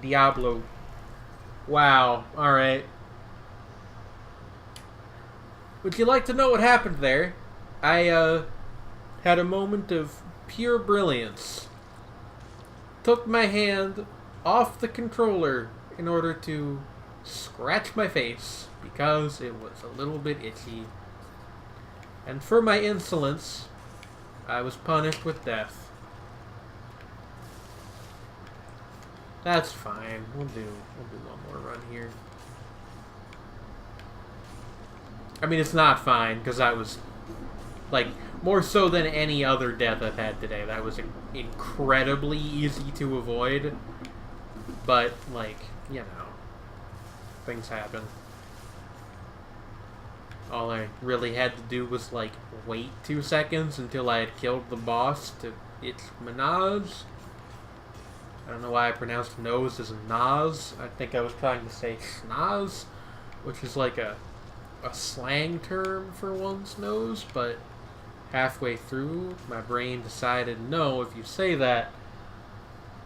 Diablo. Wow. All right. Would you like to know what happened there? I had a moment of pure brilliance. Took my hand off the controller in order to scratch my face because it was a little bit itchy. And for my insolence, I was punished with death. That's fine. We'll do one more run here. I mean, it's not fine because I was like more so than any other death I've had today. That was incredibly easy to avoid. But like, you know, things happen. All I really had to do was, like, wait 2 seconds until I had killed the boss to itch my nose. I don't know why I pronounced nose as naz. I think I was trying to say schnoz, which is like a slang term for one's nose, but halfway through, my brain decided, no, if you say that,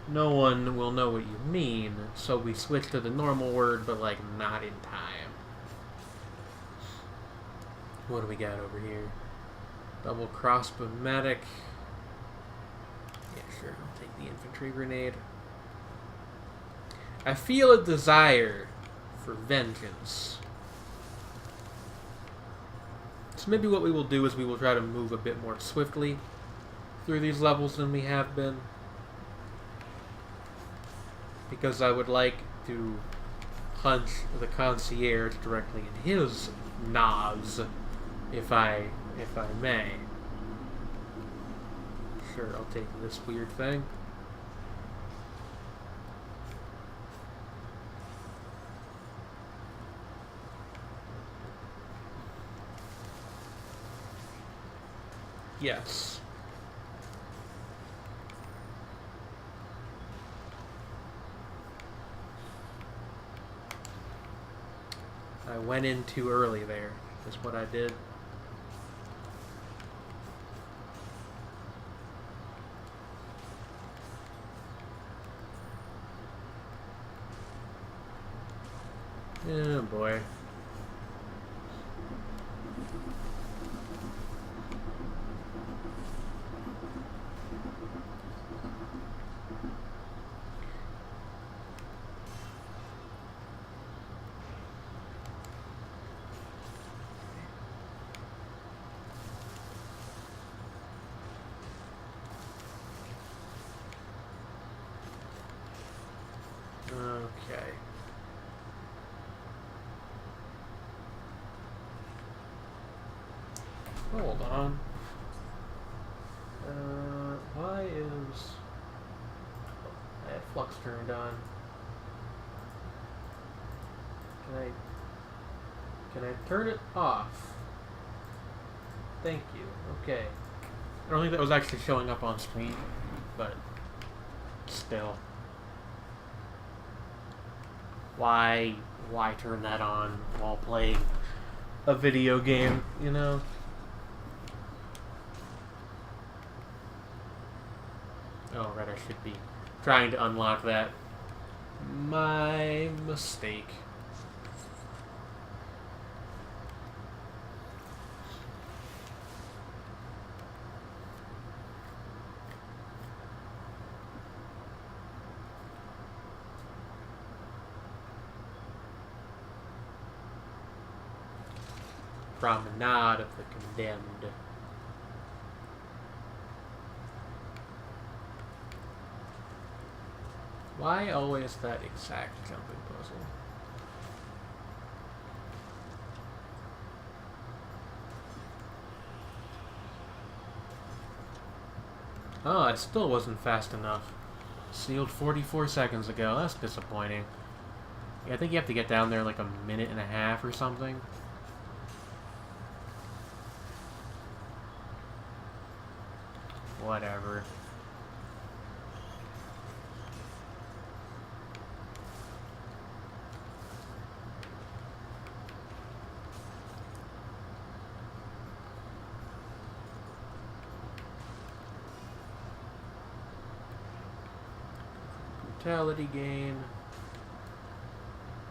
no one will know what you mean. So we switched to the normal word, but, like, not in time. What do we got over here? Double crossbow medic. Yeah, sure. I'll take the infantry grenade. I feel a desire for vengeance. So maybe what we will do is we will try to move a bit more swiftly through these levels than we have been. Because I would like to punch the concierge directly in his nose. If I may. Sure, I'll take this weird thing. Yes. I went in too early there, is what I did. Oh boy. Okay. Hold on. Why is... I had flux turned on. Can I turn it off? Thank you. Okay. I don't think that was actually showing up on screen, but still. Why turn that on while playing a video game, you know? Oh, right, I should be trying to unlock that. My mistake. Promenade of the Condemned. Why always that exact jumping puzzle? Oh, it still wasn't fast enough. Sealed 44 seconds ago. That's disappointing. Yeah, I think you have to get down there like a minute and a half or something. Whatever. Brutality gain.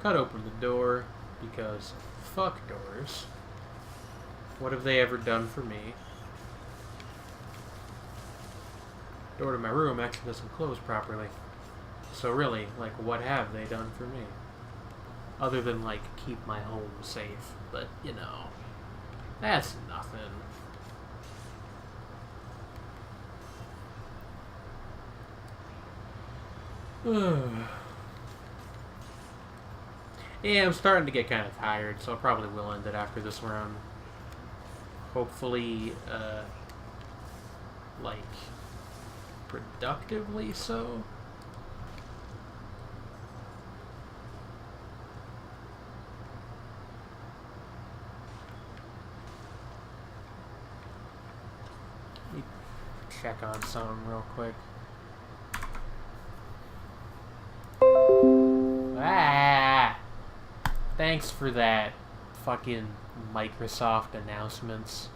Cut open the door because fuck doors. What have they ever done for me? Door to my room actually doesn't close properly. So really, like, what have they done for me? Other than, like, keep my home safe. But, you know, that's nothing. Yeah, I'm starting to get kind of tired, so I probably will end it after this round. Hopefully, like, productively so. Let me check on something real quick. Ah! Thanks for that, fucking Microsoft announcements.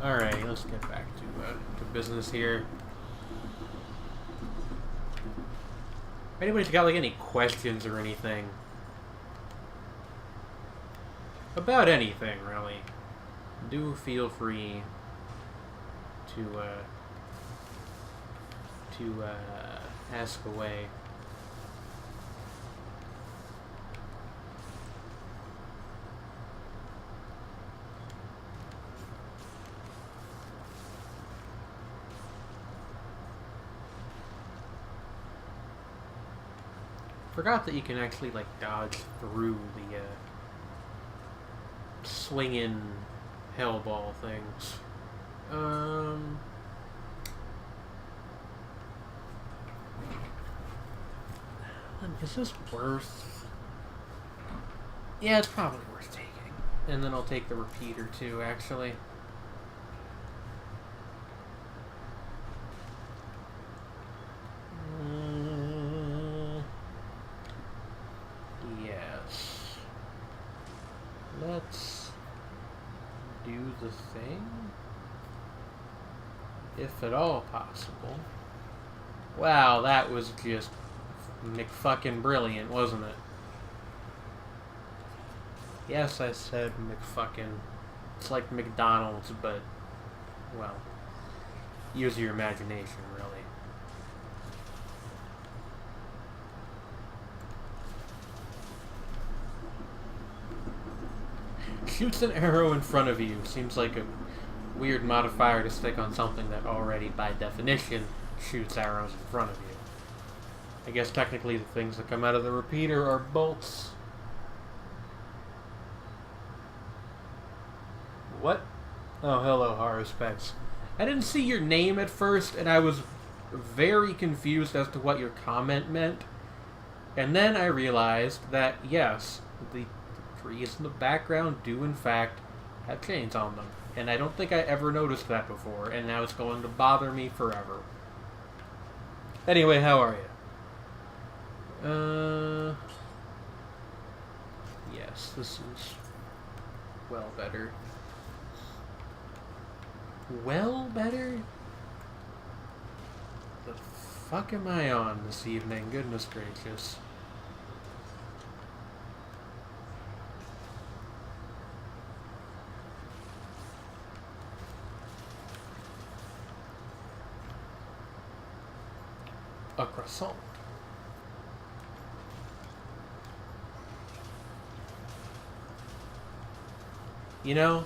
Alright, let's get back to business here. If anybody's got like any questions or anything about anything, really, do feel free to ask away. Forgot that you can actually like dodge through the swinging hellball things. Is this worth? Yeah, it's probably worth taking. And then I'll take the repeater too, actually. Yes. Let's do the thing. If at all possible. Wow, that was just McFucking brilliant, wasn't it? Yes, I said McFucking. It's like McDonald's, but, well, use your imagination, really. Shoots an arrow in front of you. Seems like a weird modifier to stick on something that already, by definition, shoots arrows in front of you. I guess technically the things that come out of the repeater are bolts. What? Oh, hello, horror specs. I didn't see your name at first, and I was very confused as to what your comment meant. And then I realized that, yes, the trees in the background do, in fact, have chains on them. And I don't think I ever noticed that before, and now it's going to bother me forever. Anyway, how are you? Yes, this is well better. Well better? The fuck am I on this evening? Goodness gracious. A croissant. You know,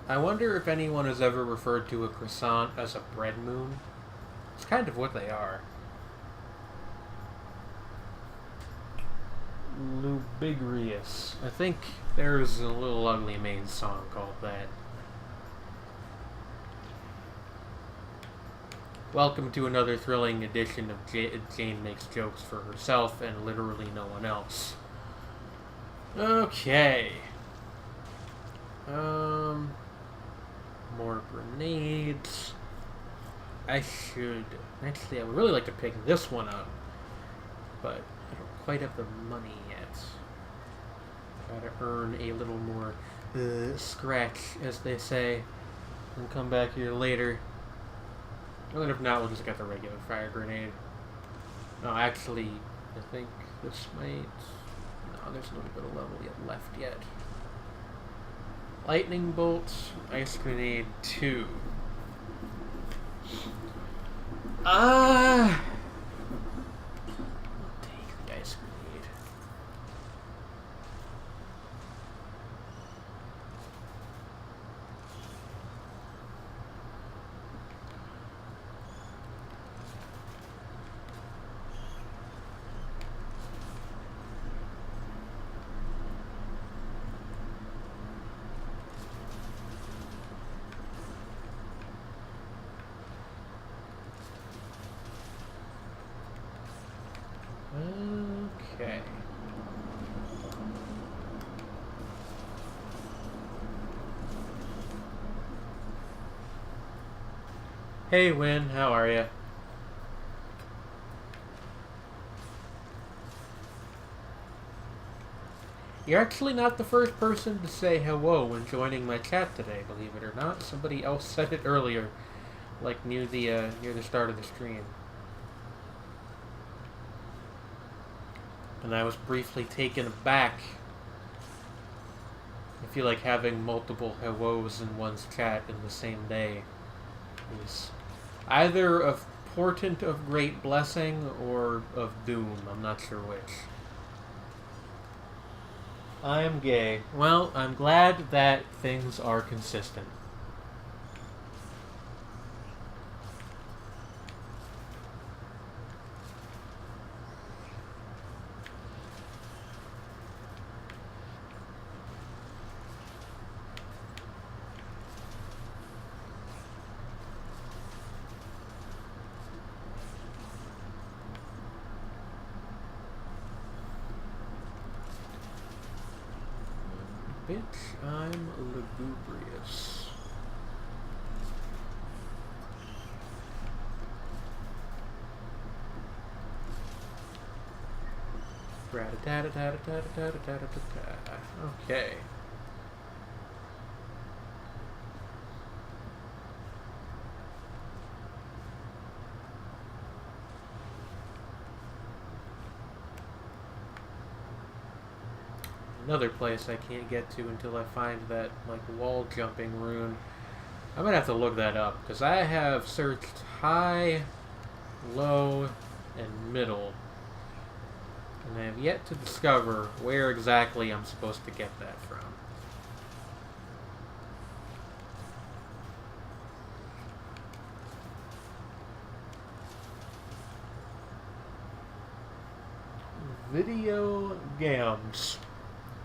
I wonder if anyone has ever referred to a croissant as a bread moon. It's kind of what they are. Lubibrious. I think there's a Little Ugly Mane song called that. Welcome to another thrilling edition of Jane Makes Jokes for Herself and literally no one else. Okay. More grenades. Actually, I would really like to pick this one up, but I don't quite have the money yet. Gotta earn a little more scratch, as they say, and come back here later. And if not, we'll just get the regular fire grenade. No, actually, I think this might... No, there's a little bit of level left yet. Lightning bolt, ice grenade 2. I'll take the ice grenade. Okay. Hey, Win, how are ya? You're actually not the first person to say hello when joining my chat today, believe it or not. Somebody else said it earlier, like near the start of the stream. And I was briefly taken aback. I feel like having multiple hellos in one's chat in the same day is either a portent of great blessing or of doom. I'm not sure which. I am gay. Well, I'm glad that things are consistent. Bitch, I'm lugubrious. Okay. Another place I can't get to until I find that, like, wall jumping rune. I'm gonna have to look that up, because I have searched high, low, and middle. And I have yet to discover where exactly I'm supposed to get that from. Video games.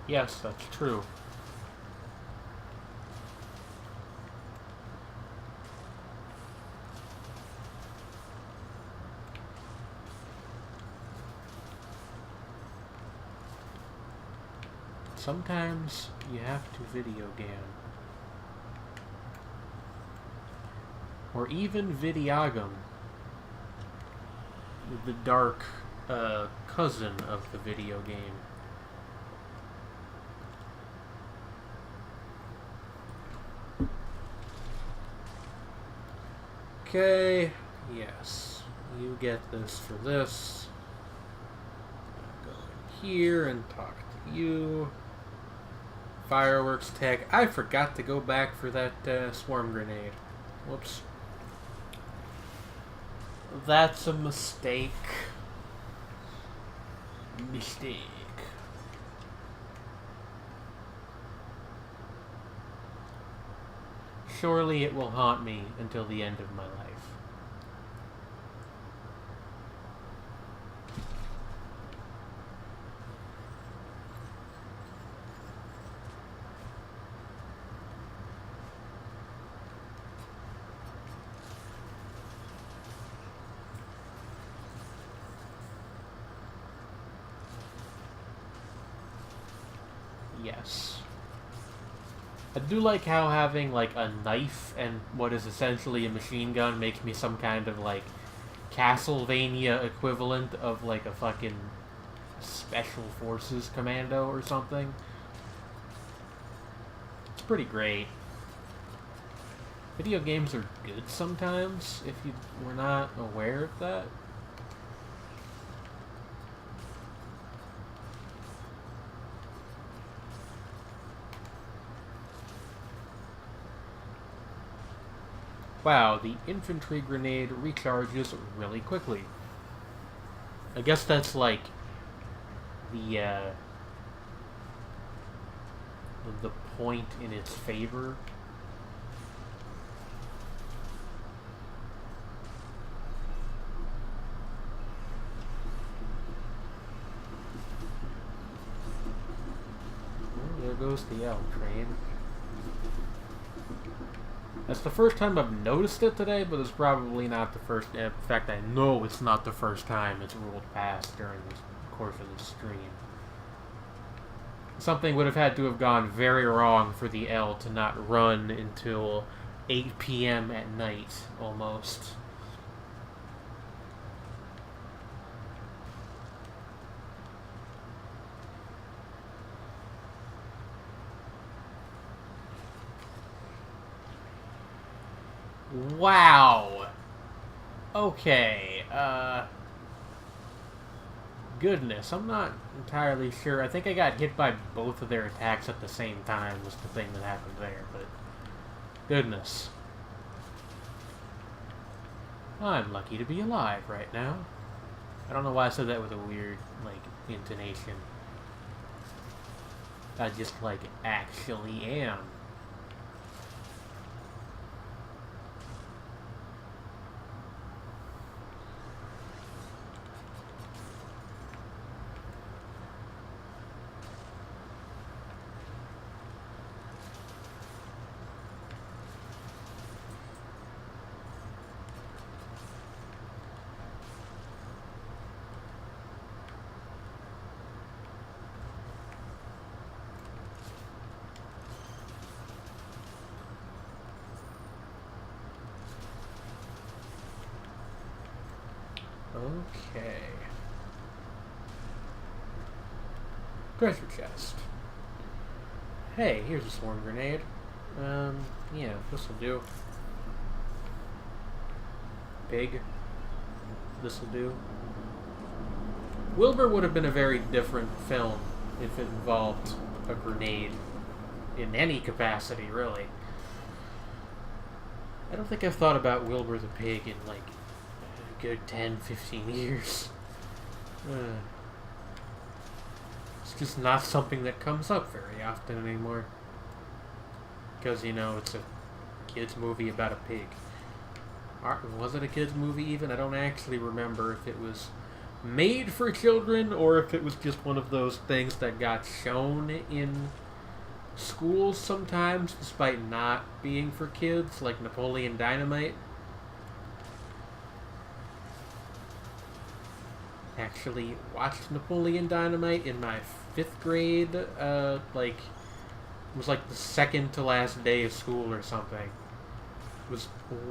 Yes, that's true. Sometimes you have to video game. Or even Videogam. The dark cousin of the video game. Okay, yes. You get this for this. I'll go in here and talk to you. Fireworks tag. I forgot to go back for that swarm grenade. Whoops. That's a mistake. Mistake. Surely it will haunt me until the end of my life. Yes. I do like how having, like, a knife and what is essentially a machine gun makes me some kind of, like, Castlevania equivalent of, like, a fucking Special Forces commando or something. It's pretty great. Video games are good sometimes, if you were not aware of that. Wow, the infantry grenade recharges really quickly. I guess that's like the point in its favor. Well, there goes the L train. That's the first time I've noticed it today, but it's probably not the first. In fact, I know it's not the first time it's rolled past during the course of the stream. Something would have had to have gone very wrong for the L to not run until 8 p.m. at night, almost. Wow. Okay, goodness, I'm not entirely sure. I think I got hit by both of their attacks at the same time was the thing that happened there, but goodness. I'm lucky to be alive right now. I don't know why I said that with a weird, like, intonation. I just, like, actually am. Okay. Treasure chest. Hey, here's a swarm grenade. Yeah, this'll do. Pig. This'll do. Wilbur would have been a very different film if it involved a grenade in any capacity, really. I don't think I've thought about Wilbur the Pig in, like, a good 10, 15 years. just not something that comes up very often anymore. Because, you know, it's a kid's movie about a pig. Was it a kid's movie even? I don't actually remember if it was made for children or if it was just one of those things that got shown in schools sometimes despite not being for kids, like Napoleon Dynamite. Actually watched Napoleon Dynamite in my 5th grade, it was like the second to last day of school or something. It was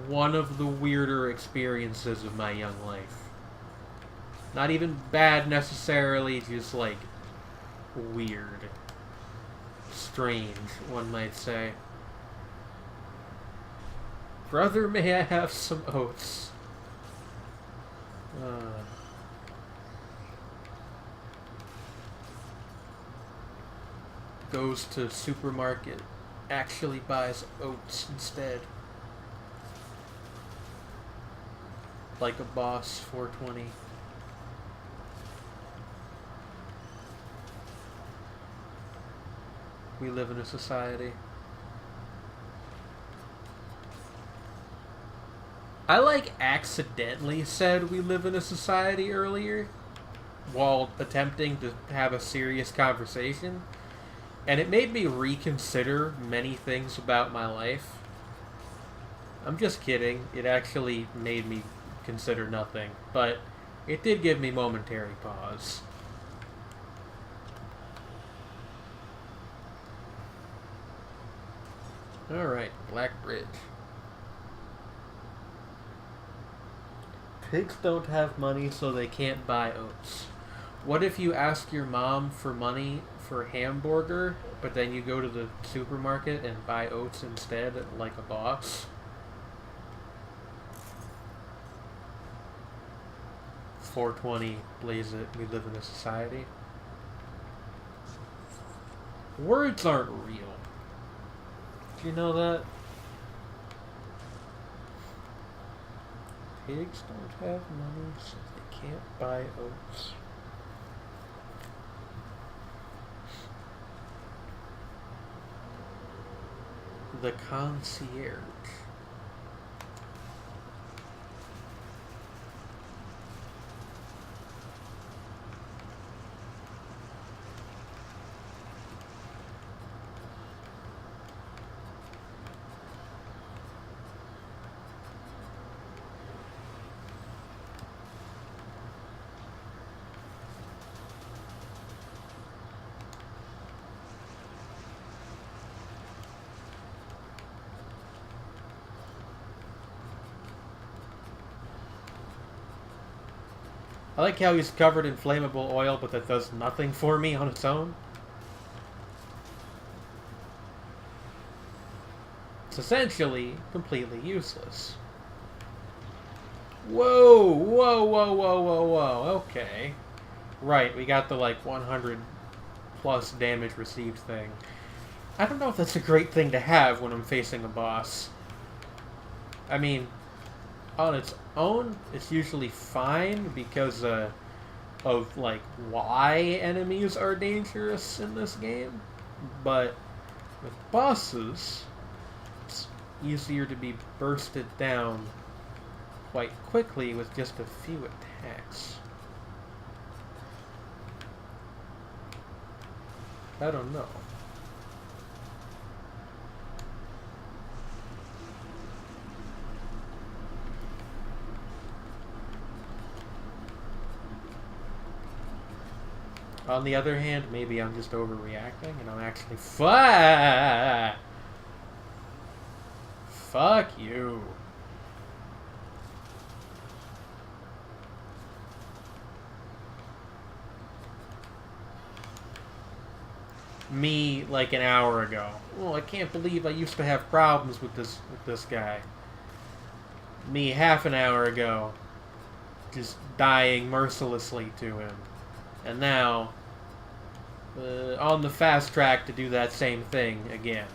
one of the weirder experiences of my young life. Not even bad necessarily, just like weird. Strange, one might say. Brother, may I have some oats? Goes to supermarket, actually buys oats instead. Like a boss, 420. We live in a society. I accidentally said we live in a society earlier while attempting to have a serious conversation. And it made me reconsider many things about my life. I'm just kidding. It actually made me consider nothing. But it did give me momentary pause. Alright, Black Bridge. Pigs don't have money, so they can't buy oats. What if you ask your mom for money for a hamburger, but then you go to the supermarket and buy oats instead, like a boss? .420, blaze it, we live in a society. Words aren't real. Do you know that? Pigs don't have money, so they can't buy oats. The concierge. I like how he's covered in flammable oil, but that does nothing for me on its own. It's essentially completely useless. Whoa, whoa, whoa, whoa, whoa, whoa, okay. Right, we got the, 100 plus damage received thing. I don't know if that's a great thing to have when I'm facing a boss. I mean, on its own, it's usually fine because of why enemies are dangerous in this game. But with bosses, it's easier to be bursted down quite quickly with just a few attacks. I don't know. On the other hand, maybe I'm just overreacting and I'm actually Fuck you. Me, an hour ago. Well, I can't believe I used to have problems with this guy. Me half an hour ago, just dying mercilessly to him. And now, on the fast track to do that same thing again.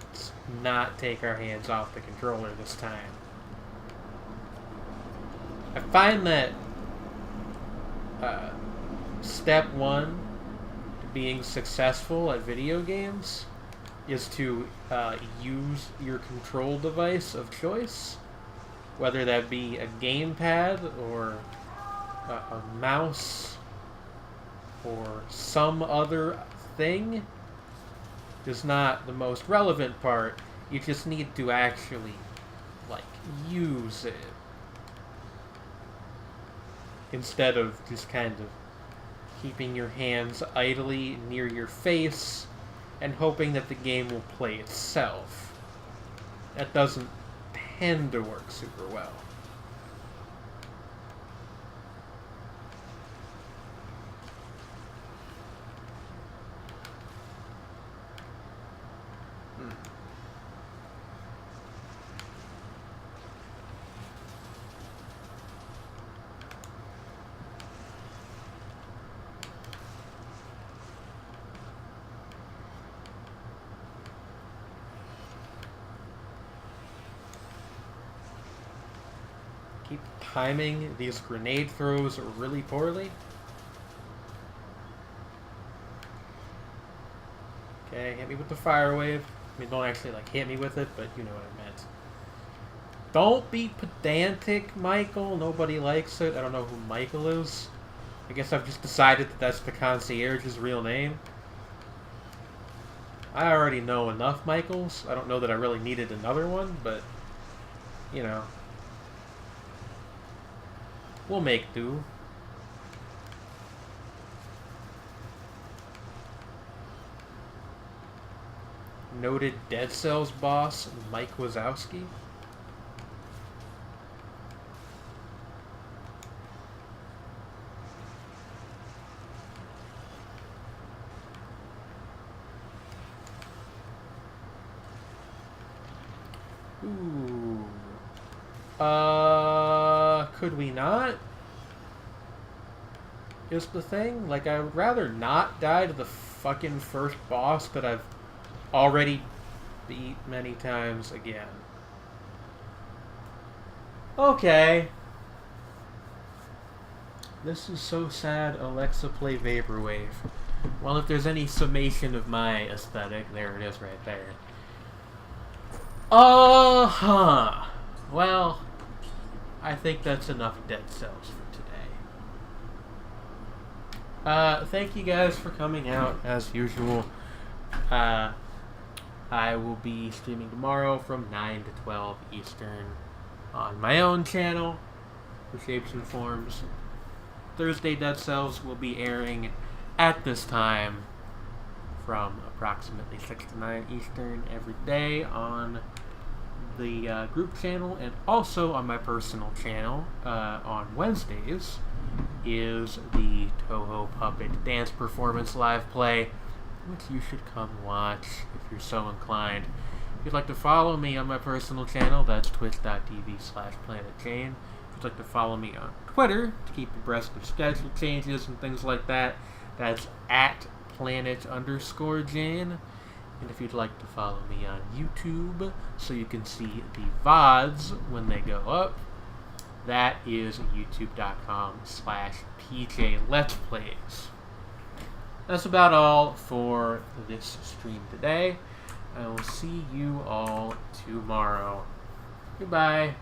Let's not take our hands off the controller this time. I find that uh, step one to being successful at video games is to use your control device of choice, whether that be a gamepad or a mouse or some other thing. Is not the most relevant part. You just need to actually, like, use it. Instead of just kind of keeping your hands idly near your face and hoping that the game will play itself. That doesn't tend to work super well. Keep timing these grenade throws really poorly. Okay, hit me with the fire wave. I mean, don't actually, like, hit me with it, but you know what I meant. Don't be pedantic, Michael. Nobody likes it. I don't know who Michael is. I guess I've just decided that that's the concierge's real name. I already know enough Michaels. I don't know that I really needed another one, but, you know. We'll make do. Noted Dead Cells boss, Mike Wazowski. Ooh. Could we not? Is the thing? Like, I would rather not die to the fucking first boss that I've already beat many times again. Okay. This is so sad. Alexa, play Vaporwave. Well, if there's any summation of my aesthetic, there it is right there. Well, I think that's enough Dead Cells for today. Thank you guys for coming out, as usual. I will be streaming tomorrow from 9 to 12 Eastern on my own channel for Shapes and Forms. Thursday Dead Cells will be airing at this time from approximately 6 to 9 Eastern every day on the group channel, and also on my personal channel on Wednesdays is the Toho Puppet Dance Performance Live Play, which you should come watch if you're so inclined. If you'd like to follow me on my personal channel, that's twitch.tv/PlanetJane. If you'd like to follow me on Twitter to keep abreast of schedule changes and things like that, that's at @planet_Jane. And if you'd like to follow me on YouTube so you can see the VODs when they go up, that is youtube.com/PJLet'sPlays. That's about all for this stream today. I will see you all tomorrow. Goodbye.